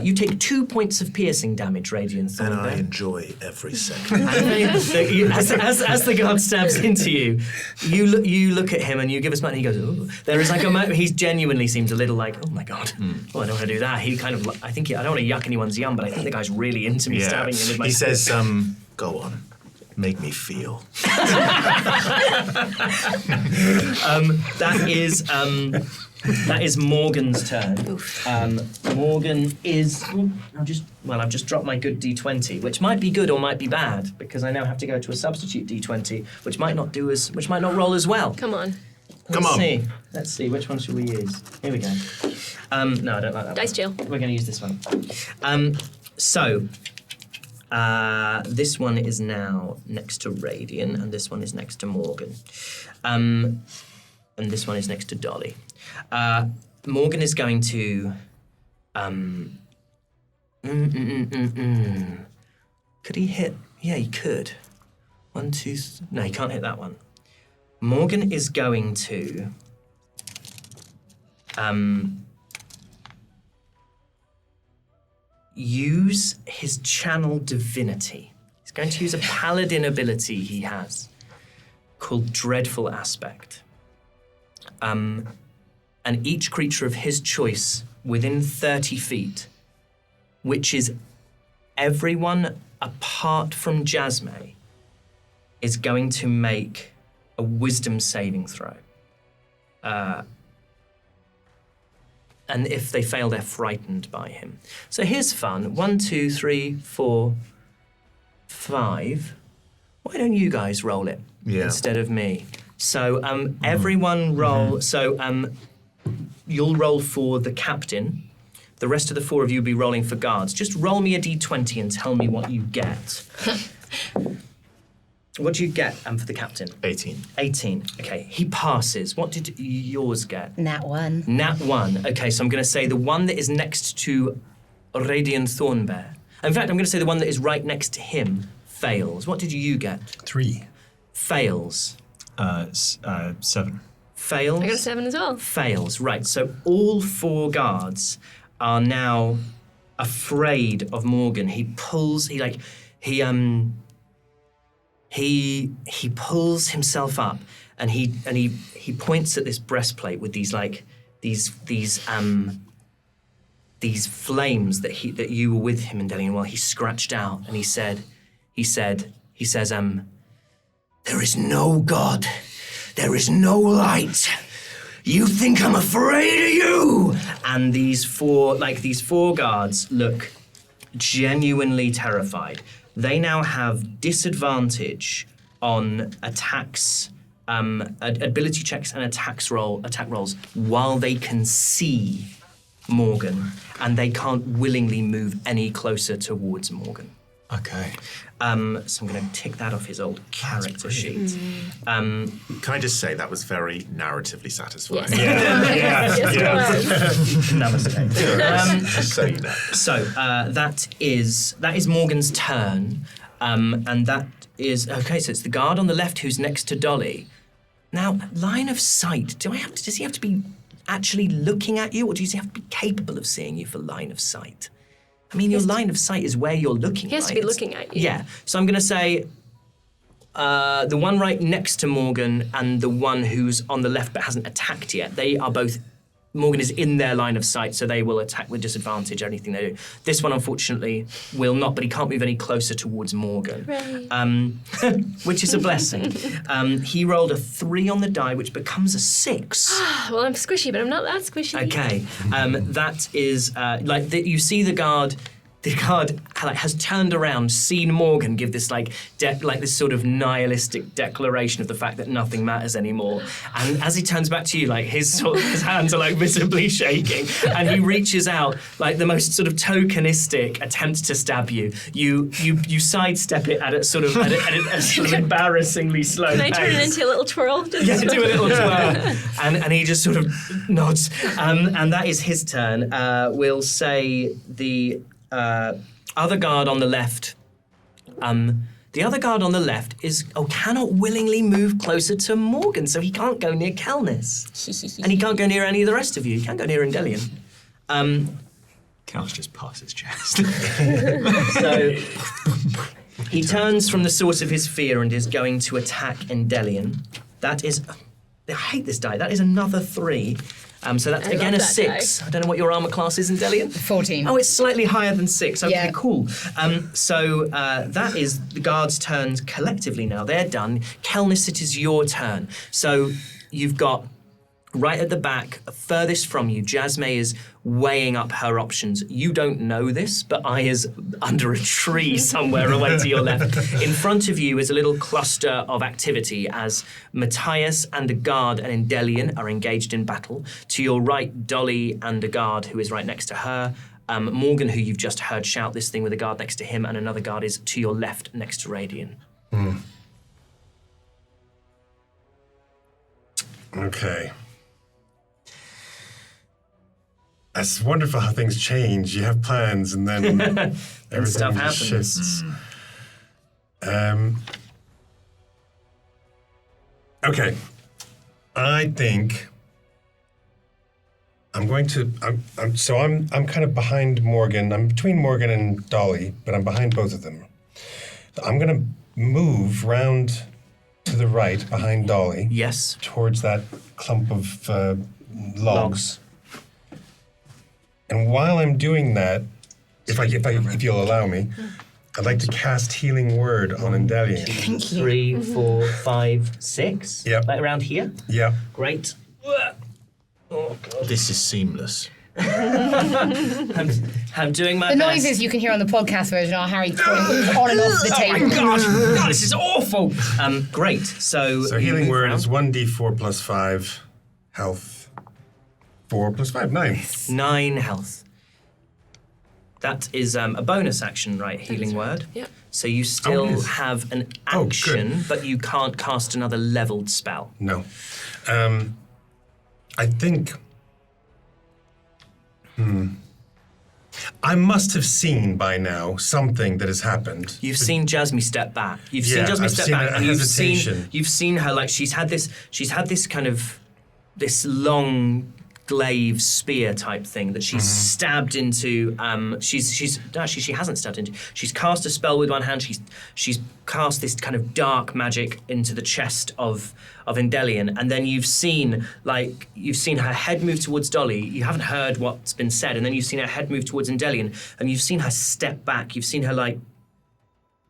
You take 2 points of piercing damage, Radiant And I Thornbear. enjoy every second. As the guard stabs into you, you look at him and you give a smile and he goes, ooh. There is like a moment, he genuinely seems a little like, oh my God, oh, I don't want to do that. He kind of, I don't want to yuck anyone's yum, but I think the guy's really into me stabbing him with my He spear. says, go on, make me feel. That is Morgan's turn. Morgan is. I've just dropped my good D20, which might be good or might be bad because I now have to go to a substitute D20, which might not roll as well. Come on. Let's see. Which one should we use? Here we go. No, I don't like that. Dice jail. We're going to use this one. This one is now next to Radian, and this one is next to Morgan. And this one is next to Dolly. Morgan is going to... Could he hit? Yeah, he could. 1, 2... No, he can't hit that one. Morgan is going to... use his channel divinity. He's going to use a paladin ability he has called Dreadful Aspect. And each creature of his choice within 30 feet, which is everyone apart from Jasmine, is going to make a wisdom saving throw. And if they fail, they're frightened by him. So here's fun. 1, 2, 3, 4, 5. Why don't you guys roll it instead of me? So everyone roll. So you'll roll for the captain. The rest of the 4 of you will be rolling for guards. Just roll me a d20 and tell me what you get. What do you get for the captain? 18. 18. Okay, he passes. What did yours get? Nat 1. Nat 1. Okay, so I'm going to say the one that is next to Radian Thornbear. In fact, I'm going to say the one that is right next to him fails. What did you get? 3. Fails. 7. Fails. I got a 7 as well. Fails. Right. So all 4 guards are now afraid of Morgan. He pulls himself up and he points at this breastplate with these flames that you were with him in Delian while he scratched out, and he says, there is no God, there is no light. You think I'm afraid of you? And these four guards look genuinely terrified. They now have disadvantage on attacks, ability checks and attack rolls while they can see Morgan, and they can't willingly move any closer towards Morgan. Okay. So I'm going to tick that off his old character sheet. Can I just say that was very narratively satisfying? Yes. Namaste. Just so you know. So that is Morgan's turn, and that is okay. So it's the guard on the left who's next to Dolly. Now, line of sight. Does he have to be actually looking at you, or does he have to be capable of seeing you for line of sight? I mean, your line of sight is where you're looking. He has to be looking at you. Yeah. So I'm going to say the one right next to Morgan and the one who's on the left but hasn't attacked yet. They are both. Morgan is in their line of sight, so they will attack with disadvantage, anything they do. This one, unfortunately, will not, but he can't move any closer towards Morgan, which is a blessing. He rolled a 3 on the die, which becomes a 6. Well, I'm squishy, but I'm not that squishy. Okay, that is, you see the guard has turned around, seen Morgan give this this sort of nihilistic declaration of the fact that nothing matters anymore. And as he turns back to you, his hands are visibly shaking, and he reaches out the most sort of tokenistic attempt to stab you. You sidestep it at a sort of embarrassingly slow pace. Can I turn it into a little twirl? Do a little twirl. And he just sort of nods. And that is his turn. We'll say the other guard on the left. The other guard on the left cannot willingly move closer to Morgan, so he can't go near Kelnis. And he can't go near any of the rest of you. He can't go near Endelian. Kelnis just passes chest. So he turns from the source of his fear and is going to attack Endelian. That is... I hate this die. That is another 3. So that's again a 6. Die. I don't know what your armor class is in Delian. 14. Oh, it's slightly higher than 6. Okay, yeah. Cool. So that is the guards' turns collectively now. They're done. Kelnis, it is your turn. So you've got right at the back, furthest from you, Jasmine is weighing up her options. You don't know this, but I is under a tree somewhere away to your left. In front of you is a little cluster of activity as Matthias and a guard and Endelian are engaged in battle. To your right, Dolly and a guard who is right next to her. Morgan, who you've just heard shout this thing with a guard next to him, and another guard is to your left next to Radian. Okay. It's wonderful how things change. You have plans, and then everything stuff just happens. shifts. Okay. I think I'm going to. I'm kind of behind Morgan. I'm between Morgan and Dolly, but I'm behind both of them. So I'm going to move round to the right behind Dolly. Yes. Towards that clump of logs. And while I'm doing that, if you'll allow me, I'd like to cast Healing Word on Endelian. Thank you. 3, 4, 5, 6. Yep. Like around here. Yeah. Great. Oh God. This is seamless. I'm doing my The best. noises you can hear on the podcast version are Harry throwing on and off the table. Oh my God, this is awful. Great. So Healing move Word around. is 1d4 plus 5 health. 4 plus 5, 9. 9 health. That is a bonus action, right? Healing word. Yep. So you still it is. have an Oh, good. action, but you can't cast another leveled spell. No. I think. I must have seen by now something that has happened. You've seen Jasmine step back. You've seen Yeah, Jasmine I've step seen back, a and hesitation. you've seen her like she's had this kind of this long glaive spear type thing that she's stabbed into. She's actually she hasn't stabbed into. She's cast a spell with one hand. She's cast this kind of dark magic into the chest of Endelian, and then you've seen her head move towards Dolly. You haven't heard what's been said, and then you've seen her head move towards Endelian, and you've seen her step back. You've seen her like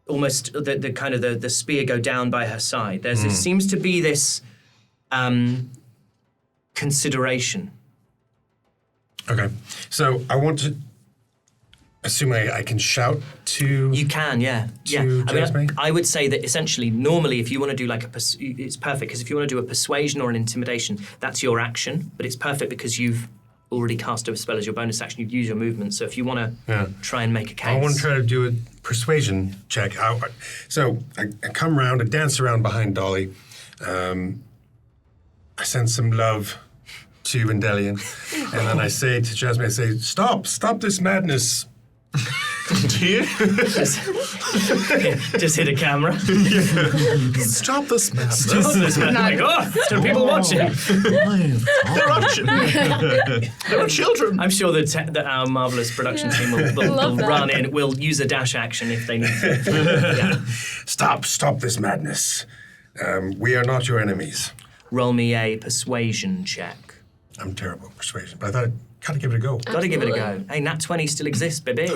almost the kind of the spear go down by her side. There seems to be this consideration. Okay. So I want to assume I can shout to. You can, yeah. To Jasmine? I would say that essentially, normally, if you want to do like it's perfect, because if you want to do a persuasion or an intimidation, that's your action, but it's perfect because you've already cast a spell as your bonus action, you've used your movement, so if you want to try and make a case. I want to try to do a persuasion check. So I come around, I dance around behind Dolly. I send some love to Endelian, and then I say to Jasmine, I say, stop this madness. Do you? Just hit a camera. Stop this madness. Like, there are people watching. There are children. I'm sure that our marvellous production team will run in. We'll use a dash action if they need to. Yeah. Stop this madness. We are not your enemies. Roll me a persuasion check. I'm terrible at persuasion, but I thought I'd kind of give it a go. Gotta give it a go. Hey, Nat 20 still exists, baby.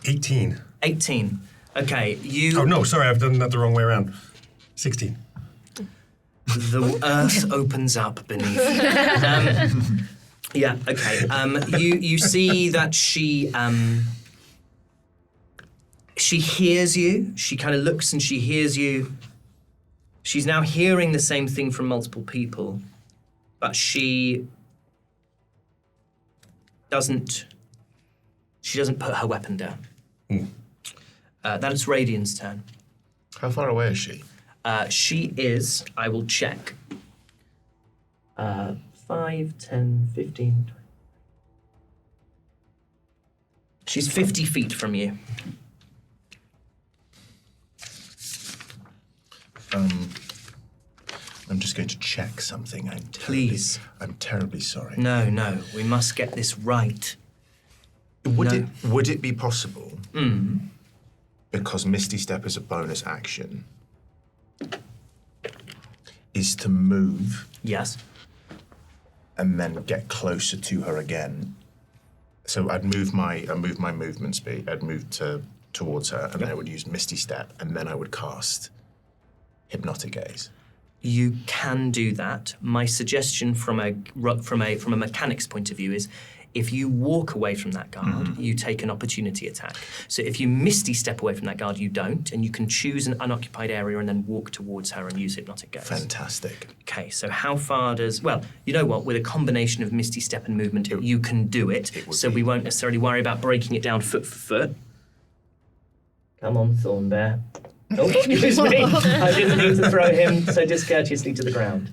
18. 18. Okay, you... Oh, no, sorry, I've done that the wrong way around. 16. The earth opens up beneath you. Yeah, okay. You see that she hears you. She kind of looks and she hears you. She's now hearing the same thing from multiple people, but she doesn't put her weapon down. That's Radian's turn. How far away is she? She is, I will check, 5, 10, 15, 20. She's 50 feet from you. I'm just going to check something. Please. I'm terribly sorry. No, we must get this right. Would it be possible, because Misty Step is a bonus action, is to move Yes. and then get closer to her again? So I'd move my movement speed. I'd move towards her, and then I would use Misty Step, and then I would cast Hypnotic Gaze. You can do that. My suggestion from a mechanics point of view is, if you walk away from that guard, you take an opportunity attack. So if you misty step away from that guard, you don't, and you can choose an unoccupied area and then walk towards her and use Hypnotic Gaze. Fantastic. Okay, so how far does... Well, you know what? With a combination of misty step and movement, you can do it. So we won't necessarily worry about breaking it down foot for foot. Come on, Thornbear. Oh, excuse me. I didn't mean to throw him so discourteously to the ground.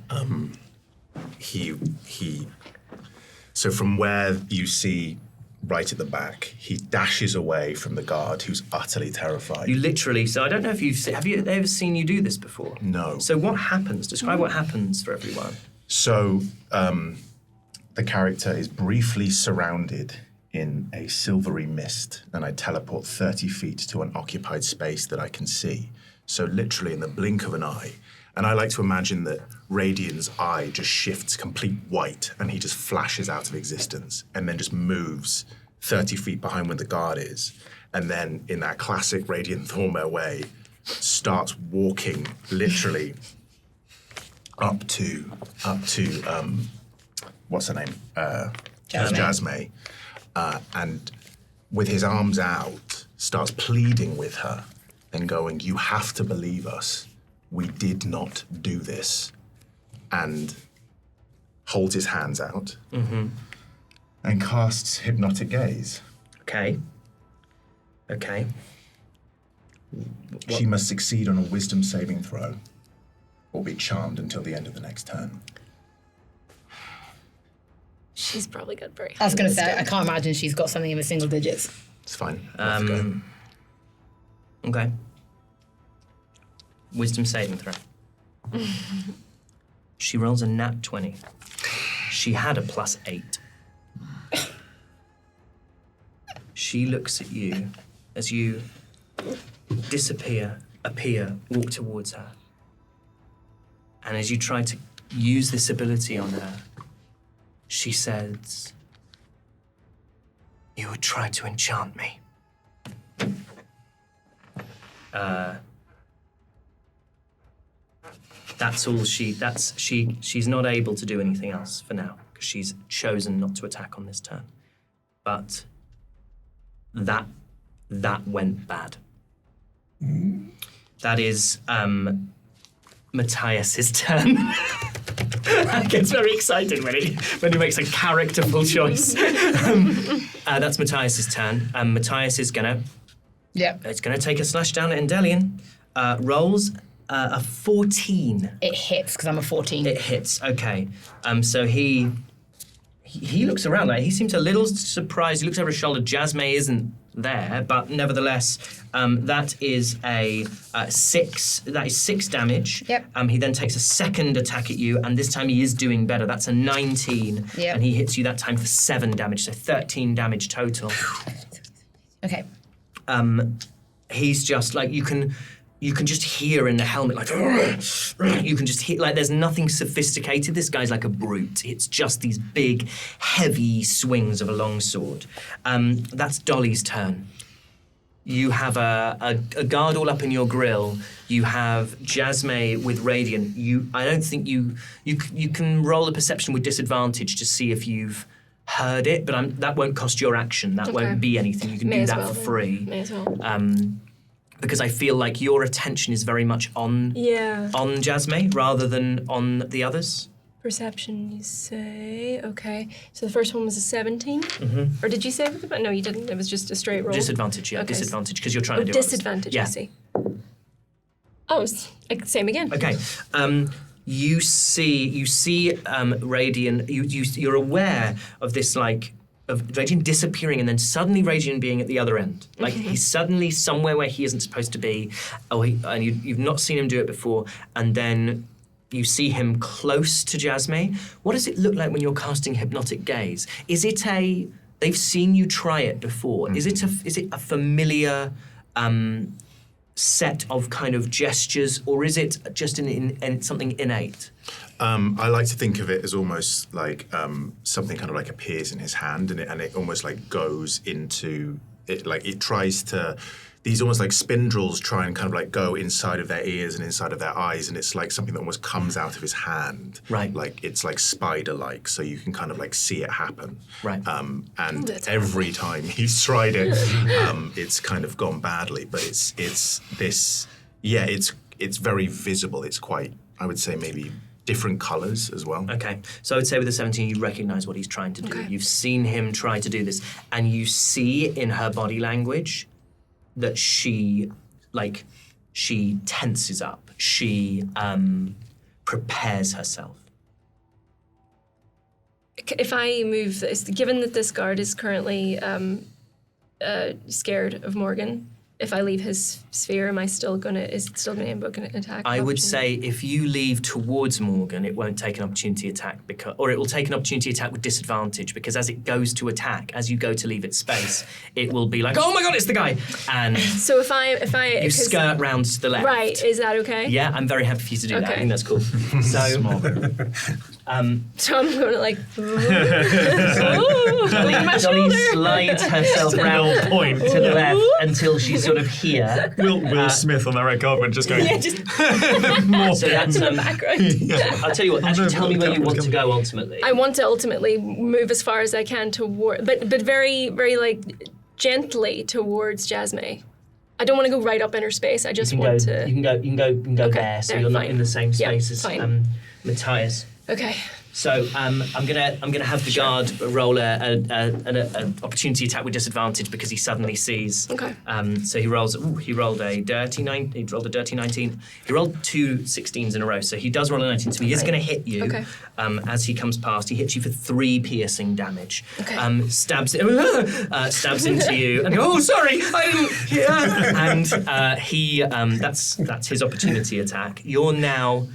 So from where you see right at the back, he dashes away from the guard who's utterly terrified. You literally... So I don't know if have you ever seen you do this before? No. So what happens? Describe what happens for everyone. So the character is briefly surrounded in a silvery mist, and I teleport 30 feet to an occupied space that I can see. So literally in the blink of an eye. And I like to imagine that Radian's eye just shifts complete white, and he just flashes out of existence, and then just moves 30 feet behind where the guard is. And then in that classic Radiant Thornbear way, starts walking literally up to what's her name? Jasmine. And with his arms out, starts pleading with her and going, "You have to believe us. We did not do this." And holds his hands out and casts Hypnotic Gaze. Okay. Okay. She must succeed on a wisdom saving throw, or be charmed until the end of the next turn. She's probably got very. I was going to say, I can't imagine she's got something in the single digits. It's fine. Off you go. Okay. Wisdom saving throw. She rolls a nat 20. She had a +8. She looks at you as you appear, walk towards her. And as you try to use this ability on her, she says, "You would try to enchant me." That's all she's not able to do anything else for now, because she's chosen not to attack on this turn. But that went bad. That is Matthias's turn. He gets very excited when he makes a characterful choice. That's Matthias's turn. Matthias is gonna take a slash down at Endelion. Rolls a 14. It hits because I'm a 14. It hits. Okay. So he looks around. Like he seems a little surprised. He looks over his shoulder. Jasmine isn't there, but nevertheless, that is a 6. That is 6 damage. Yep. He then takes a second attack at you, and this time he is doing better. That's a 19. Yep. And he hits you that time for 7 damage, so 13 damage total. Okay. He's just like you can just hear in the helmet, like, you can just hear, like, there's nothing sophisticated. This guy's like a brute. It's just these big, heavy swings of a longsword. That's Dolly's turn. You have a guard all up in your grill. You have Jasmine with Radian. I don't think you can roll a perception with disadvantage to see if you've heard it, but that won't cost your action. That won't be anything. You can do that for free. May as well. Because I feel like your attention is very much on Jasmine rather than on the others. Perception, you say. Okay. So the first one was a 17? Mm-hmm. Or did you say with the... No, you didn't. It was just a straight roll. Disadvantage, yeah. Okay. Disadvantage, because you're trying to do disadvantage, others. I see. Oh, it's same again. Okay. You see Radian. You're aware of this, like, of Radian disappearing and then suddenly Radian being at the other end. Like, he's suddenly somewhere where he isn't supposed to be. And you've not seen him do it before. And then you see him close to Jasmine. What does it look like when you're casting Hypnotic Gaze? Is it they've seen you try it before. Is it a familiar set of kind of gestures, or is it just in something innate? I like to think of it as almost like something kind of like appears in his hand, and it almost like goes into it. Like it tries to, these almost like spindles try and kind of like go inside of their ears and inside of their eyes, and it's like something that almost comes out of his hand. Right. Like it's like spider-like, so you can kind of like see it happen. Right. And every time he's tried it, it's kind of gone badly. But it's very visible. It's quite, I would say, maybe different colours as well. Okay, so I would say with the 17, you recognise what he's trying to do. Okay. You've seen him try to do this, and you see in her body language that she tenses up. She prepares herself. If I move this, given that this guard is currently scared of Morgan, if I leave his sphere, is it still gonna invoke an attack? I would option? say if you leave towards Morgan, it won't take an opportunity attack, or it will take an opportunity attack with disadvantage, because as it goes to attack, as you go to leave its space, it will be like, oh my god, it's the guy! And so if I you skirt round to the left. Right, is that okay? Yeah, I'm very happy for you to do that. I Okay. think that's cool. So I'm going to like, Dolly slides herself round point to the left until she's sort of here. Will Smith on that red carpet just going. So that's background. I'll tell you what. Actually, tell me where you want to go ultimately. I want to ultimately move as far as I can toward, but very, very like gently towards Jasmine. I don't want to go right up in her space. I just want to. You can go Okay, there, so there, you're not fine. in the same Yeah, space as fine. Matthias. Okay. So I'm gonna have the guard roll an opportunity attack with disadvantage because he suddenly sees. Okay. So he rolled a dirty 9. He rolled a dirty 19. He rolled 2 16s in a row. So he does roll a 19. So he is going to hit you. Okay. As he comes past, he hits you for 3 piercing damage. Okay. Stabs into you and oh sorry I didn't hear. And he that's his opportunity attack. You're now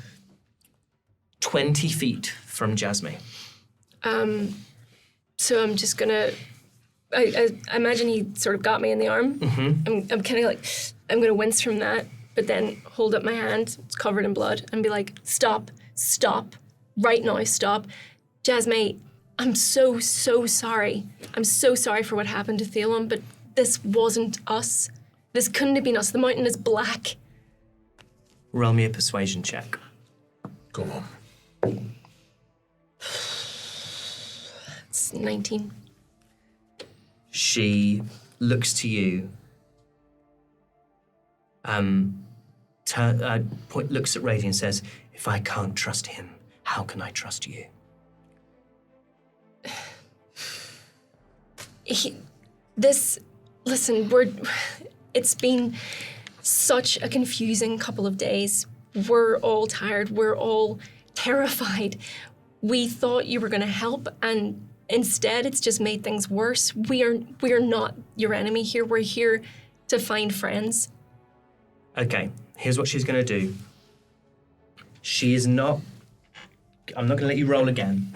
20 feet from Jasmine. So I'm just gonna. I imagine he sort of got me in the arm. Mm-hmm. I'm kind of like, I'm gonna wince from that, but then hold up my hand, it's covered in blood, and be like, stop, right now, stop. Jasmine, I'm so sorry. I'm so sorry for what happened to Theon, but this wasn't us. This couldn't have been us. The mountain is black. Roll me a persuasion check. Go on. It's 19. She looks to you. Looks at Radian and says, "If I can't trust him, how can I trust you?" It's been such a confusing couple of days. We're all tired. We're all terrified. We thought you were going to help, and instead it's just made things worse. We are not your enemy here. We're here to find friends. Okay, here's what she's going to do. She is not... I'm not going to let you roll again.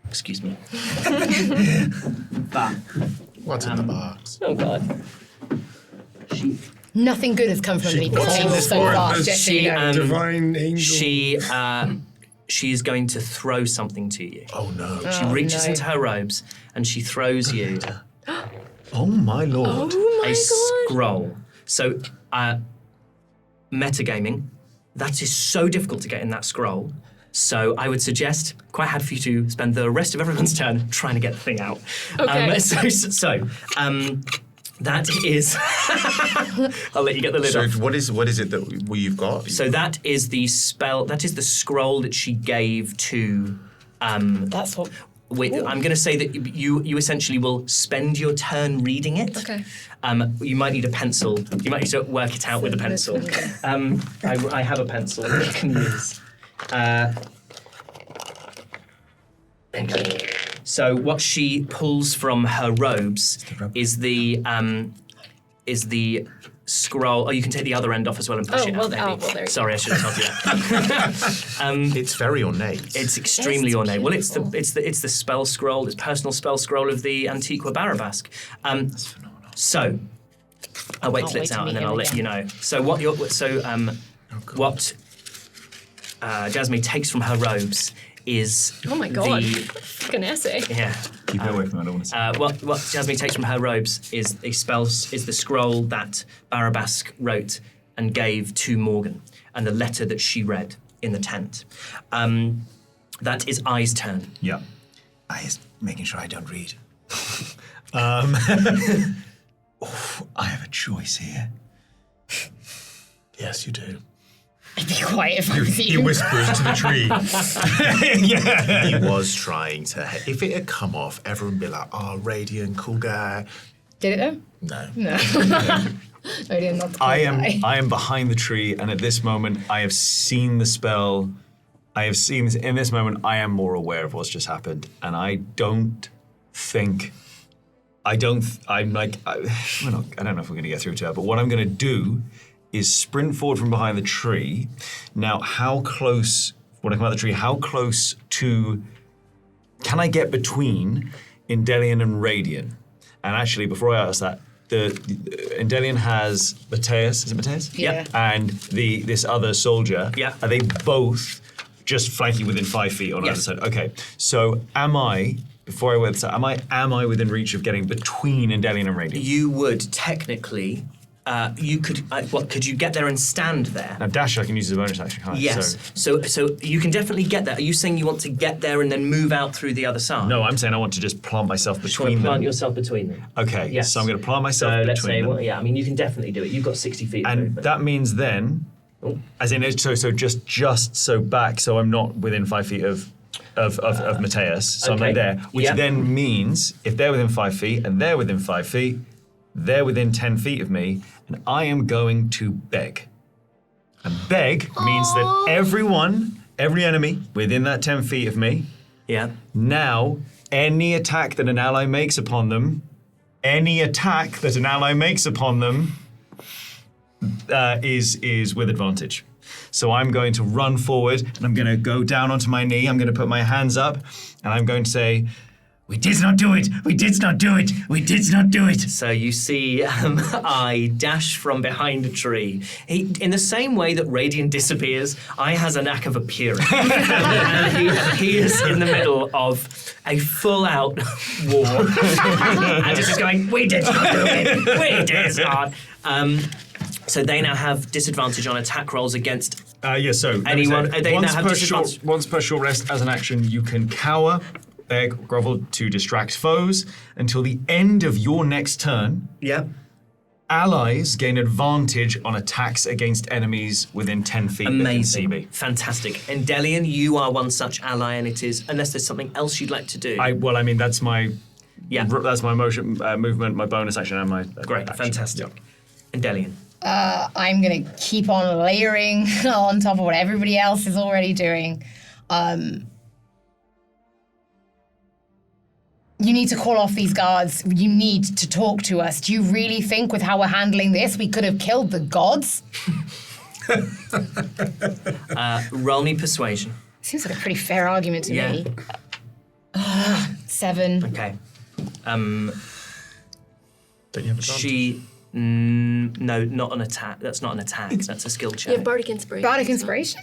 Excuse me. But... What's in the box? Oh, God. Nothing good has come from the table so far. Just so you know. Divine angel. She's going to throw something to you. Oh no. She reaches into her robes and she throws you Oh my lord. Oh, my a God. scroll. So, metagaming, that is so difficult to get in that scroll. So I would suggest, quite happy for you to spend the rest of everyone's turn trying to get the thing out. Okay. That is... I'll let you get the lid So off. what is it that you've got? So that is the spell, that is the scroll that she gave to... That's what. Wait, I'm going to say that you essentially will spend your turn reading it. Okay. You might need a pencil. You might need to work it out with a pencil. I have a pencil that I can use. Thank you. So what she pulls from her robes is the scroll. Oh, you can take the other end off as well and push it out. Maybe. Well, there you Sorry, I should have told you that. It's very ornate. It's extremely ornate. Well, it's the spell scroll. It's personal spell scroll of the Antiqua Barabask. That's phenomenal. So I'll wait till it's out and then I'll let you know. So what Jasmine takes from her robes is Oh, my God. the Fucking essay. yeah. Keep it away from me, I don't want to see. What Jasmine takes from her robes is the scroll that Barabask wrote and gave to Morgan, and the letter that she read in the tent. That is I's turn. Yeah. I is making sure I don't read. I have a choice here. Yes, you do. I'd be quiet if I was He you. whispers to the tree. He was trying to. If it had come off, everyone would be like, "Oh, Radian, cool guy." Did it though? No. No. I did not. I am behind the tree, and at this moment, I have seen the spell. I have seen this. In this moment, I am more aware of what's just happened, and I don't think. I don't know if we're going to get through to her, but what I'm going to do is sprint forward from behind the tree. Now, how close? When I come out the tree, how close to? Can I get between Indelian and Radian? And actually, before I ask that, the Indelian has Mateus. Is it Mateus? Yeah. And this other soldier. Yeah. Are they both just flanking within 5 feet on either Yes. side? Okay. So am I? Before I went, so am I within reach of getting between Indelian and Radian? You would technically. You could. Could you get there and stand there? Now dash I can use as a bonus action, can't I? Yes. So you can definitely get there. Are you saying you want to get there and then move out through the other side? No, I'm saying I want to just plant myself You just want to between plant them. yourself between them. Okay, Yes. so I'm going to plant myself So between let's say, them. well, yeah. I mean, you can definitely do it. You've got 60 feet. of And movement. that means then As in, so just so back, so I'm not within 5 feet of Mateus, so I'm okay. like there, which Yep. then means if they're within 5 feet and they're within 5 feet, they're within 10 feet of me, and I am going to beg. And beg means that every enemy within that 10 feet of me, Yeah. now any attack that an ally makes upon them, is with advantage. So I'm going to run forward and I'm going to go down onto my knee. I'm going to put my hands up and I'm going to say, "We did not do it. We did not do it. We did not do it." So you see I dash from behind a tree. In the same way that Radian disappears, I has a knack of appearing. And he appears in the middle of a full-out war. And just going, "We did not do it. We did not." So they now have disadvantage on attack rolls against So anyone. They now have disadvantage. once per short rest as an action, you can cower, beg, grovel to distract foes until the end of your next turn. Yeah. Allies gain advantage on attacks against enemies within 10 feet of Amazing. CB. Fantastic. Endelian, you are one such ally, and it is, unless there's something else you'd like to do. That's my Yeah. that's my motion movement, my bonus action, and my Great, action. fantastic. Yeah. Endelian. I'm going to keep on layering on top of what everybody else is already doing. You need to call off these guards. You need to talk to us. Do you really think with how we're handling this, we could have killed the gods? Roll me persuasion. Seems like a pretty fair argument to Yeah. me. 7. Okay. Don't you have advantage? She. No, not an attack. That's not an attack. That's a skill check. Yeah, Bardic Inspiration. Bardic Inspiration?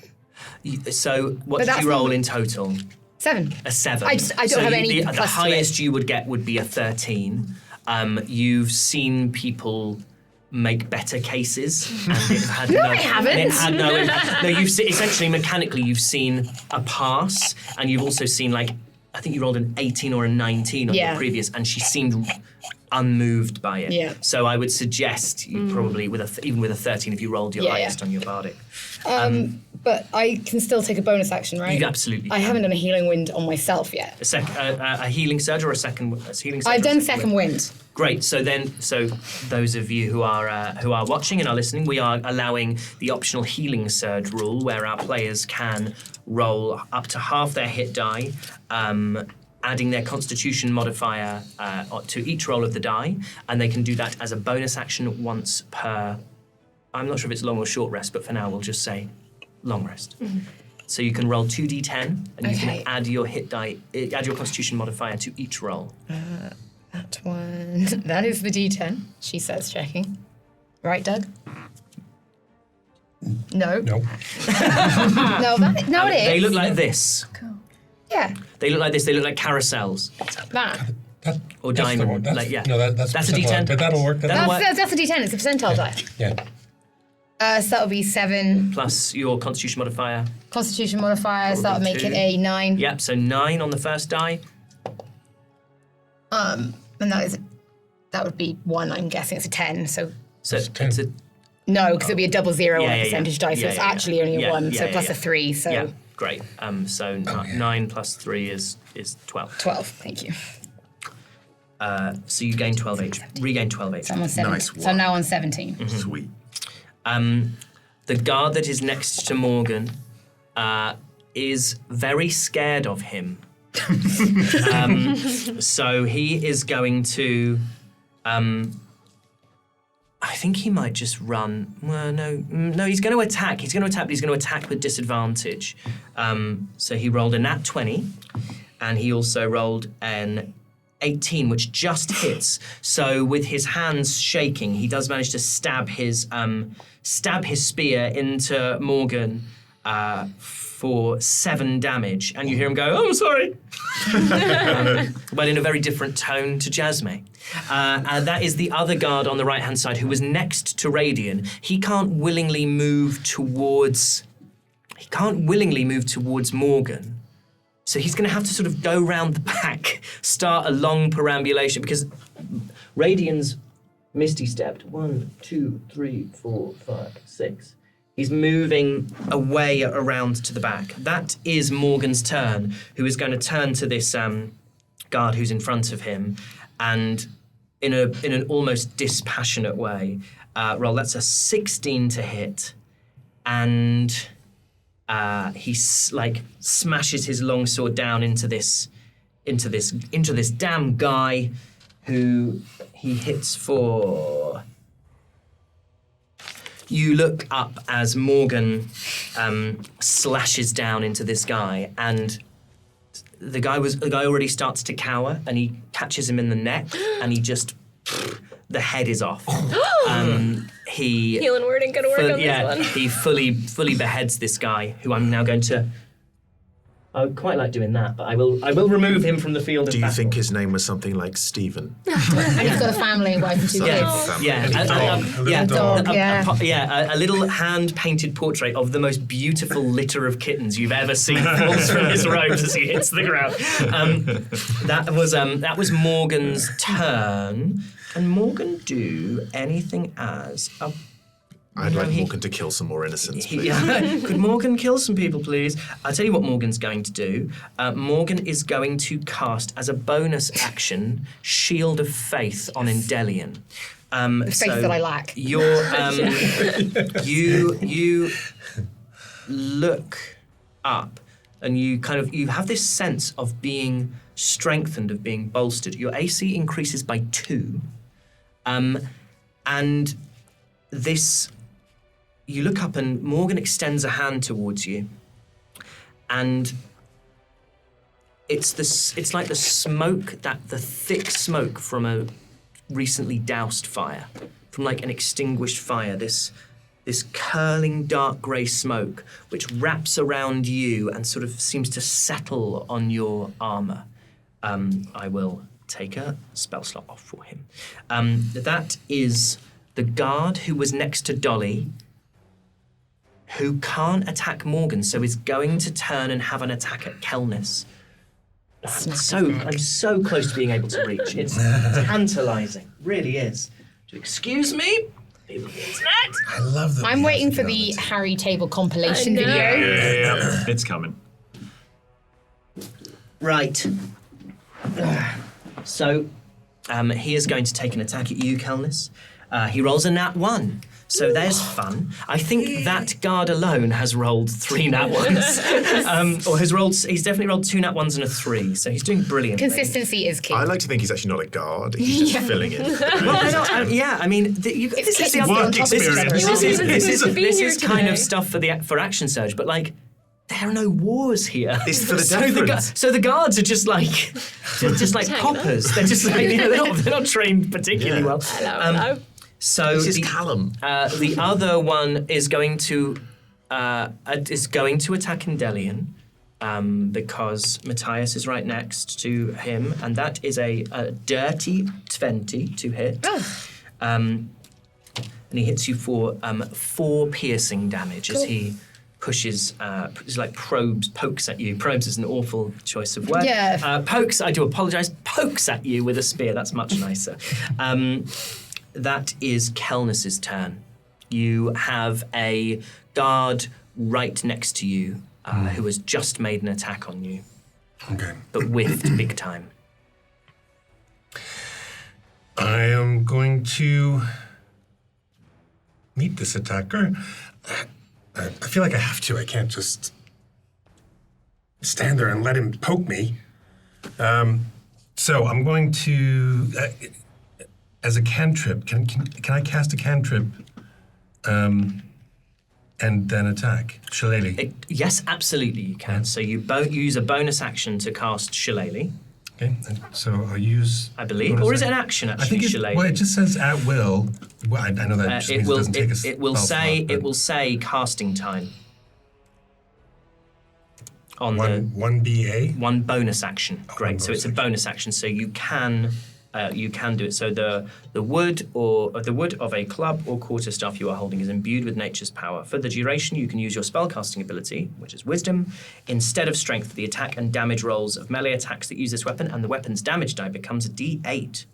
So what But did that's you roll not- in total? 7. A 7. I don't have any The plus to highest it. you would get would be a 13. You've seen people make better cases, and it had No, I haven't. and it had no impact. No, you've essentially mechanically you've seen a pass, and you've also seen I think you rolled an 18 or a 19 on Yeah. the previous, and she seemed unmoved by it. Yeah. So I would suggest you probably even with a 13, if you rolled your Yeah, highest yeah. on your bardic. But I can still take a bonus action, right? You absolutely I can. haven't done a healing wind on myself yet. A healing surge or a healing surge? I've or a done second wind. Great. So those of you who are watching and are listening, we are allowing the optional healing surge rule, where our players can roll up to half their hit die, adding their Constitution modifier to each roll of the die, and they can do that as a bonus action once per. I'm not sure if it's long or short rest, but for now we'll just say long rest. So you can roll 2d10, and you Okay. can add your hit die, add your Constitution modifier to each roll. That one. That is the D10, she says, checking. Right, Doug? No. No. No, it is. They look like this. Yeah, They look like this. They look like carousels that. or That's the diamond. one. That's, Like yeah. No, that's That's a percentile, D10. But that'll work. That'll work. That's a D10, it's a percentile die. Yeah. So that'll be 7. Plus your Constitution modifier. Constitution modifier, so that'll make it 2. a 9. Yep. So 9 on the first die. And that would be 1, I'm guessing. It's a 10, so... So That's 10. it's a No, because it'll be a double 0 on Yeah, a yeah, percentage yeah. die, so Yeah, it's yeah, yeah. actually only a Yeah, 1, yeah, so yeah, plus yeah. a 3, so yeah. Great. So 9 plus 3 is 12. 12, thank you. So you gain 12 HP. Regain 12 HP. So I'm on 17. Nice So I'm now on 17. Mm-hmm. Sweet. The guard that is next to Morgan is very scared of him. So he is going to. I think he might just run. Well, no, he's going to attack. He's going to attack, but he's going to attack with disadvantage. So he rolled a nat 20, and he also rolled an 18, which just hits. So with his hands shaking, he does manage to stab his spear into Morgan for 7 damage. And you hear him go, "Oh, I'm sorry." But in a very different tone to Jasmine. And that is the other guard on the right-hand side who was next to Radian. He can't willingly move towards Morgan. So he's going to have to sort of go round the back, start a long perambulation, because Radian's Misty stepped 1, 2, 3, 4, 5, 6. He's moving away around to the back. That is Morgan's turn, who is going to turn to this guard who's in front of him, and in an almost dispassionate way, roll. That's a 16 to hit, and he smashes his longsword down into this damn guy, who he hits for. You look up as Morgan slashes down into this guy, and the guy already starts to cower, and he catches him in the neck, and he just the head is off. Healing word ain't gonna work on this one. He fully beheads this guy, who I'm now going to. I would quite like doing that, but I will remove him from the field of Do you battle. think his name was something like Stephen? And he's got a family and wife and 2 kids. A little hand-painted portrait of the most beautiful litter of kittens you've ever seen falls from his robes as he hits the ground. That was Morgan's turn. Can Morgan do anything as a... I'd like Morgan to kill some more innocents, please. Could Morgan kill some people, please? I'll tell you what Morgan's going to do. Morgan is going to cast, as a bonus action, Shield of Faith on Endelion. The faith that I lack. You look up, and you have this sense of being strengthened, of being bolstered. Your AC increases by 2, and this. You look up, and Morgan extends a hand towards you, and it's like the thick smoke from a recently doused fire, from like an extinguished fire. This curling dark grey smoke which wraps around you and sort of seems to settle on your armor. I will take a spell slot off for him. That is the guard who was next to Dolly, who can't attack Morgan, so is going to turn and have an attack at Kelnis. I'm so close to being able to reach. It's tantalising, really is. Excuse me, people the internet. I love that. I'm waiting for the Harry Table compilation I know. video. Yeah. It's coming. Right. So, he is going to take an attack at you, Kelnis. He rolls a nat 1. So there's fun. I think that guard alone has rolled 3 nat 1s. He's definitely rolled 2 nat 1s and a 3, so he's doing brilliantly. Consistency is key. I like to think he's actually not a guard. He's just filling in. This is the work other experience. This is kind of stuff for Action Surge, but like, there are no wars here. It's for the deference. So the guards are just like coppers. They're just like, they're not trained particularly well. Hello. So This is Callum. The other one is going to attack Endelion, because Matthias is right next to him, and that is a dirty 20 to hit. And he hits you for 4 piercing damage as he pushes, pokes at you. Probes is an awful choice of word. Yeah. Pokes, I do apologise, pokes at you with a spear. That's much nicer. That is Kelnis's turn. You have a guard right next to you who has just made an attack on you. Okay. But whiffed big time. I am going to meet this attacker. I feel like I have to. I can't just stand there and let him poke me. So I'm going to, as a cantrip, can I cast a cantrip and then attack? Shillelagh. Yes, absolutely you can. So you use a bonus action to cast Shillelagh, Okay, so I'll use... I believe. what Or is is it that? an action, I actually, think Shillelagh? well, it just says at will. Well, I know that just means it doesn't take a it will spell say slot, but it will say casting time on one BA. one bonus action. Great. one So it's a bonus bonus action. So you can do it. So the wood of a club or quarterstaff you are holding is imbued with nature's power. For the duration, you can use your spellcasting ability, which is wisdom, instead of strength for the attack and damage rolls of melee attacks that use this weapon, and the weapon's damage die becomes a D8.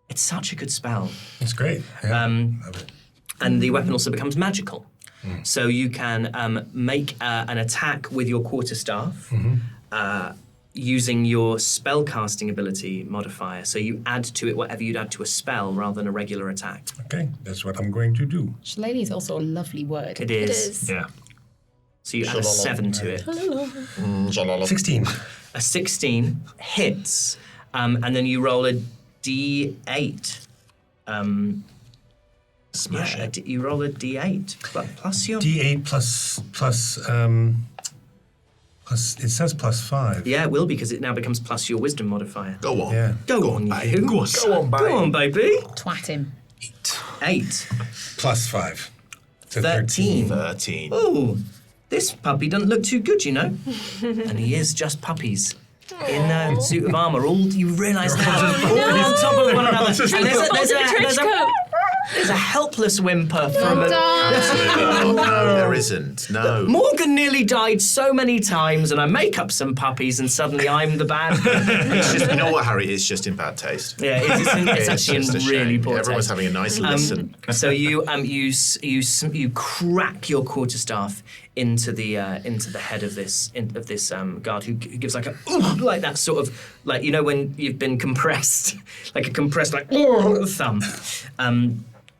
It's such a good spell. It's great. Yeah, love it. And the weapon also becomes magical. So you can make an attack with your quarterstaff using your spellcasting ability modifier. So you add to it whatever you'd add to a spell rather than a regular attack. Okay, that's what I'm going to do. Shillelagh is also a lovely word. It is. Yeah. So you add a 7 to it. 16. A 16 hits, and then you roll a d8. Smash it. You roll a d8 plus your. D8 plus, it says +5. Yeah, it will because it now becomes plus your wisdom modifier. Go on. Yeah. Go on, babe. you. Go on, babe. Go on, baby. Twat him. 8. +5. So 13. 13. Ooh, this puppy doesn't look too good, you know. And he is just puppies. In a suit of armour, all you realise now, all on top of one another. And there's a helpless whimper from a... No, there isn't. No. Morgan nearly died so many times, and I make up some puppies, and suddenly I'm the bad guy. It's just, you know what, Harry? It's just in bad taste. Yeah, it's actually just a in really shame. poor Everyone's taste. having a nice listen. So you crack your quarterstaff into the head of this guard who gives like a like that sort of like, you know, when you've been compressed, like a compressed like thumb.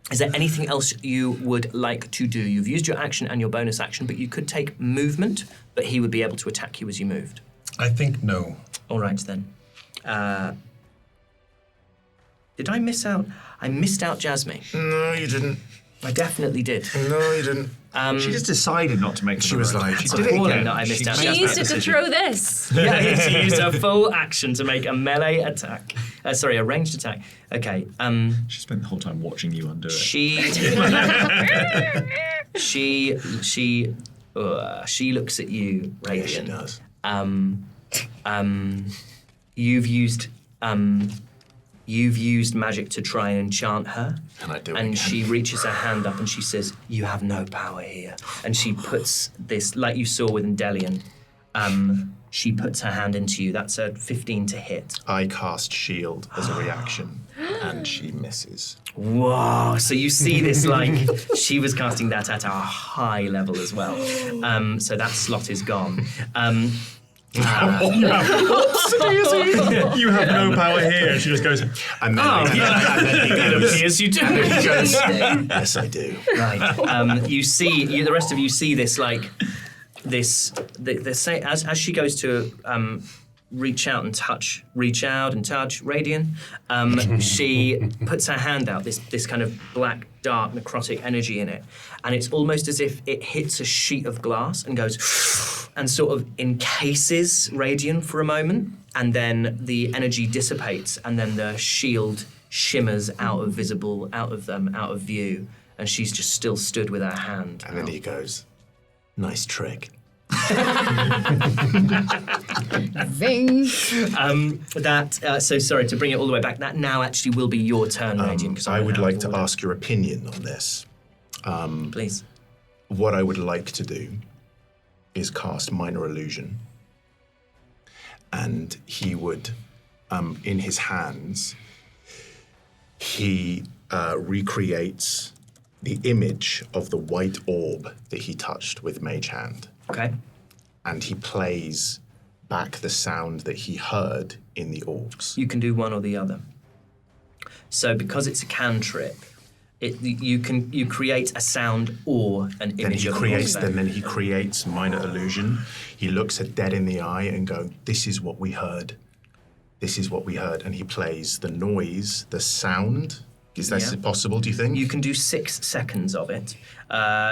Is there anything else you would like to do? You've used your action and your bonus action, but you could take movement, but he would be able to attack you as you moved. I think no. All right, then. Did I miss out? I missed out Jasmine. No, you didn't. I definitely did. No, you didn't. She just decided not to make. She was like, It's did it appalling again. that I missed out She Jasmine. used it to throw this. Yeah, she used a full action to make a melee attack. A ranged attack. Okay. She spent the whole time watching you undo it. She looks at you, Radian. yeah, she does. You've used magic to try and enchant her. And I do it And again. she reaches her hand up and she says, "You have no power here." And she puts this, like you saw with Endelion, she puts her hand into you. That's a 15 to hit. I cast shield as a reaction, and she misses. Whoa! So you see this, like, she was casting that at a high level as well. So that slot is gone. You have no power here. And she just goes, And then, and then he It goes, appears you do. he goes, yes, I do. Right. You see, the rest of you see this, like, as she goes to reach out and touch Radian, she puts her hand out, this kind of black, dark, necrotic energy in it, and it's almost as if it hits a sheet of glass and goes and sort of encases Radian for a moment, and then the energy dissipates, and then the shield shimmers out of view, and she's just still stood with her hand. And then he goes, nice trick. Zing. So sorry to bring it all the way back. That now actually will be your turn, Radian. Because I would like to ask your opinion on this. Please. What I would like to do is cast Minor Illusion. And he would, in his hands, he recreates the image of the white orb that he touched with Mage Hand. Okay. And he plays back the sound that he heard in the orbs. You can do one or the other. So because it's a cantrip, you create a sound or an Then image he of creates, an orb. then he creates Minor Illusion. He looks at Dead in the eye and goes, "This is what we heard. This is what we heard." And he plays the noise, the sound. Is that possible, do you think? You can do 6 seconds of it.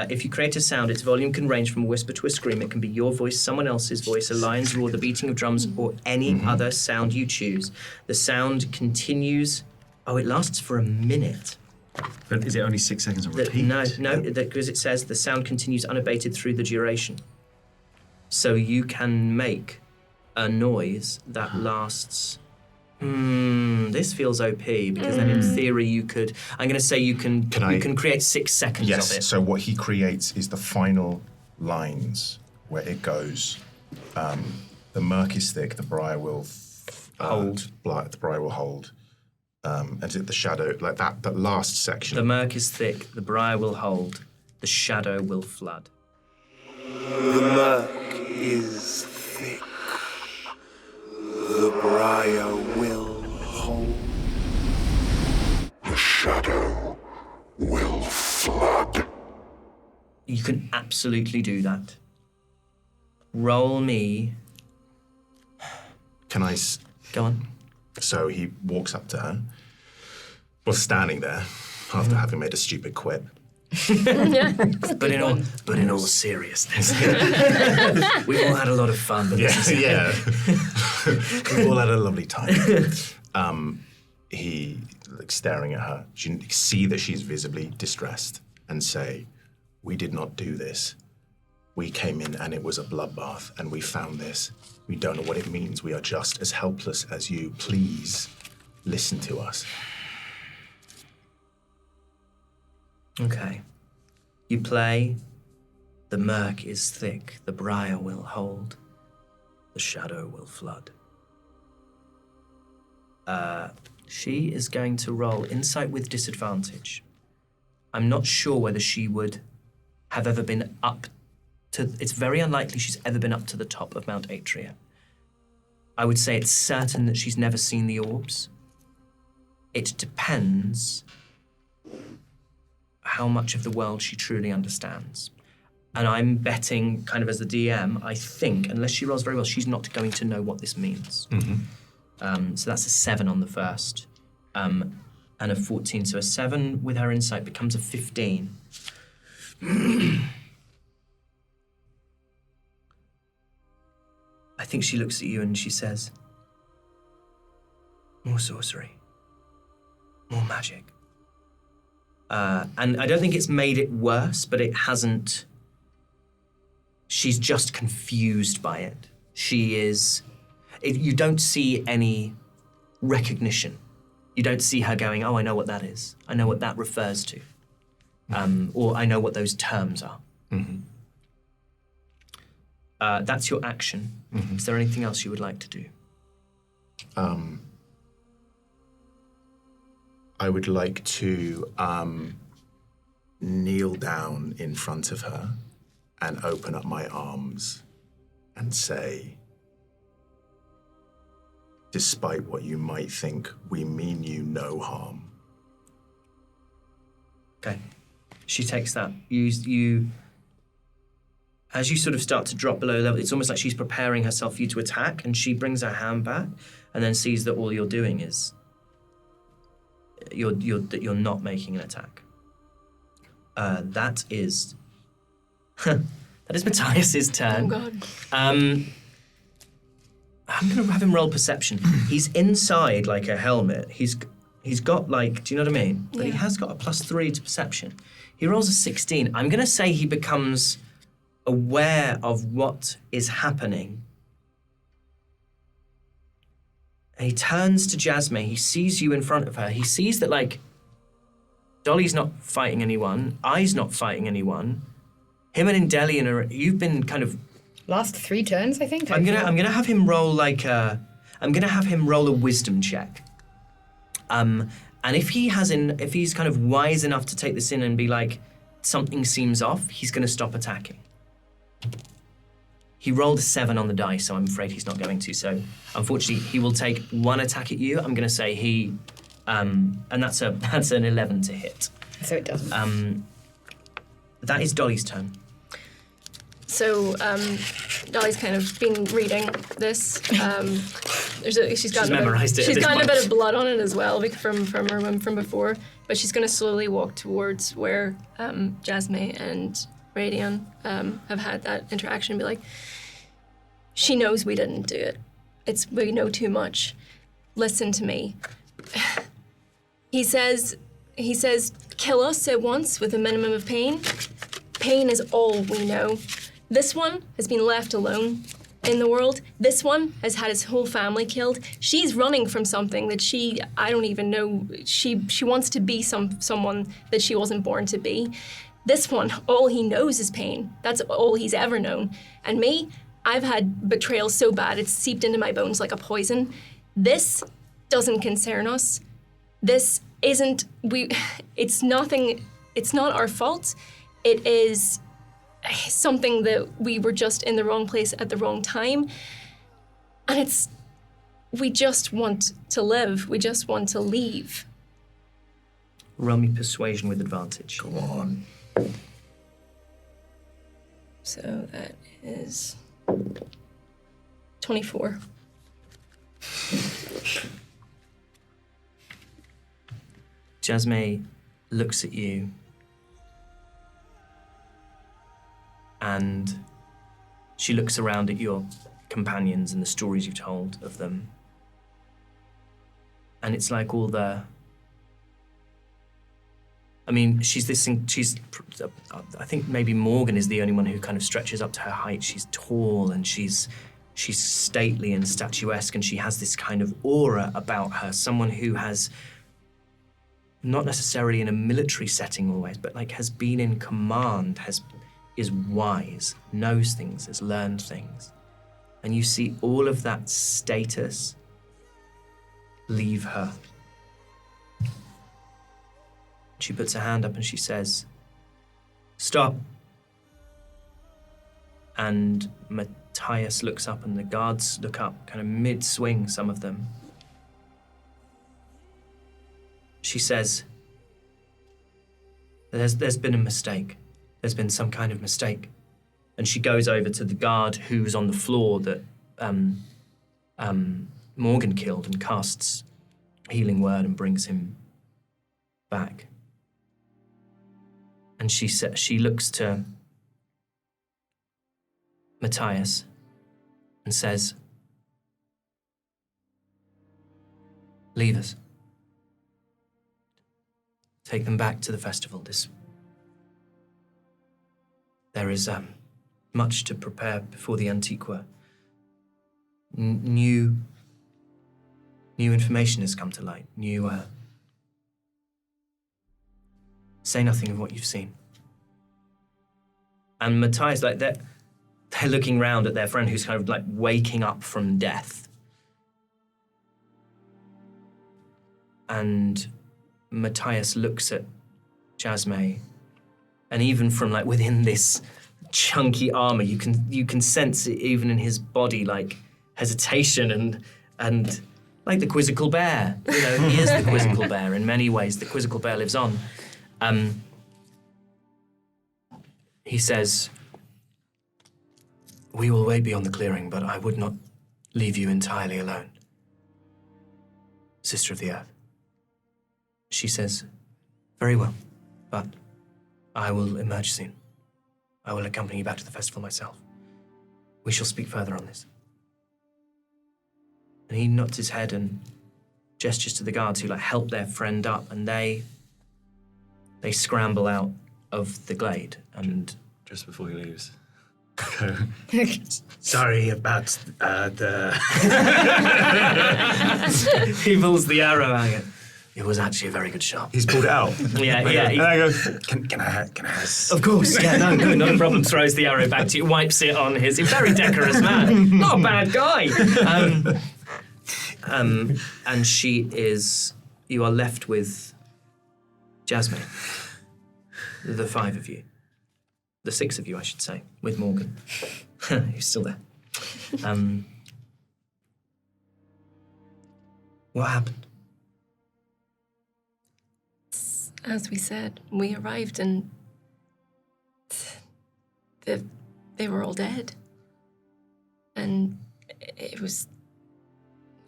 If you create a sound, its volume can range from a whisper to a scream. It can be your voice, someone else's voice, a lion's roar, the beating of drums, or any other sound you choose. The sound continues. Oh, it lasts for a minute. but is it only 6 seconds of repeat? No, because it says the sound continues unabated through the duration. So you can make a noise that lasts. This feels OP because then in theory you could. I'm going to say you can create 6 seconds of it. Yes, so what he creates is the final lines where it goes, the murk is thick, the briar will hold. The briar will hold. And the shadow, like that last section. The murk is thick, the briar will hold. The shadow will flood. The murk is thick. The briar will hold. The shadow will flood. You can absolutely do that. Roll me. Can I? Go on. So he walks up to her. Well, standing there after having made a stupid quip. But in all seriousness, we've all had a lot of fun. But Yeah. We've all had a lovely time. He, staring at her, you see that she's visibly distressed and say, "We did not do this. We came in and it was a bloodbath and we found this. We don't know what it means. We are just as helpless as you. Please listen to us." Okay. You play. The murk is thick. The briar will hold. The shadow will flood. She is going to roll insight with disadvantage. I'm not sure whether she would have ever been up to... It's very unlikely she's ever been up to the top of Mount Atria. I would say it's certain that she's never seen the orbs. It depends how much of the world she truly understands. And I'm betting, kind of as the DM, I think, unless she rolls very well, she's not going to know what this means. So that's a 7 on the first, and a 14. So a 7 with her insight becomes a 15. I think she looks at you and she says, "More sorcery, more magic." And I don't think it's made it worse, but it hasn't... She's just confused by it. She is... you don't see any recognition. You don't see her going, "Oh, I know what that is. I know what that refers to." Or I know what those terms are. That's your action. Is there anything else you would like to do? I would like to kneel down in front of her and open up my arms and say, "Despite what you might think, we mean you no harm." Okay. She takes that. You as you sort of start to drop below level, it's almost like she's preparing herself for you to attack, and she brings her hand back and then sees that all you're doing is you're not making an attack. That is Matthias's turn. Oh God. I'm gonna have him roll perception. He's inside like a helmet. He's got like, do you know what I mean? But he has got a +3 to perception. He rolls a 16. I'm gonna say he becomes aware of what is happening. And he turns to Jasmine. He sees you in front of her. He sees that, like, Dolly's not fighting anyone. I's not fighting anyone. Him and Indelian are... You've been kind of... Last 3 turns, I think. I'm gonna have him roll like a... I'm gonna have him roll a wisdom check. And if he's kind of wise enough to take this in and be like, something seems off, he's gonna stop attacking. He rolled a 7 on the dice, so I'm afraid he's not going to. So, unfortunately, he will take 1 attack at you. I'm going to say he, and that's an 11 to hit. So it doesn't. That is Dolly's turn. So Dolly's kind of been reading this. She's memorized it at She's this gotten a point. bit of blood on it as well from her room from before. But she's going to slowly walk towards where Jasmine and Radian have had that interaction and be like, "She knows we didn't do it. We know too much. Listen to me." He says, "Kill us at once with a minimum of pain. Pain is all we know. This one has been left alone in the world. This one has had his whole family killed. She's running from something that I don't even know. She wants to be someone that she wasn't born to be. This one, all he knows is pain. That's all he's ever known. And me, I've had betrayal so bad it's seeped into my bones like a poison. This doesn't concern us. This isn't, it's not our fault. it is something that we were just in the wrong place at the wrong time. And we just want to live. We just want to leave. Roll me persuasion with advantage. Go on. So that is 24. Jasmine looks at you and she looks around at your companions and the stories you've told of them. And it's like all the... I mean, I think maybe Morgan is the only one who kind of stretches up to her height. She's tall and she's stately and statuesque, and she has this kind of aura about her, someone who has, not necessarily in a military setting always, but like has been in command, is wise, knows things, has learned things. And you see all of that status leave her. She puts her hand up and she says, "Stop." And Matthias looks up and the guards look up, kind of mid-swing, some of them. She says, there's been a mistake. There's been some kind of mistake. And she goes over to the guard who's on the floor that Morgan killed and casts healing word and brings him back. And she looks to Matthias and says, "Leave us. Take them back to the festival. There is much to prepare before the Antiqua. New information has come to light. Say nothing of what you've seen." And Matthias, like they're looking round at their friend who's kind of like waking up from death. And Matthias looks at Jasmine, and even from like within this chunky armor, you can sense it even in his body, like hesitation and like the quizzical bear. You know, he is the quizzical bear in many ways. The quizzical bear lives on. He says, "We will wait beyond the clearing, but I would not leave you entirely alone, Sister of the Earth." She says, "Very well, but I will emerge soon. I will accompany you back to the festival myself. We shall speak further on this." And he nods his head and gestures to the guards who like help their friend up, and they scramble out of the glade. And Just before he leaves. Sorry about the... he pulls the arrow out. It was actually a very good shot. He's pulled it out. Yeah. And I go, can I have... Of course, yeah, no, not a problem. Throws the arrow back to you, wipes it on his very decorous man. Not a bad guy. And you are left with Jasmine. The 5 of you. The 6 of you, I should say, with Morgan. He's still there. What happened? As we said, we arrived and they were all dead. And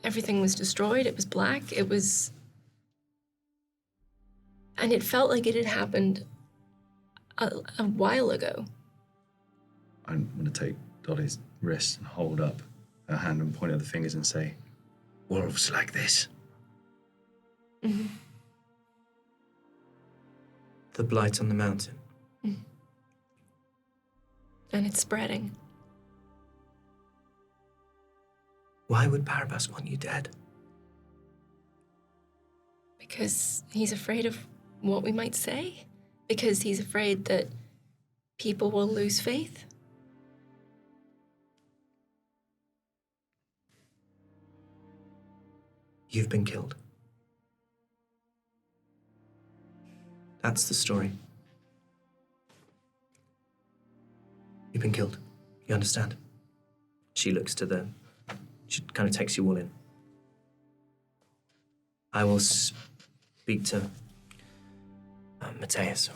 everything was destroyed. It was black. And it felt like it had happened a while ago. I'm going to take Dolly's wrist and hold up her hand and point at the fingers and say, "Wolves like this." Mm-hmm. The blight on the mountain. Mm. And it's spreading. Why would Barabas want you dead? Because he's afraid of what we might say. Because he's afraid that people will lose faith. You've been killed. That's the story. You've been killed. You understand? She kind of takes you all in. I will speak to Matthias.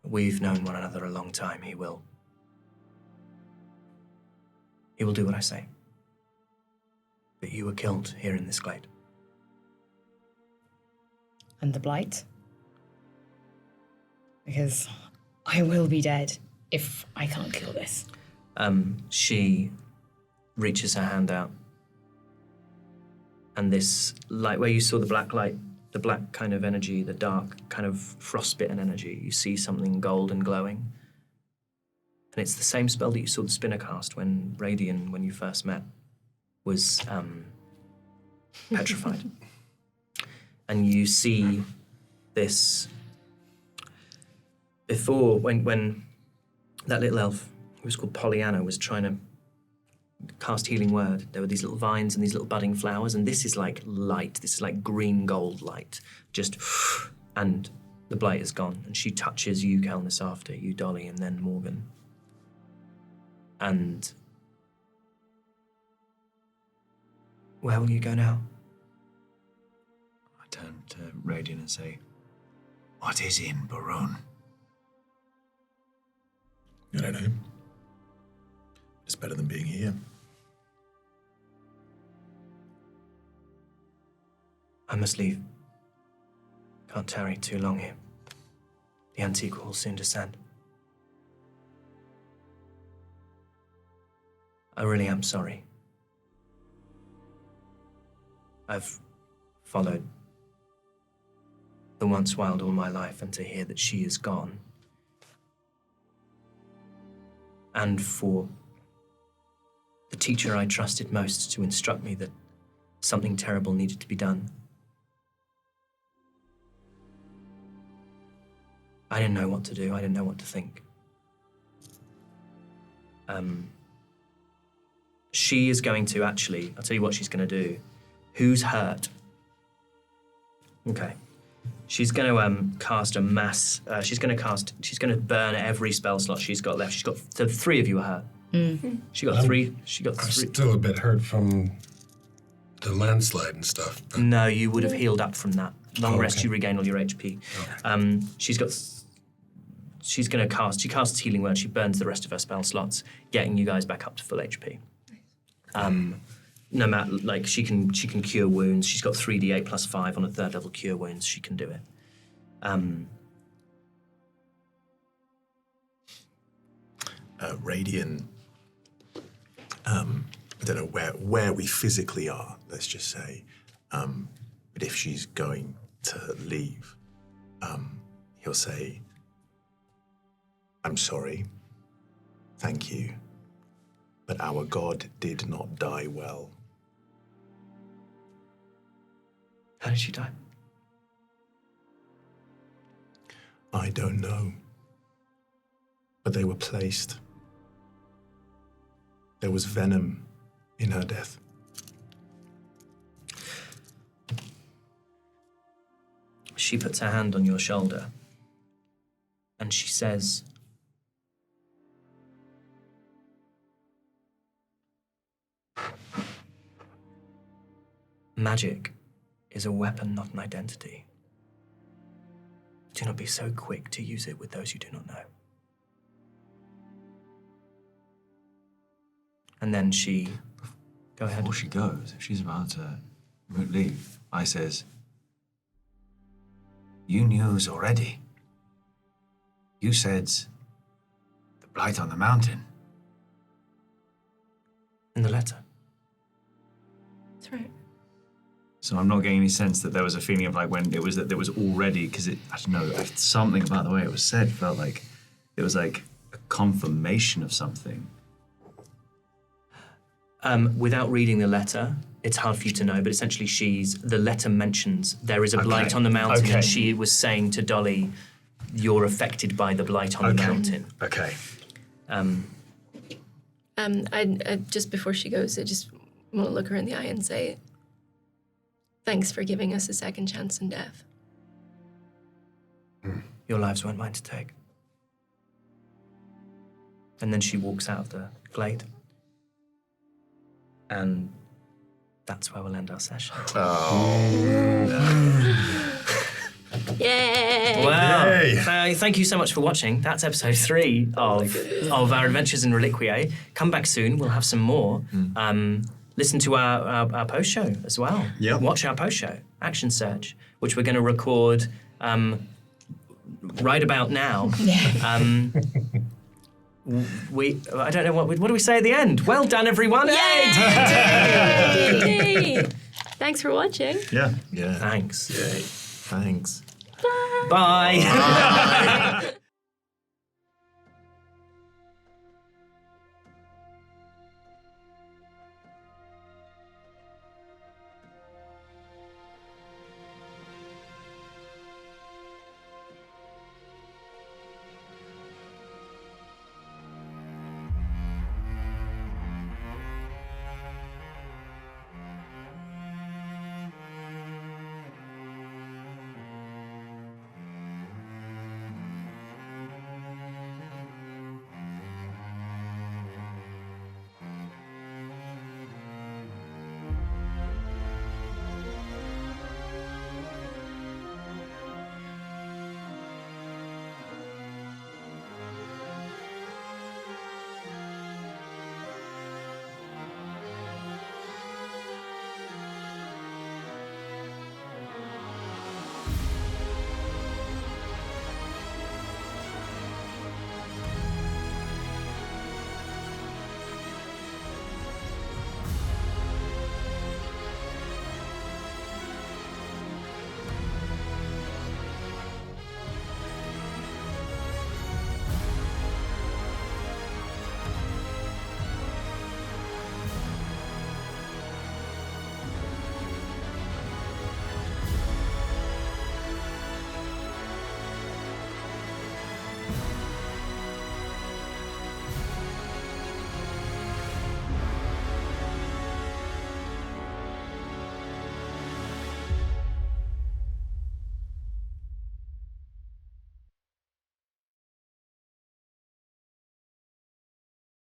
We've known one another a long time. He will do what I say. But you were killed here in this glade. And the blight? Because I will be dead if I can't kill this. She reaches her hand out. And this light, where you saw the black light, the black kind of energy, the dark kind of frostbitten energy, you see something gold and glowing. And it's the same spell that you saw the spinner cast when Radian, when you first met, was petrified. And you see this before, when that little elf, who was called Pollyanna, was trying to cast healing word, there were these little vines and these little budding flowers, and this is like light, this is like green gold light, just, and the blight is gone, and she touches you, Kelnis, after you, Dolly, and then Morgan. And where will you go now? I turn to Radian and say, what is in Barone? I don't know. It's better than being here. I must leave. Can't tarry too long here. The Antiqua will soon descend. I really am sorry. I've followed the once wild all my life, and to hear that she is gone, and for the teacher I trusted most to instruct me that something terrible needed to be done, I didn't know what to do. I didn't know what to think. She is going to actually, I'll tell you what she's going to do. Who's hurt? Okay. She's going to cast a mass, she's going to burn every spell slot she's got left. The three of you are hurt. She got three. I'm still a bit hurt from the landslide and stuff. But... No, you would have healed up from that. Long rest, okay. you regain all your HP. Okay. She's going to cast, she casts Healing Word, she burns the rest of her spell slots, getting you guys back up to full HP. No matter, like, she can cure wounds. She's got 3d8 plus 5 on a 3rd level cure wounds. She can do it. Radian, I don't know where we physically are, let's just say, but if she's going to leave, he'll say, I'm sorry, thank you, but our god did not die well. How did she die? I don't know, but they were placed. There was venom in her death. She puts her hand on your shoulder and she says, magic is a weapon, not an identity. Do not be so quick to use it with those you do not know. And then she, go ahead. Before she goes, if she's about to leave, I says, you knew already. You said the blight on the mountain. In the letter. That's right. So I'm not getting any sense that there was a feeling of like when it was that there was already, because I don't know, something about the way it was said felt like it was like a confirmation of something. Without reading the letter, it's hard for you to know, but essentially the letter mentions there is a blight on the mountain, and she was saying to Dolly, you're affected by the blight on the mountain. Okay. I just before she goes, I just want to look her in the eye and say, thanks for giving us a second chance in death. Your lives weren't mine to take. And then she walks out of the glade. And that's where we'll end our session. Yay! Wow. Yay. Thank you so much for watching. That's episode 3 of our adventures in Reliquiae. Come back soon. We'll have some more. Listen to our post show as well. Yep. Watch our post show, Action Surge, which we're going to record right about now. I don't know what do we say at the end? Well done, everyone! Yay! Thanks for watching. Yeah. Yeah. Thanks. Yay. Thanks. Bye.